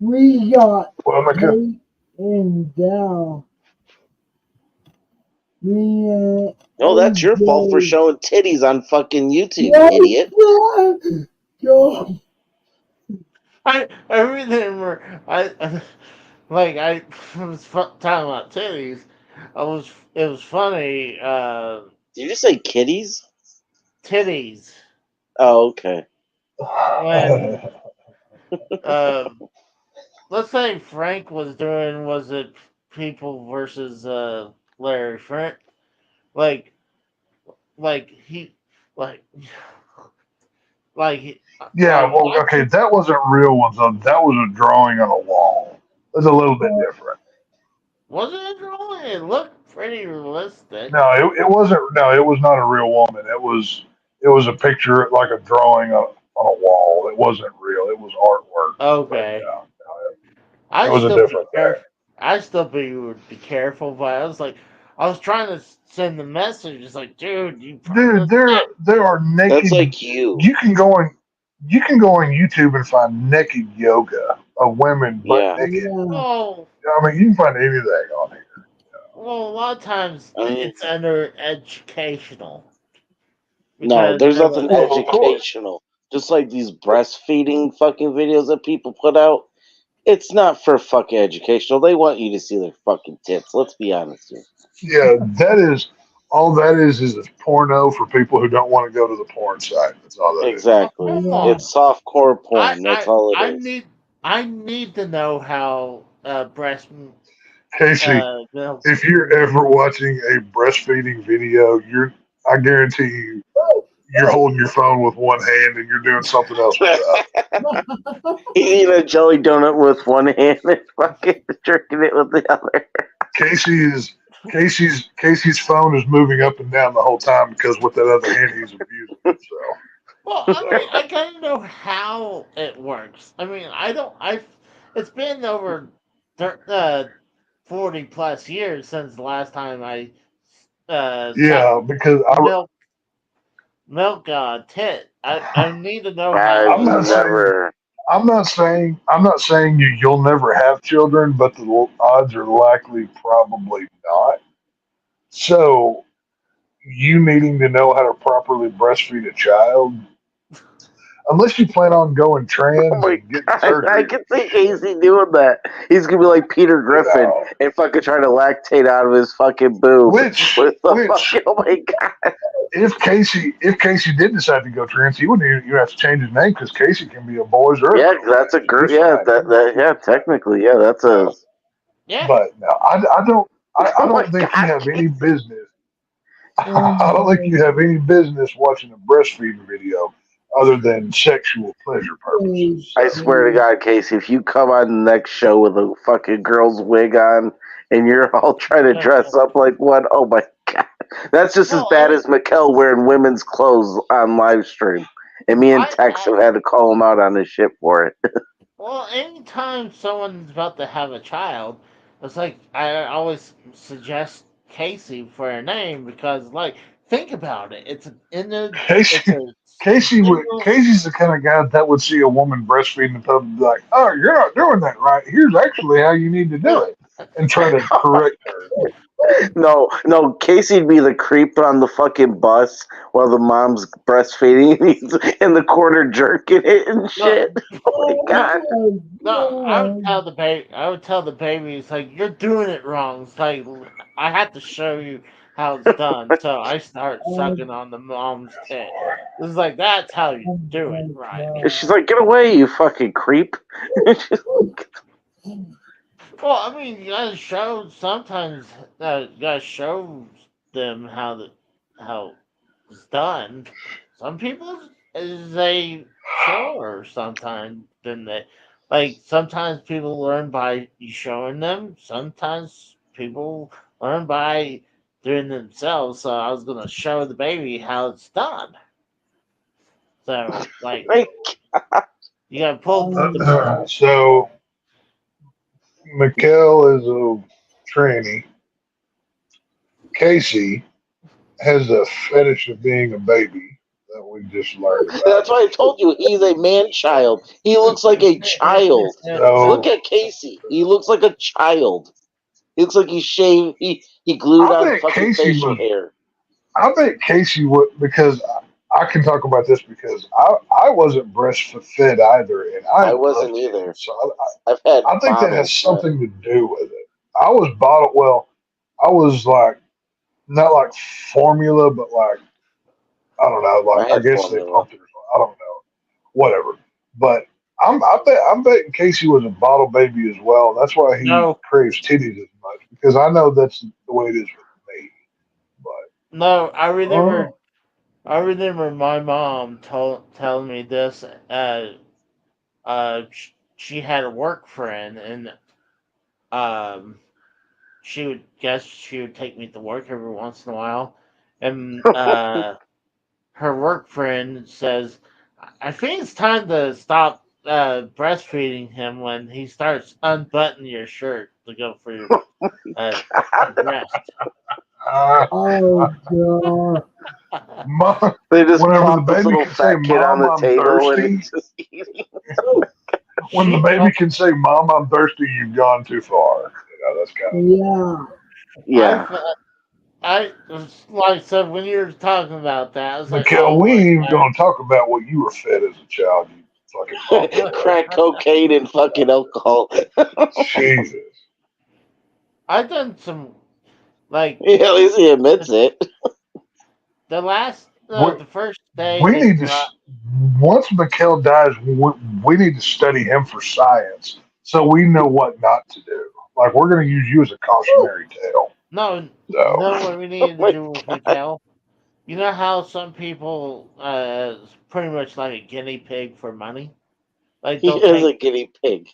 got Well, hate and down. Me and No, that's your fault for AJ. showing titties on fucking YouTube, you idiot. Yes, God. I remember I was talking about titties. It was funny. Did you say kitties? Titties Oh, okay. when let's say Frank was it people versus Larry Frank like he like like Yeah, like well, okay, that wasn't real ones. Though. That was a drawing on a wall. It's a little bit different. wasn't it drawing? It looked pretty realistic. No, it wasn't. No, it was not a real woman. It was a picture, like a drawing on a wall. It wasn't real. It was artwork. But Okay. yeah, it I was a still be different careful. thing. I still would be careful, but I was trying to send the message. It's like, dude, you Dude, promised there are That's naked. like you. You can go on YouTube and find naked yoga of women butt Yeah. naked. Yeah. well, I mean, you can find anything on here. a lot of times I mean, it's under educational no, because there's they're nothing like, Well, of course. educational just like these breastfeeding fucking videos that people put out. It's not for fucking educational. They want you to see their fucking tits. Let's be honest here. Yeah, that is all that is a porno for people who don't want to go to the porn site. That's all that is. Exactly. Come Yeah. on. It's softcore porn. That's all it I is. need to know how breast Casey, milk. if you're ever watching a breastfeeding video, I guarantee you're holding your phone with one hand and you're doing something else with the other. Eating a jelly donut with one hand and fucking jerking it with the other. Casey's phone is moving up and down the whole time because with that other hand he's abusing it. So Well, I mean, I gotta know how it works. I mean, I don't. It's been over 40 plus years since the last time I sucked yeah, because milk tit. I need to know how I've I'm it not works. saying never. I'm not saying you'll never have children, but the odds are likely probably not. So you needing to know how to properly breastfeed a child, unless you plan on going Oh trans my and getting god, I surgery, can see Casey doing that. He's gonna be like Peter you Griffin know, and fucking trying to lactate out of his fucking boob with the which fucking. Oh my god. if Casey did decide to go trans, he wouldn't even have to change his name because Casey can be a boy's or a Yeah, girl's that's a name. girl. He's Yeah, fine. yeah. Technically, yeah, that's a. Yeah. But no, I don't. I Oh my don't think you god. have any business. I don't think And you have any business watching a breastfeeding video other than sexual pleasure purposes. I So, swear to God, Casey, if you come on the next show with a fucking girl's wig on and you're all trying to dress up like one, oh my god, that's just as Well, bad as Mikkel wearing women's clothes on live stream. And me and Tex have had to call him out on his shit for it. well, anytime someone's about to have a child, it's like I always suggest Casey for a name because, like, think about it. It's it's Casey, a single. Casey's the kind of guy that would see a woman breastfeeding in public and be like, "Oh, you're not doing that right. Here's actually how you need to do No, it," and try to correct her. No, Casey'd be the creep on the fucking bus while the mom's breastfeeding and he's in the corner jerking it and shit. Oh my god. no, I would tell the baby. I would tell the baby, it's like you're doing it wrong. It's like I have to show you how it's done. So I start sucking on the mom's tit. It's like that's how you do it, right? And she's like, get away, you fucking creep. Well, I mean, you gotta show sometimes. You gotta show them how it's done. Some people they show sometimes than they like. Sometimes people learn by you showing them. Sometimes people learn by doing themselves. So I was gonna show the baby how it's done. So like Like, you gotta pull the. So, Mikkel is a tranny. Casey has a fetish of being a baby that we just learned about. that's why I told you he's a man child. He looks like a child. Look So, at Casey. He looks like a child. He looks like he shaved. He glued I on bet fucking Casey facial was. hair. I bet Casey would because I can talk about this because I wasn't breastfed either, and I I wasn't loved it. either. So I've had I think that has bottles. something to do with it. I was bottled. Well, I was like not like formula, but like I don't know. I Like I had guess they formula. pumped it. I don't know. Whatever. But I'm betting Casey was a bottle baby as well. That's why he No, craves titties as much because I know that's the way it is with me. But no, I remember my mom telling me this. She had a work friend, and um, she would take me to work every once in a while, and her work friend says, "I think it's time to stop breastfeeding him when he starts unbuttoning your shirt to go for your uh, breast." oh god. Mom, They just whenever the plop this baby little can say, fat kid on "Mom, the I'm table and thirsty," he's just eating. when the She baby told, can say, "Mom, I'm thirsty," you've gone too far. You know, that's kind of Yeah. I Yeah. felt I was like, so when you were talking about that, I was like, Mikhail, oh we my ain't even going to talk about what you were fed as a child, you fucking punk ass. Crack cocaine and fucking alcohol. Jesus. I've done some like Yeah, at least he admits it. the last We, the first day we they need to, dropped. once Mikhail dies, we need to study him for science so we know what not to do. Like, we're going to use you as a cautionary tale. No, you So, know what we Oh needed to my do with Miguel? You know how some people is pretty much like a guinea pig for money? Like He they'll is take a guinea pig.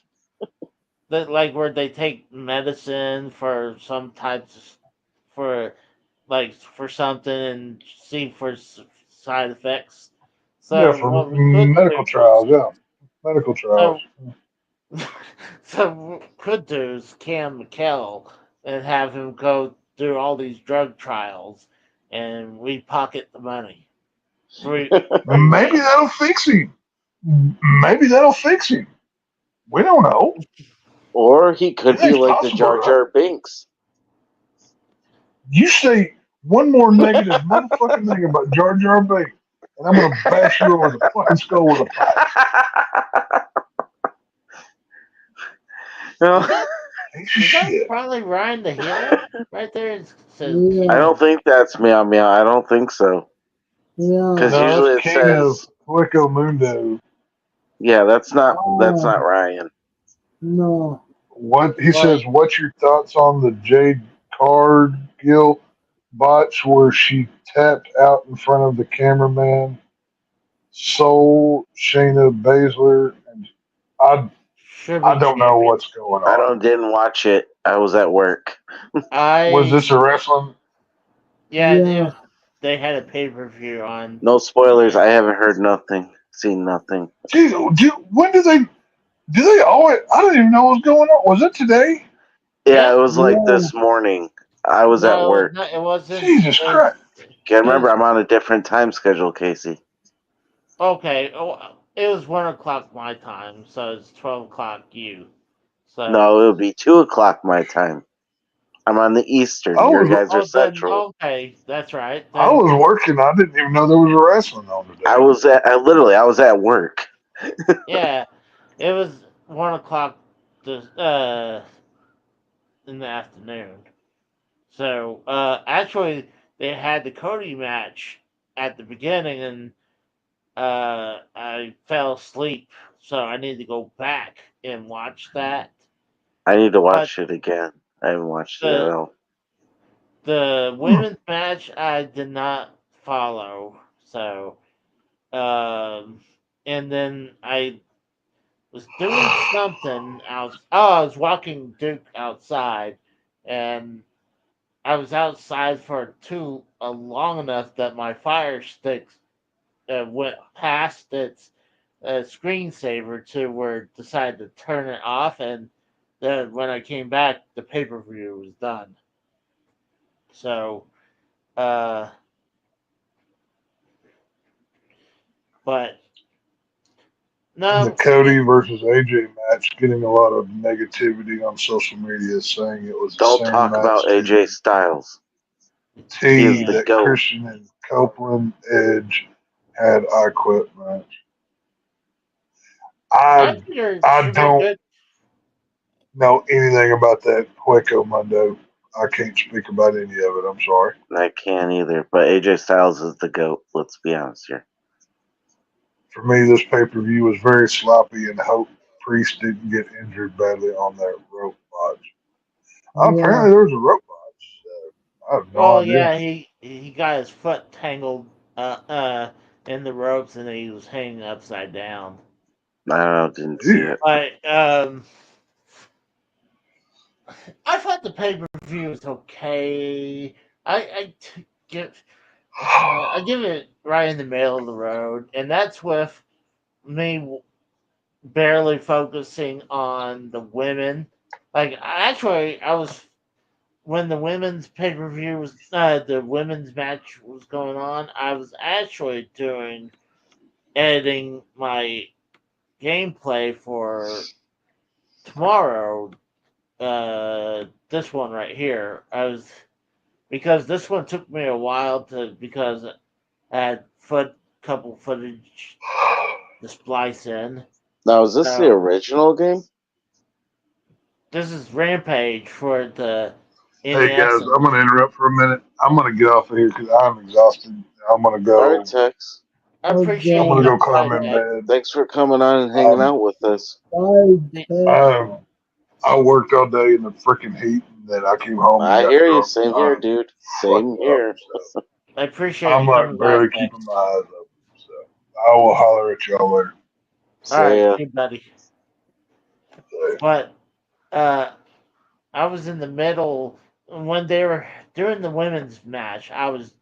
that like where they take medicine for some types for like for something and see for side effects. yeah, So for what we could do medical is trials, yeah. Medical trials. so so what we could do is Cam McKell and have him go through all these drug trials and we pocket the money. Free Maybe range. that'll fix him. Maybe that'll fix him. We don't know. Or he could be Anything's like the possible, Jar right? Jar Binks. You say one more negative motherfucking thing about Jar Jar Binks, and I'm gonna bash you over the fucking skull with a pipe. No, Piece of Is that shit. probably Ryan the Healer? Right there it says I Yeah. don't think that's meow meow. I don't think so. Because Yeah. No, usually that's it King of says, Hueco Mundo. yeah, that's Oh, not Ryan. no. What he like says? What's your thoughts on the Jade Cargill botch where she tapped out in front of the cameraman, Soul, Shayna Baszler, and I should I be don't know champion. what's going I on. don't didn't watch it. I was at work. Was this I a wrestling? yeah, Yeah. they had a pay per view on No spoilers. tonight. I haven't heard nothing, seen nothing. Geez, when do they? Do they always? I don't even know what's going on. Was it today? Yeah, it Yep. was like Yeah. this morning. I was at No, work. it wasn't. Jesus Christ! Can't It remember. was I'm on a different time schedule, Casey. okay. It was 1 o'clock my time, so it's 12 o'clock you. So No, it would be 2 o'clock my time. I'm on the Eastern. I Your was guys are oh then Central. okay, that's right. I Then was working. I didn't even know there was a wrestling on I today. was at. I was at work. yeah, it was 1 o'clock. This in the afternoon. So actually, they had the Cody match at the beginning, and I fell asleep, so I need to go back and watch that. I need to But watch it again. I haven't watched it at the all. the Hmm. women's match I did not follow, so and then I was doing something out. Oh, I was walking Duke outside, and I was outside for too long enough that my fire stick went past its screensaver to where it decided to turn it off, and then when I came back, the pay per view was done. So, uh, but And the no, Cody versus AJ match getting a lot of negativity on social media, saying it was the Don't same talk about match AJ Styles. He is T the yeah, that GOAT. Christian and Copeland Edge had. I quit match. I I figure it I should be don't good. know anything about that Hueco Mundo. I can't speak about any of it. I'm sorry. I can't either. But AJ Styles is the GOAT. Let's be honest here. For me, this pay per view was very sloppy, and hope Priest didn't get injured badly on that rope match. Yeah. Apparently, there was a rope match. I have no Well, idea. yeah, he got his foot tangled in the ropes, and he was hanging upside down. I don't know. Didn't see Ew. it. But I thought the pay per view was okay. Give I give it right in the middle of the road, and that's with me barely focusing on the women. Like actually, I was when the women's pay per view was the women's match was going on. I was actually doing editing my gameplay for tomorrow. This one right here. I was because this one took me a while because I had couple footage to splice in. Now, is this the So original game? this is Rampage for the Hey NES. guys, I'm gonna interrupt for a minute. I'm gonna get off of here because I'm exhausted. I'm gonna All right, go. Tex. I I'm appreciate Okay. you gonna go coming by, climb in Ted. bed. Thanks for coming on and hanging Um, out with us. Bye, Ted. I worked all day in the freaking heat, and then I came home and I got hear you. drunk. Same And here, I'm dude. Same fucked up. here. So I appreciate I'm you like coming by, barely Ted. keeping my eyes open. So I will holler at y'all later. All right, Say, hey, buddy. So, But I was in the middle when they were doing the women's match. I was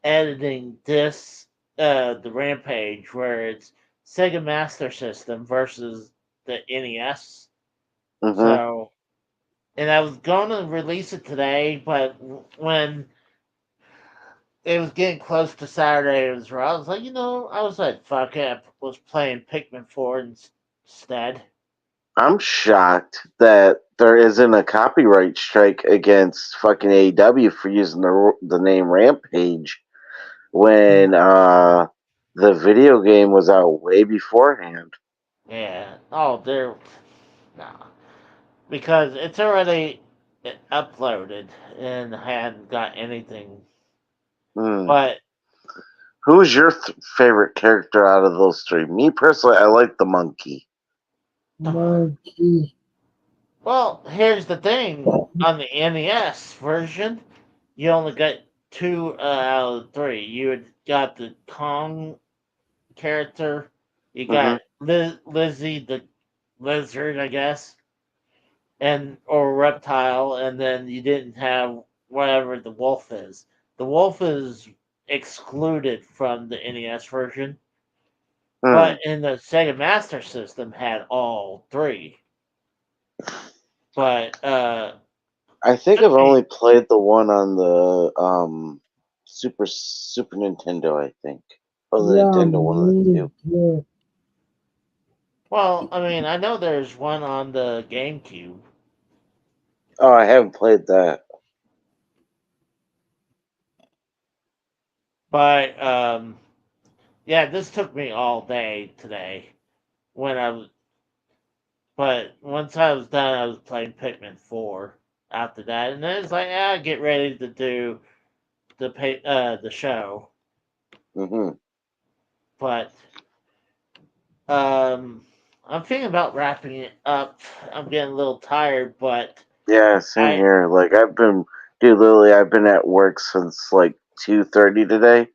editing the Rampage where it's Sega Master System versus the NES. mm-hmm. So, and I was going to release it today, but when it was getting close to Saturday, I was like, I was like, fuck it, I was playing Pikmin 4 instead. I'm shocked that there isn't a copyright strike against fucking AEW for using the name Rampage when the video game was out way beforehand. Yeah. Oh, no. Because it's already uploaded and I hadn't got anything. Hmm. But Who's your favorite character out of those three? Me personally, I like the monkey. Monkey. well, here's the thing: on the NES version, you only got two out of three. You had got the Kong character, you Mm-hmm. got Lizzie the lizard, I guess, and or reptile, and then you didn't have whatever the wolf is. The wolf is excluded from the NES version, Hmm. but in the Sega Master System had all three. But I think took I've me only played the one on the Super Nintendo. I think, or the Yeah, Nintendo, one of the me two. too. well, I mean, I know there's one on the GameCube, Oh, I haven't played that. but yeah, this took me all day today. When I was, but once I was done, I was playing Pikmin 4 after that, and then it's like, get ready to do the show. Mm-hmm. But um, I'm thinking about wrapping it up. I'm getting a little tired, but Yeah, same I here. Like dude, literally, I've been at work since like 2:30 today,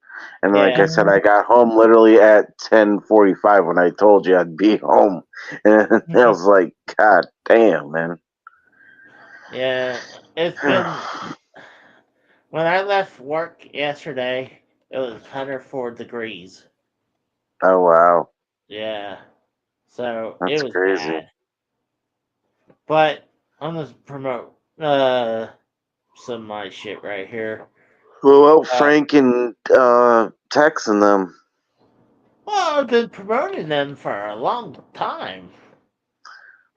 and like I yeah said, I got home literally at 10:45 when I told you I'd be home, and I was like, God damn, man. yeah it's been when I left work yesterday. It was 104 degrees. Oh wow, Yeah, so it that's was crazy. bad. But I'm gonna promote some of my shit right here. Well, Uh, Frank and Tex and them. well, I've been promoting them for a long time.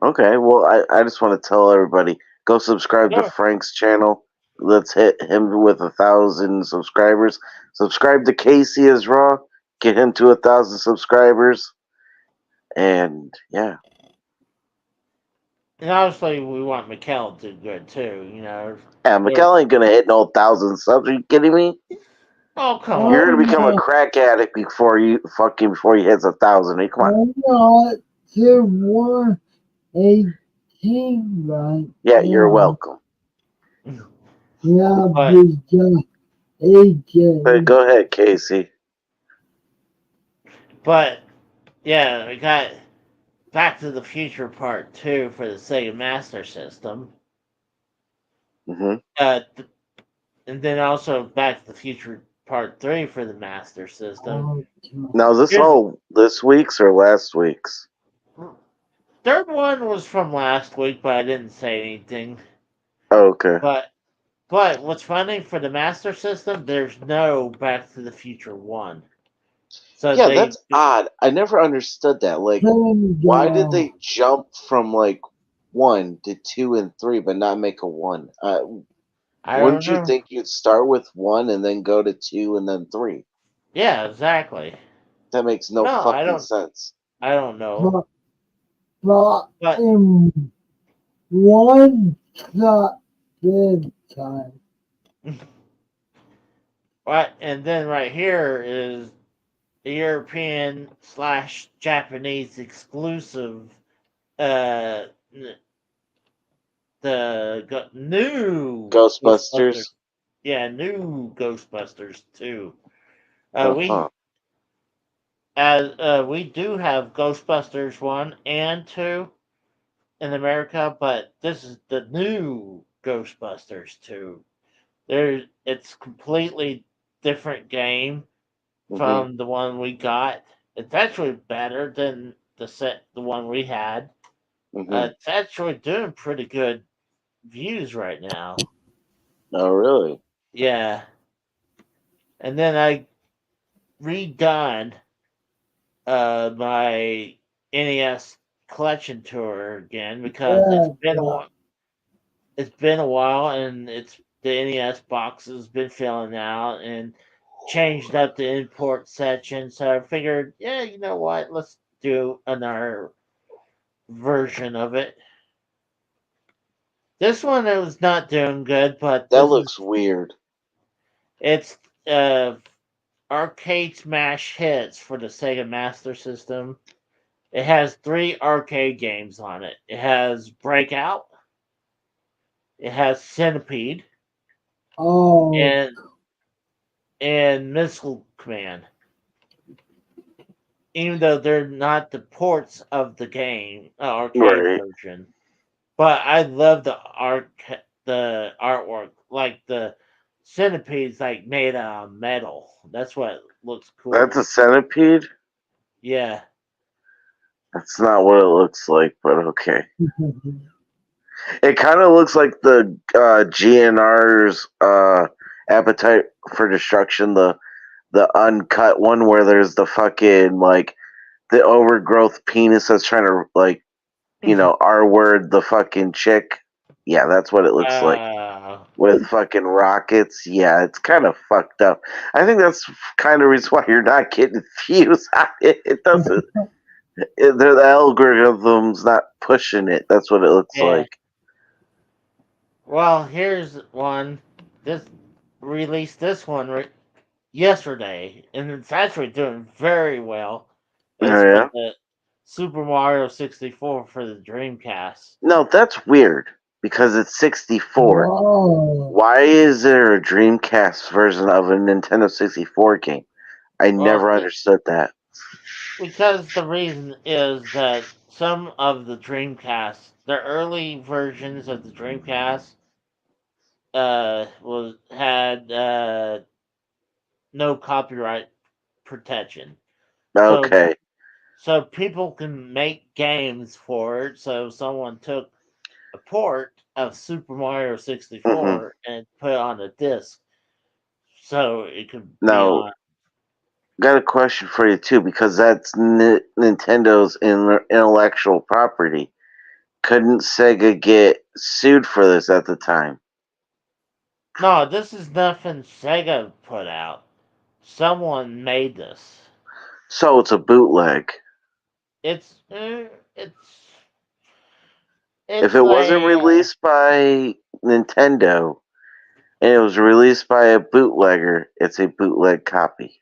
Okay, well, I just want to tell everybody go subscribe to Sure. Frank's channel. Let's hit him with 1,000 subscribers. Subscribe to Casey as Raw. Get him to 1,000 subscribers. And yeah, And obviously, we want Mikkel to do good too. yeah, So- Miguel ain't gonna hit no 1,000 subs. Are you kidding me? oh come You're on! gonna I'm become a not, crack addict before he hits 1,000. Hey, come on. I'm not to 118 right Yeah, you're now. welcome. Yeah, But we got AJ. Go ahead, Casey. but yeah, we got Back to the Future Part 2 for the Sega Master System. Hmm. And then also Back to the Future Part 3 for the Master System. Now, is this Here's all this week's or last week's? third one was from last week, but I didn't say anything. Oh, okay. But what's funny for the Master System, there's no Back to the Future 1. So Yeah, that's odd. I never understood that. Like, why did Go. they jump from like 1 to 2 and 3, but not make a 1? I Wouldn't don't you know. think you'd start with 1 and then go to 2 and then 3? Yeah, exactly. That makes no No, fucking sense. I don't know. But But in one shot this time. right, and then right here is the European slash Japanese exclusive. Uh, new Ghostbusters. Ghostbusters. Yeah, new Ghostbusters too. Uh huh. We we do have Ghostbusters 1 and 2 in America, but this is the new Ghostbusters 2. It's completely different game Mhm. from the one we got. It's actually better than the one we had. Mhm. It's actually doing pretty good views right now. Oh, really? Yeah, and then I redone my NES collection tour again because Yeah, it's been a while, and it's the NES box has been filling out and changed up the import section. So I figured, yeah, you know what? Let's do another version of it. This one it was not doing good, but That this is looks weird. it's uh arcade smash hits for the Sega Master System. It has 3 arcade games on it. It has Breakout, it has Centipede, oh, and Missile Command. Even though they're not the ports of the game arcade Right. version, but I love the artwork, like the centipedes, like made out of metal. That's what looks That's cool. a centipede? Yeah. That's not what it looks like, but okay. It kind of looks like the GNR's Appetite for Destruction, the uncut one where there's the fucking like the overgrowth penis that's trying to like R word the fucking chick. Yeah, that's what it looks like uh, with fucking rockets. Yeah, it's kind of fucked up. I think that's kind of reason why you're not getting views on it. It doesn't. The algorithm's not pushing it. That's what it looks yeah. like. Well, here's one. This released this one yesterday, and it's actually doing very well. Oh It's for yeah. the Super Mario 64 for the Dreamcast. No, that's weird because it's 64. oh, Why is there a Dreamcast version of a Nintendo 64 game? I Well, never understood that. because the reason is that some of the Dreamcast, the early versions of the Dreamcast, was had no copyright protection. So Okay. so people can make games for it. So someone took a port of Super Mario hmm 64 and put it on a disc so it could be Now, on. got a question for you too because that's Nintendo's intellectual property. Couldn't Sega get sued for this at the time? No, this is nothing Sega put out. Someone made this. So it's a bootleg. It's uh, it's If it's it wasn't a released by Nintendo and it was released by a bootlegger, it's a bootleg copy.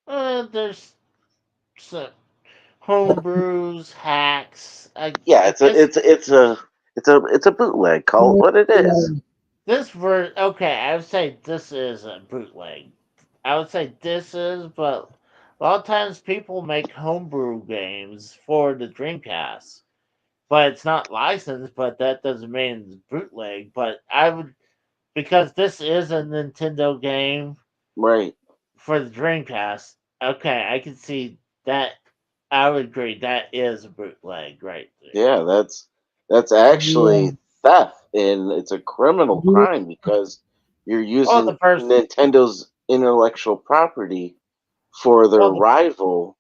there's some homebrews, hacks. Yeah, it's a bootleg. Call it what it is. Okay, I would say this is a bootleg. I would say this is, but a lot of times people make homebrew games for the Dreamcast, but it's not licensed. But that doesn't mean it's bootleg. But I would because this is a Nintendo game Right. for the Dreamcast. Okay, I can see that. I would agree that is a bootleg right there. Yeah, that's yeah, actually theft and it's a criminal crime because you're Well, using the person, Nintendo's intellectual property for their well, the rival.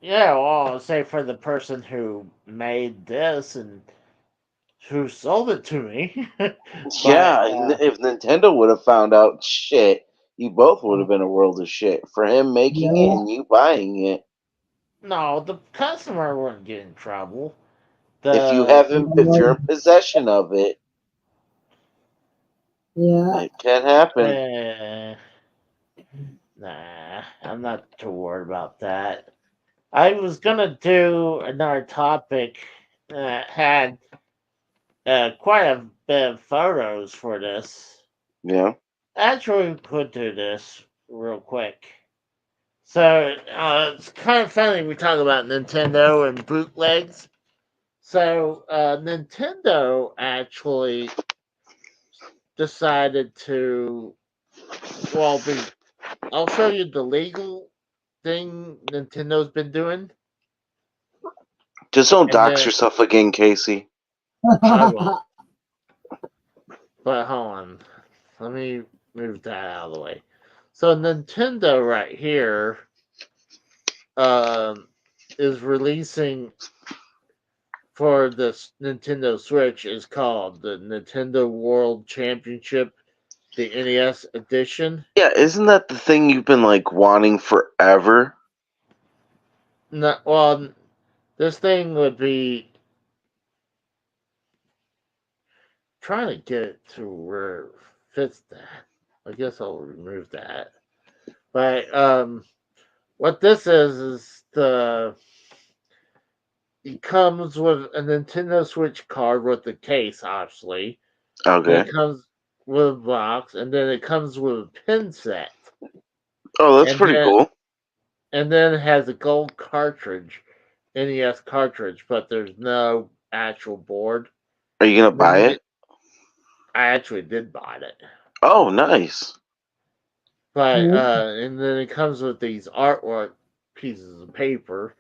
yeah, well, I'll say for the person who made this and who sold it to me. But Yeah, if Nintendo would have found out shit, you both would have been a world of shit. For him making it Yeah. and you buying it. no, the customer wouldn't get in trouble. If you The haven't, if you're in possession of it, Yeah. it can happen. eh, nah, I'm not too worried about that. I was gonna do another topic that had quite a bit of photos for this. Yeah. Actually, we could do this real quick. So it's kind of funny we talk about Nintendo and bootlegs. So Nintendo actually decided to, well, I'll show you the legal thing Nintendo's been doing, Just don't and dox then yourself again, Casey. I won't. But hold on, let me move that out of the way. So Nintendo right here um, is releasing for the Nintendo Switch is called the Nintendo World Championship, the NES edition. Yeah, isn't that the thing you've been like wanting forever? No, well, this thing would be trying to get it to where it fits that. I guess I'll remove that. But what this is the it comes with a Nintendo Switch card with the case, obviously. Then Okay. it comes with a box, and then it comes with a pin set, Oh, that's and pretty then cool. it has a gold cartridge, NES cartridge, but there's no actual board. Are you gonna And then buy you it? get, I actually did buy it, Oh, nice. but Yeah. and then it comes with these artwork pieces of paper.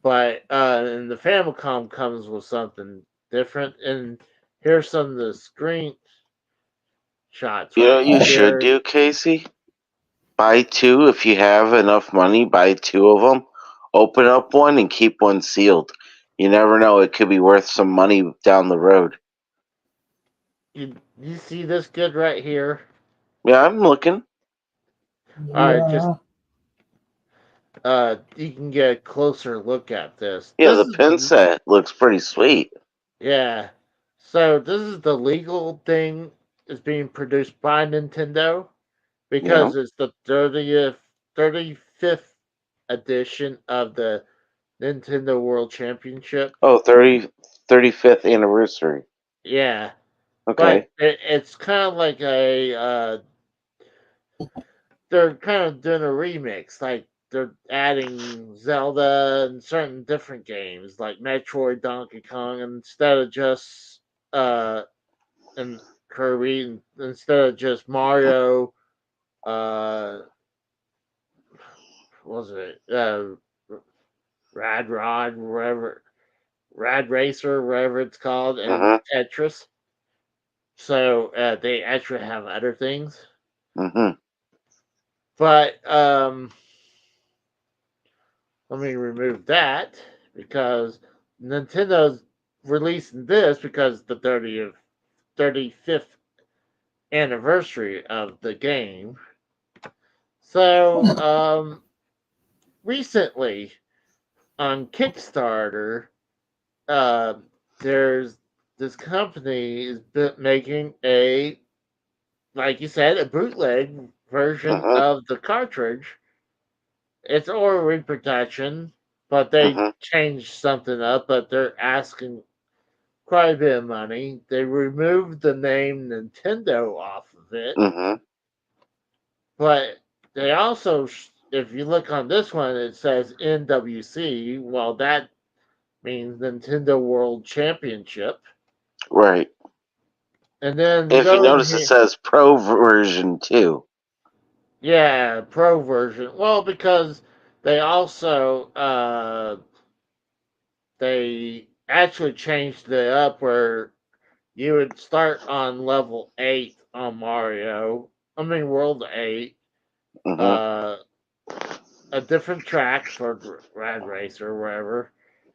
But and the Famicom comes with something different. And here's some of the screen shots You know right what you should here. do, Casey? Buy two if you have enough money. Buy two of them. Open up one and keep one sealed. You never know; it could be worth some money down the road. You see this good right here? Yeah, I'm looking. All right, just Yeah. you can get a closer look at this. Yeah, the pin set looks pretty sweet. Yeah. So this is the legal thing is being produced by Nintendo Yeah. because it's the 35th edition of the Nintendo World Championship. Oh, 35th anniversary. Yeah, but Okay. it's kind of like a they're kind of doing a remix, like they're adding Zelda and certain different games like Metroid, Donkey Kong, instead of just and Kirby, instead of just Mario. What was it Rad Rod, wherever Rad Racer, wherever it's called, and Uh-huh. Tetris. So they actually have other things, Uh-huh. but let me remove that because Nintendo's releasing this because the 35th anniversary of the game. So recently on Kickstarter, uh, there's this company is making a, like you said, a bootleg version Uh-huh. of the cartridge. It's or reproduction, but they Uh-huh. changed something up. But they're asking quite a bit of money. They removed the name Nintendo off of it, Uh-huh. but they also, if you look on this one, it says NWC. Well, that means Nintendo World Championship. Right. And then you If you go in notice, it here, says Pro version 2. yeah, Pro version. Well, because they also they actually changed it up where you would start on level 8 on Mario. I mean World 8. Uh-huh. Uh, a different track for Rad Racer or wherever,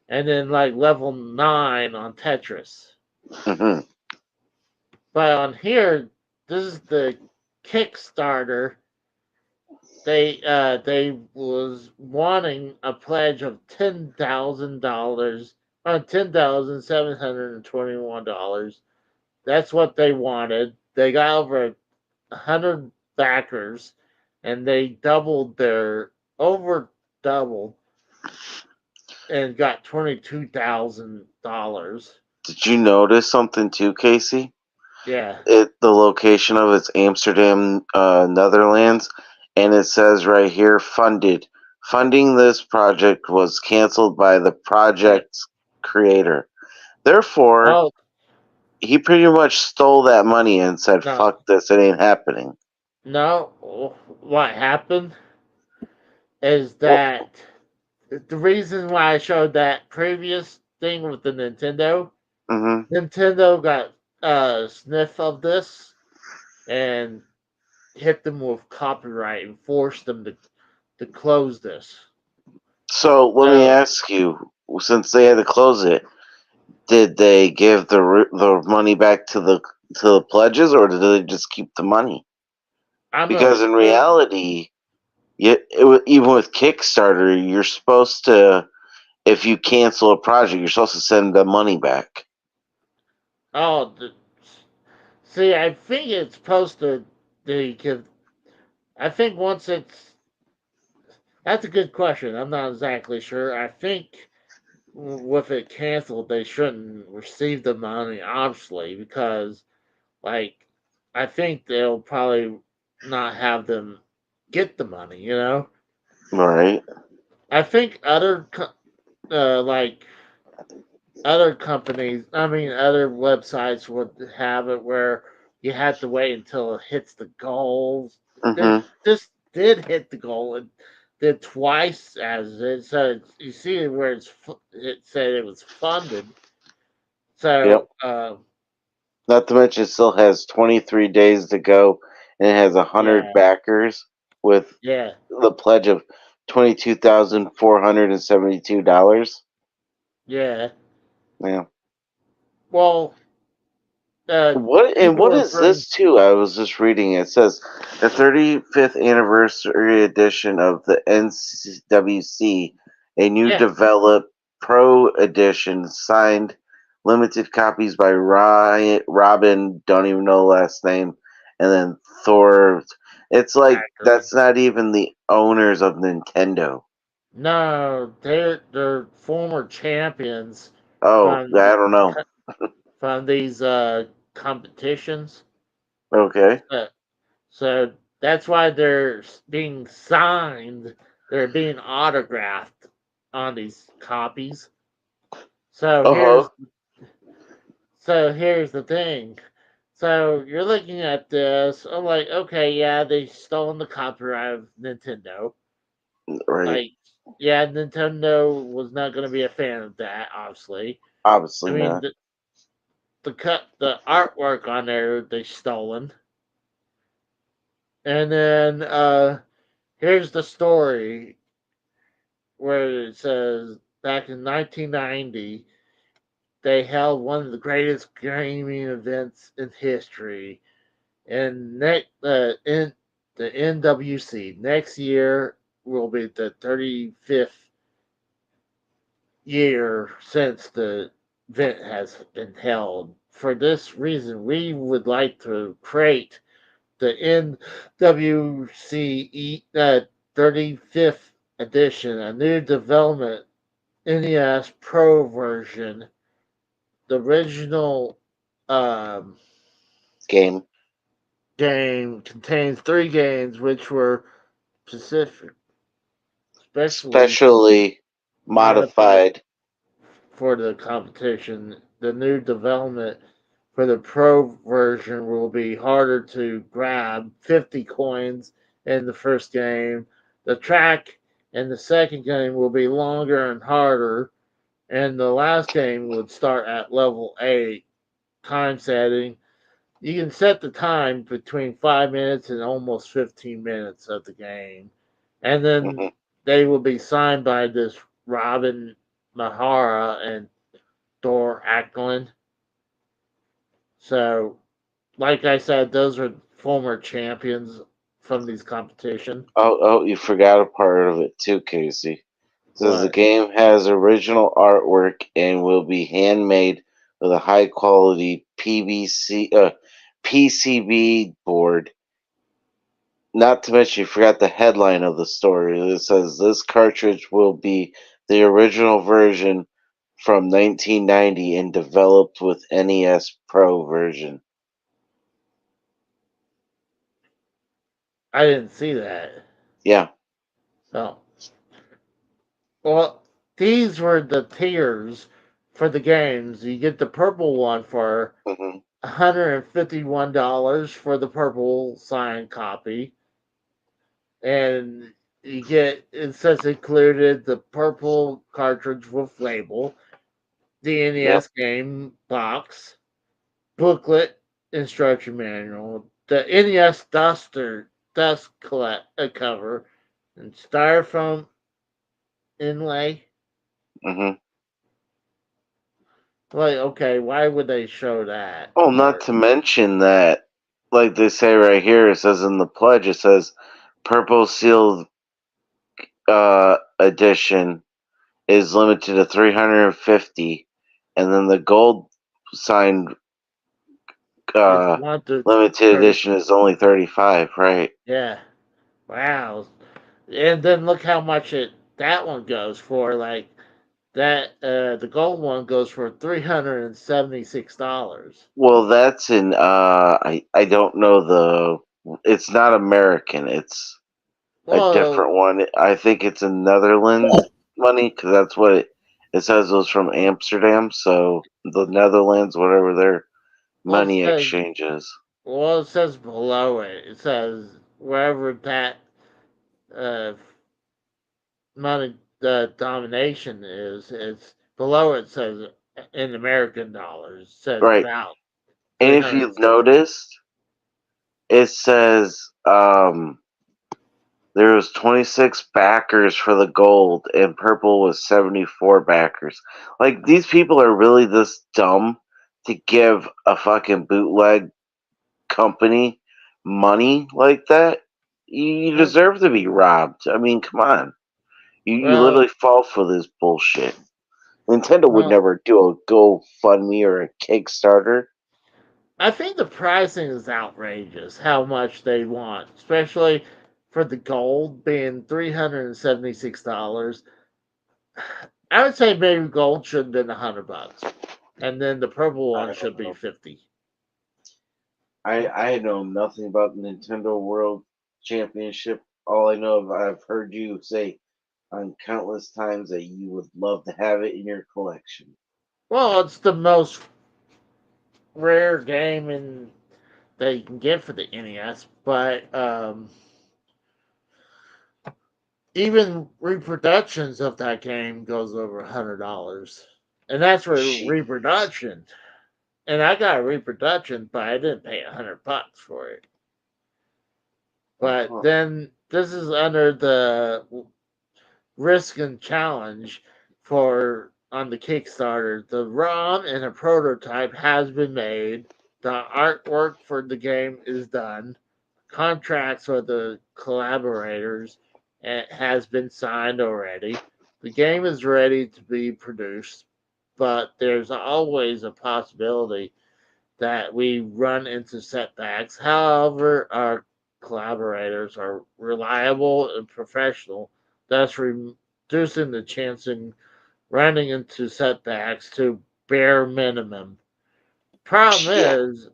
and then like level 9 on Tetris. Hmm. But on here, this is the Kickstarter. They was wanting a pledge of $10,000, $10,721. That's what they wanted. They got over 100 backers, and they over doubled, and got $22,000. Did you notice something too, Casey? Yeah. The location of it's Amsterdam, Netherlands, and it says right here funded. Funding this project was canceled by the project's creator. Therefore, Oh he pretty much stole that money and said, no, "Fuck this, it ain't happening." no. What happened is Well, that the reason why I showed that previous thing with the hmm Nintendo got a sniff of this and hit them with copyright and forced them to close this. so let me So ask you: since they had to close it, did they give the money back to the pledges, or did they just keep the money? I'm Because in assuming. reality, even with Kickstarter, you're supposed to, if you cancel a project, you're supposed to send the money back. Oh, see, I think it's supposed to. Because I think once it's. That's a good question. I'm not exactly sure. I think with it canceled, they shouldn't receive the money, obviously, because, like, I think they'll probably not have them get the money, you know? Right. I think like, other companies, I mean, other websites would have it where you have to wait until it hits the goals. Mm-hmm. This did hit the goal. It did twice as it. So you see where it said it was funded. Yep. So Not to mention, it still has 23 days to go, and it has 100 yeah, backers with yeah, the pledge of $22,472. yeah. Yeah. Well, What people are is bring. this too? I was just reading. It says the 35th anniversary edition of the NWC, a new Yeah, developed Pro edition, signed limited copies by Robin, don't even know the last name, and then Thor. It's like backers. that's not even the owners of Nintendo. No, they're former champions Oh, from I don't know. these competitions. Okay. Uh, so that's why they're being signed. They're being autographed on these copies. So Uh huh. here's the thing. So you're looking at this. I'm like, okay, yeah, they stolen the copyright of Nintendo. Right. Like, yeah, Nintendo was not going to be a fan of that. Obviously, I Obviously mean, not. the artwork on there they stolen, and then here's the story where it says back in 1990 they held one of the greatest gaming events in history, and in the NWC next year will be the 35th year since the event has been held. For this reason, we would like to create the NWCE 35th edition, a new development NES Pro version. The original um, Game. game contains three games which were specific, especially Specially modified modified. for the competition. The new development for the Pro version will be harder to grab 50 coins in the first game. The track in the second game will be longer and harder, and the last game would start at level 8. Time setting. You can set the time between 5 minutes and almost 15 minutes of the game. And then Mhm. they will be signed by this Robin Mahara and Thor Ackland. So, like I said, those are former champions from these competition. Oh, you forgot a part of it too, Casey. It says the What? game has original artwork and will be handmade with a high quality PCB board. Not to mention, you forgot the headline of the story. It says this cartridge will be the original version from 1990 and developed with NES Pro version. I didn't see that. Yeah. So, well, these were the tiers for the games. You get the purple one for Hmm. $151 for the purple signed copy, and you get it says included the purple cartridge with label, the Yep. NES game box, booklet, instruction manual, the NES dust cover, and styrofoam inlay. Hmm. Like, okay, why would they show that Oh, not part? to mention that, like they say right here, it says in the pledge, it says purple sealed edition is limited to 350, and then the gold signed It's uh, not the limited 30. edition is only 35, right? Yeah. Wow. And then look how much that one goes for. Like that, the gold one goes for $376. Well, that's in I don't know it's not American. It's a Well, different one. I think it's in Netherlands money because that's what it says. It was from Amsterdam, so the Netherlands, whatever their well, it money says exchange is. well, it says below it. It says wherever that uh, money the domination is. It's below it says in American dollars. It says Right. about And three if hundred you've sixty. noticed, it says there was 26 backers for the gold, and purple was 74 backers. Like these people are really this dumb to give a fucking bootleg company money like that. You deserve to be robbed. I mean, come on. You Well, literally fall for this bullshit. Nintendo would well, never do a GoFundMe or a Kickstarter. I think the pricing is outrageous. How much they want, especially for the gold being $376. I would say maybe gold should have been $100, and then the purple I one don't should be know. 50. I know nothing about the Nintendo World Championship. All I know is I've heard you say on countless times that you would love to have it in your collection. Well, it's the most rare game in that you can get for the NES, but even reproductions of that game goes over $100, and that's for She. reproduction. And I got a reproduction, but I didn't pay $100 for it. But Huh. then this is under the risk and challenge for on the Kickstarter. The ROM and a prototype has been made. The artwork for the game is done. Contracts with the collaborators has been signed already. The game is ready to be produced, but there's always a possibility that we run into setbacks. However, our collaborators are reliable and professional, thus reducing the chance in running into setbacks to bare minimum. Problem Yeah. is,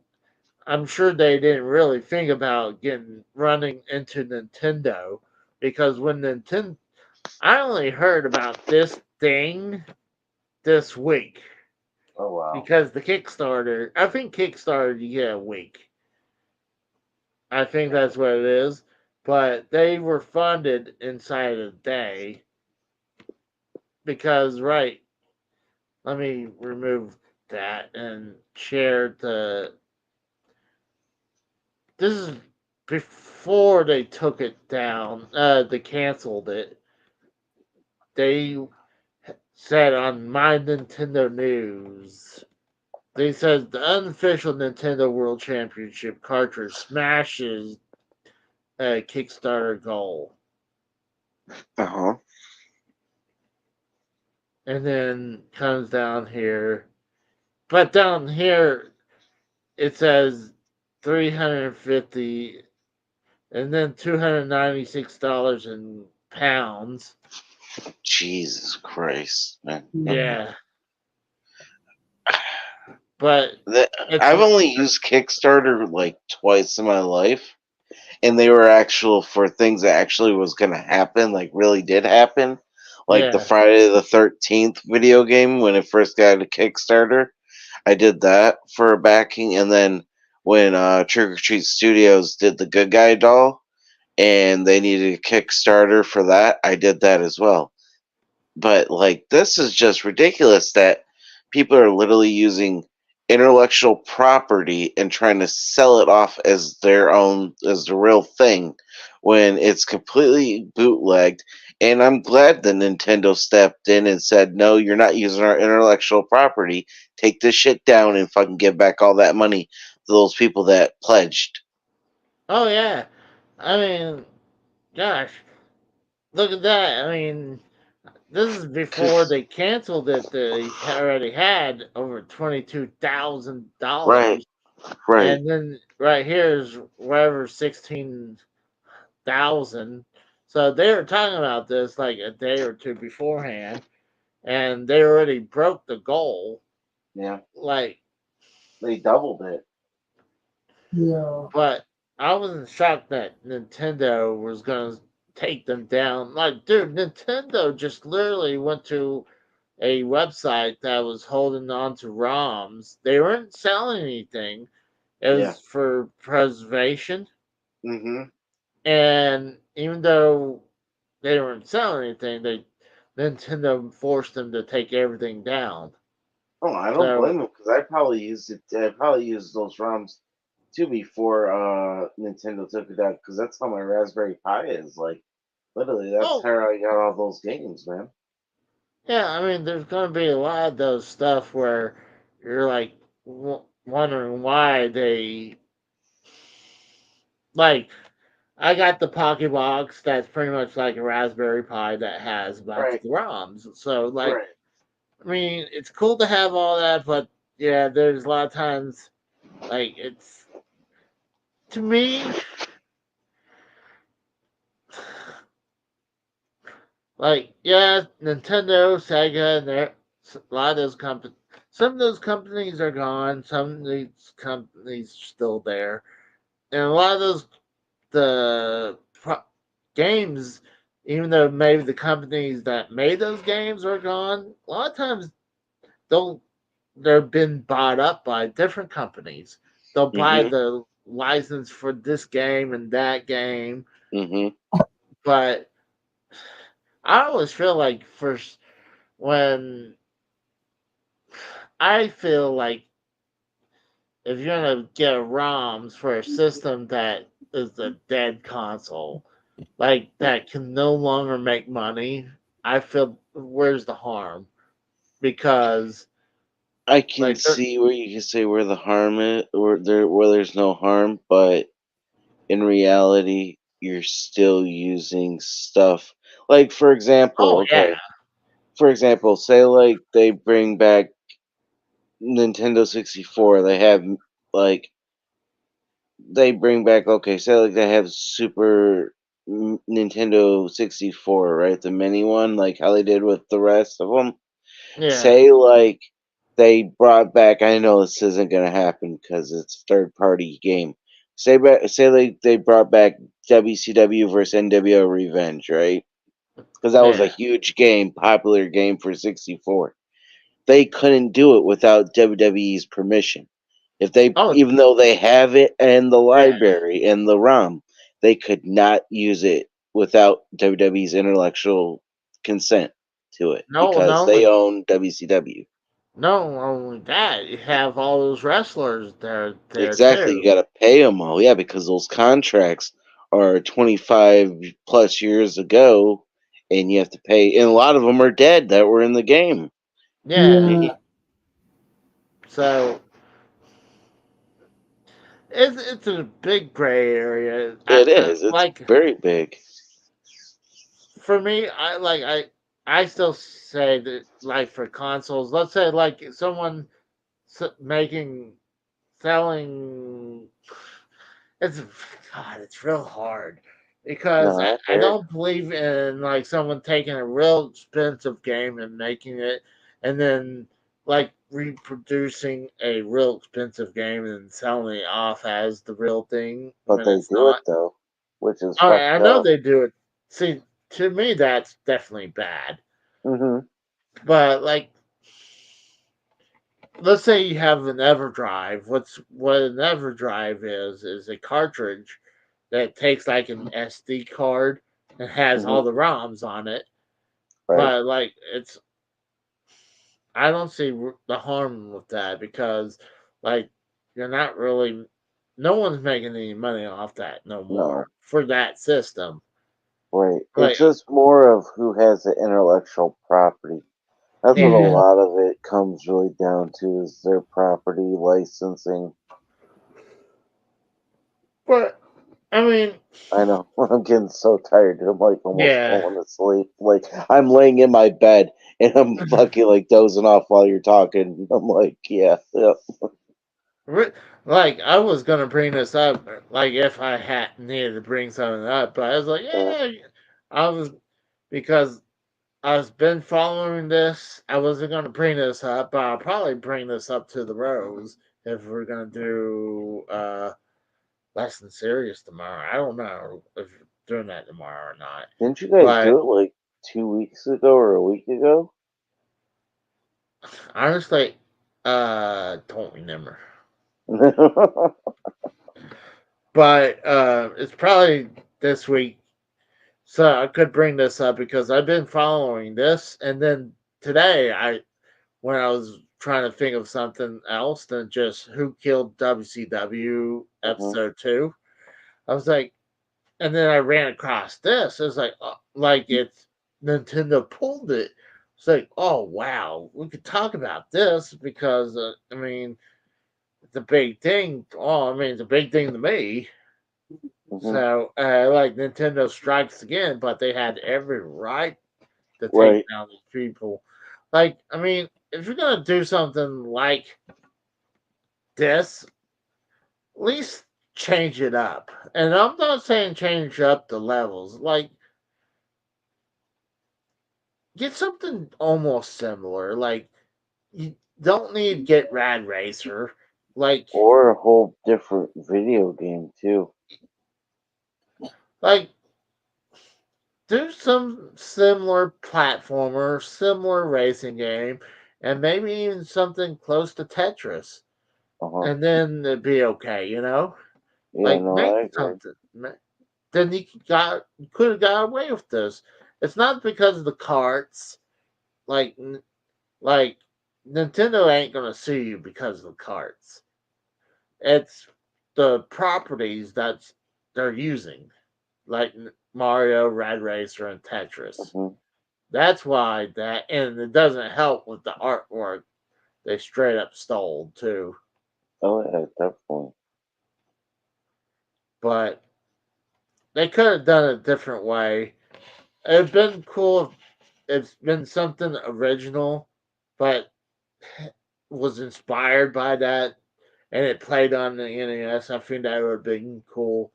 I'm sure they didn't really think about getting running into Nintendo because when Nintendo, I only heard about this thing this week Oh wow. because the Kickstarter, I think Kickstarter you get a week. I think that's what it is. But they were funded inside a day because, right, let me remove that and share the. This is before they took it down, they canceled it. They said on My Nintendo News They said the unofficial Nintendo World Championship cartridge smashes a Kickstarter goal. Uh-huh. And then comes down here. But down here it says 350 and then $296 in pounds. Jesus Christ, man. Yeah. But The- it's I've only used Kickstarter like twice in my life, and they were actual for things that actually was gonna happen, like really did happen. Like the yeah. Friday the 13th video game when it first got to Kickstarter. I did that for backing, and then when Trick or Treat Studios did the Good Guy doll, and they needed a Kickstarter for that, I did that as well. But like, this is just ridiculous that people are literally using intellectual property and trying to sell it off as their own, as the real thing, when it's completely bootlegged. And I'm glad that Nintendo stepped in and said, no, you're not using our intellectual property. Take this shit down and fucking give back all that money to those people that pledged. Oh yeah. I mean, gosh, look at that. I mean, this is before 'Cause- they canceled it. They already had over right, $22,000, right. and then right here is whatever 16,000. So they were talking about this like a day or two beforehand, and they already broke the goal. Yeah, Like, they doubled it. Yeah. but I wasn't shocked that Nintendo was gonna take them down. Like, dude, Nintendo just literally went to a website that was holding on to ROMs. They weren't selling anything. It Yeah. was for preservation. Mm-hmm. And even though they weren't selling anything, they Nintendo forced them to take everything down. Oh, I don't So, blame them because I probably used it. I probably used those ROMs too before Nintendo took it out because that's how my Raspberry Pi is. Like, literally, that's oh how I got all those games, man. yeah, I mean, there's going to be a lot of those stuff where you're like wondering why they like. I got the Pocket Box that's pretty much like a Raspberry Pi that has a bunch of Right, ROMs. So, like, right. I mean, it's cool to have all that, but yeah, there's a lot of times, like, it's to me, like, yeah, Nintendo, Sega, and a lot of those companies. Some of those companies are gone. Some of these companies are still there, and a lot of those games, even though maybe the companies that made those games are gone, a lot of times don't they've been bought up by different companies. They'll buy Mm-hmm. the license for this game and that game, Mm-hmm. but I always feel like first when I feel like if you're gonna get ROMs for a system that is a dead console, like that can no longer make money, I feel where's the harm? Because I can like see where you can say where the harm is, where there's no harm, but in reality, you're still using stuff. Like, for example, oh yeah, okay, for example, say like they bring back Nintendo 64, they have like they bring back, okay, say like they have Super Nintendo 64, right? The mini one, like how they did with the rest of them. yeah, Say like they brought back. I know this isn't gonna happen because it's a third party game. Say like they brought back WCW versus NWO Revenge, right? Because that was a yeah. huge game, popular game for 64. They couldn't do it without WWE's permission. If they, Oh even though they have it in the yeah. library and the ROM, they could not use it without WWE's intellectual consent to it No, because not they only own WCW. no only that, you have all those wrestlers there Exactly, you too. got to pay them all, yeah, because those contracts are 25 plus years ago, and you have to pay. And a lot of them are dead that were in the game. Yeah. Y- Yeah. So it's a big gray area. It is. It's Like very big. for me, I still say that like for consoles, let's say like someone making selling it's God, it's real hard because No, I I hear. don't believe in like someone taking a real expensive game and making it, and then like reproducing a real expensive game and selling it off as the real thing But when they it's do it not. though, which is I fucked know up. they do it. See, to me, that's definitely bad. Hmm. But like, let's say you have an EverDrive. What an EverDrive is a cartridge that takes like an SD card and has Hmm. all the ROMs on it. Right. But like, I don't see the harm with that because like you're not really no one's making any money off that no No. more for that system. Right. Like, It's just more of who has the intellectual property. That's what a yeah, lot of it comes really down to is their property licensing. but I mean, I know. I'm getting so tired. I'm like almost yeah. falling asleep. Like I'm laying in my bed and I'm fucking like dozing off while you're talking. I'm like, yeah, yeah. Ri- Like I was gonna bring this up, like if I had needed to bring something up, but I was like, Uh, yeah, I was because I've been following this. I wasn't gonna bring this up, but I'll probably bring this up to the Rose if we're gonna do less than serious tomorrow. I don't know if we're doing that tomorrow or not, didn't you guys but do it like 2 weeks ago or a week ago? honestly, don't remember. But it's probably this week. So I could bring this up because I've been following this, and then today when I was trying to think of something else than just who killed WCW Mhm, episode 2, I was like, and then I ran across this. It's like it's Nintendo pulled it. It's like, oh wow, we could talk about this because I mean it's a big thing. Oh, I mean it's a big thing to me. mhm. So, like Nintendo strikes again, but they had every right to take Right. down these people. Like, I mean, if you're gonna do something like this, at least change it up. And I'm not saying change up the levels. Like, get something almost similar. Like, you don't need to get Rad Racer. Like, Or a whole different video game too. like do some similar platformer, similar racing game, and maybe even something close to Tetris, Uh-huh. and then it'd be okay, you know. Yeah, Like no, make I agree. something. Then you could have got away with this. It's not because of the carts. Like like Nintendo ain't gonna sue you because of the carts. It's the properties they're using, like Mario, Rad Racer, and Tetris. Hmm. That's why that, and it doesn't help with the artwork. They straight up stole too. Oh yeah, definitely. But they could have done it a different way. It'd been cool if it's been something original, but was inspired by that, and it played on the NES. I think that would have been cool.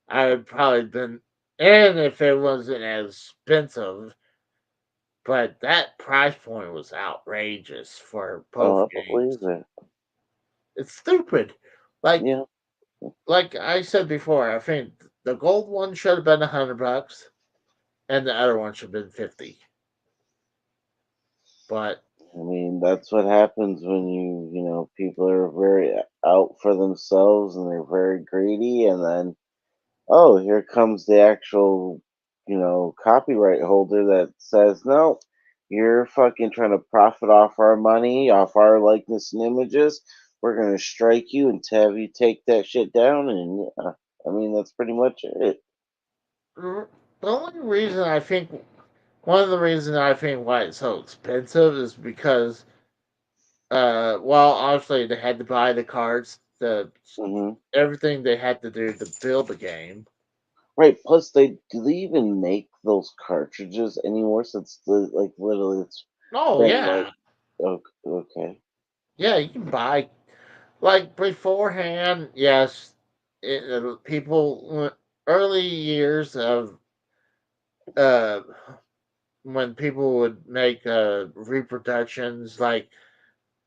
I would probably been, and if it wasn't as expensive, but that price point was outrageous for Oh, both I believe games. it. It's stupid. Like Yeah. like I said before, I think the gold one should have been $100, and the other one should have been 50. But I mean, that's what happens when people are very out for themselves and they're very greedy, and then, oh, here comes the actual, copyright holder that says, no, you're fucking trying to profit off our money, off our likeness and images. We're going to strike you and have you take that shit down. And I mean, that's pretty much it. the only reason I think one of the reasons I think why it's so expensive is because Well, obviously they had to buy the cards, the Hmm. everything they had to do to build the game. Right. Plus, do they even make those cartridges anymore? Since like literally, it's Oh been like yeah, okay. yeah. You can buy like beforehand. Yes, people early years of uh when people would make reproductions like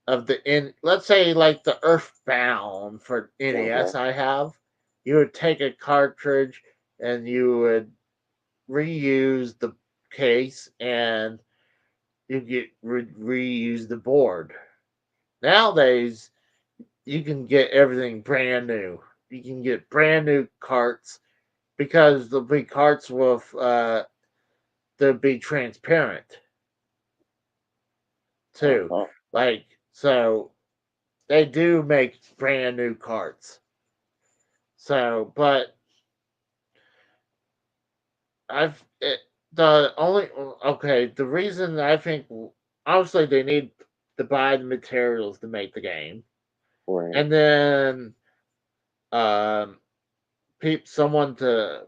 of the in let's say like the Earthbound for NES Okay. I have, you would take a cartridge and you would reuse the case and you get reuse the board. Nowadays, you can get everything brand new. You can get brand new carts because there'll be carts with they'll be transparent too. Uh-huh. Like so, they do make brand new carts. So, but the only okay. The reason I think obviously they need to buy the materials to make the game, Right. and then um, someone to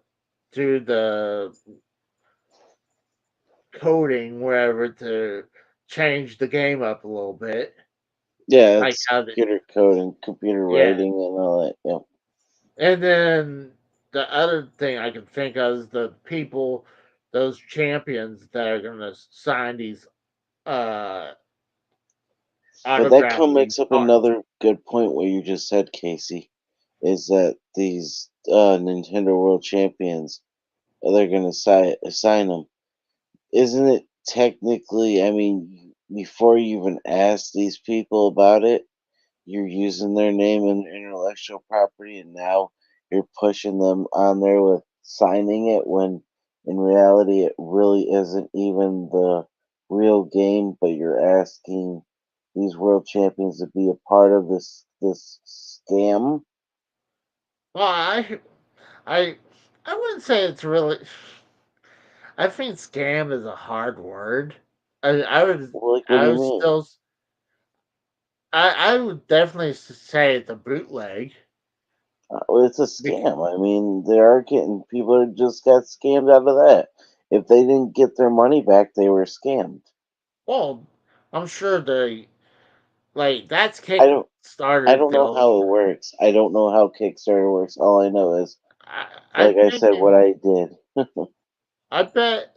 do the coding wherever to change the game up a little bit, Yeah, like it's how computer code and computer yeah, writing and all that. Yeah. and then the other thing I can think of is the people, those champions that are going to sign these uh But that autograph come these makes up cards. another good point what you just said, Casey, is that these Nintendo World Champions, they're gonna assign them. Isn't it technically? I mean, before you even ask these people about it, you're using their name and intellectual property, and now you're pushing them on there with signing it when in reality it really isn't even the real game, but you're asking these world champions to be a part of this scam. Well, I I wouldn't say it's really. I think scam is a hard word. I would Like, what do I you would mean? still I would definitely say it's a bootleg. Well, it's a Bec- scam. I mean, they are getting people that just got scammed out of that. If they didn't get their money back, they were scammed. Well, I'm sure they like that's I don't. I Kickstarter don't know built. how it works. I don't know how Kickstarter works. All I know is, I like I think said, what I did. I bet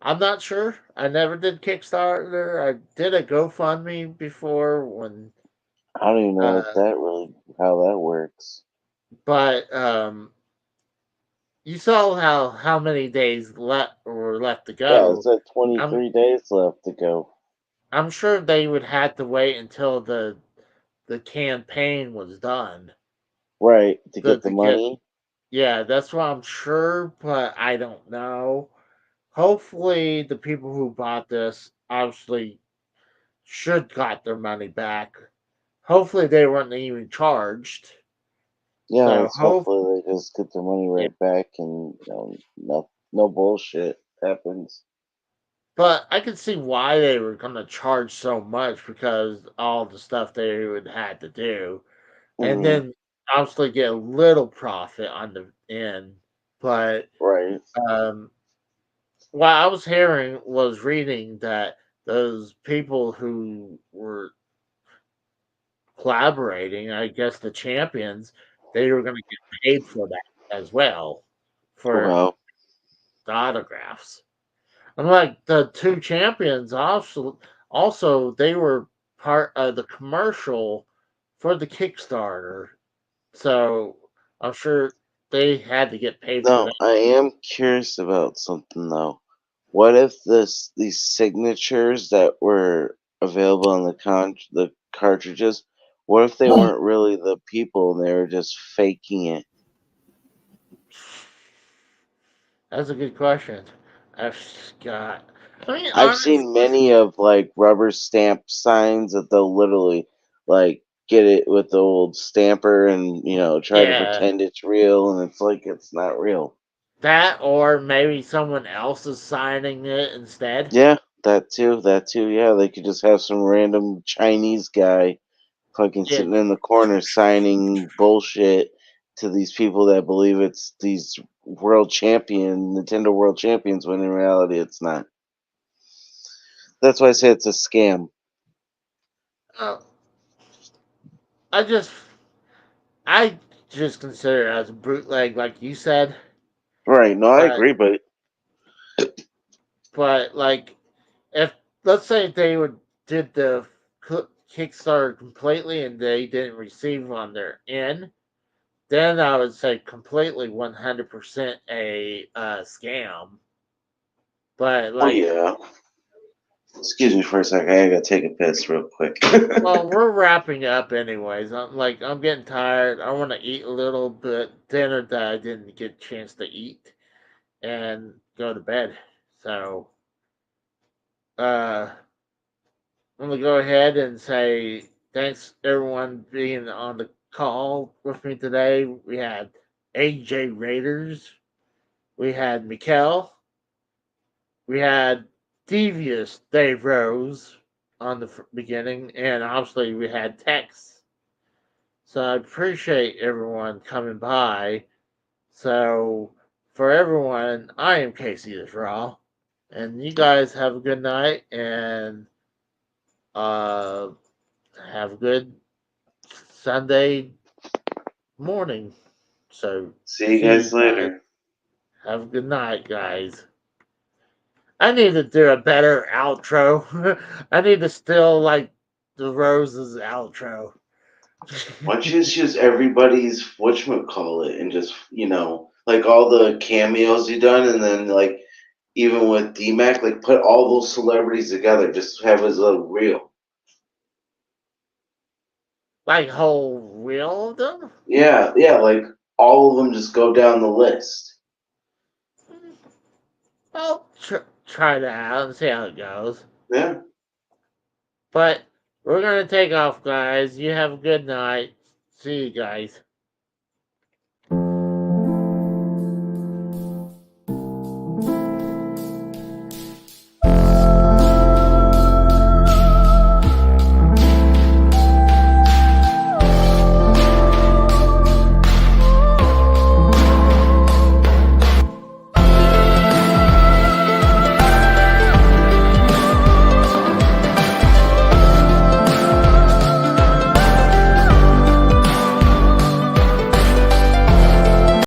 I'm not sure. I never did Kickstarter. I did a GoFundMe before when I don't even know if uh that really how that works. but you saw how many days left to Yeah, it's go. like I'm 23 days left to go. I'm sure they would have to wait until the campaign was done Right, to get the to get money. yeah, that's what I'm sure, but I don't know. Hopefully the people who bought this obviously should got their money back. Hopefully they weren't even charged. Yeah, So let's hope hopefully they just get their money yeah. right back and no bullshit happens. But I could see why they were gonna charge so much because all the stuff they would had to do. And Hmm. then obviously get a little profit on the end. But Right. um, what I was hearing was reading that those people who were collaborating, I guess the champions, they were going to get paid for that as well for Wow. the autographs. And like the two champions, also they were part of the commercial for the Kickstarter, so I'm sure they had to get paid for No, that. I am curious about something though. What if these signatures that were available on the cartridges, what if they weren't really the people and they were just faking it? That's a good question. I've got. I mean, I've seen honestly, many of like rubber stamp signs that they'll literally like get it with the old stamper and try to yeah, pretend it's real and it's like it's not real. that or maybe someone else is signing it instead. Yeah, That too. That too. Yeah, they could just have some random Chinese guy fucking Yeah. sitting in the corner signing bullshit to these people that believe it's these Nintendo world champions, when in reality it's not. That's why I say it's a scam. Uh, I just I just consider it as a bootleg, like you said. Right? No, I But agree, but like, if let's say they would did the Kickstarter completely and they didn't receive on their end, then I would say completely 100% a scam. But oh like, yeah. Excuse me for a second. I gotta take a piss real quick. well, we're wrapping up anyways. I'm getting tired. I want to eat a little bit dinner that I didn't get a chance to eat and go to bed. So, uh, I'm gonna go ahead and say thanks everyone being on the call with me today. We had AJ Raiders, we had Mikkel, we had Devious Dave Rose on the beginning, and obviously we had Tex. So I appreciate everyone coming by. So for everyone, I am Casey the Raw, and you guys have a good night and uh have a good Sunday morning. So See you see you guys guys. later. Have a good night, guys. I need to do a better outro. I need to still like the Roses outro. Why don't you just use everybody's whatchamacallit and just, like all the cameos you done, and then like even with DMAC, like put all those celebrities together, just have his little reel. Like whole reel of them? Yeah, yeah, like all of them just go down the list. I'll try that out and see how it goes. Yeah. But we're gonna take off, guys. You have a good night. See you guys.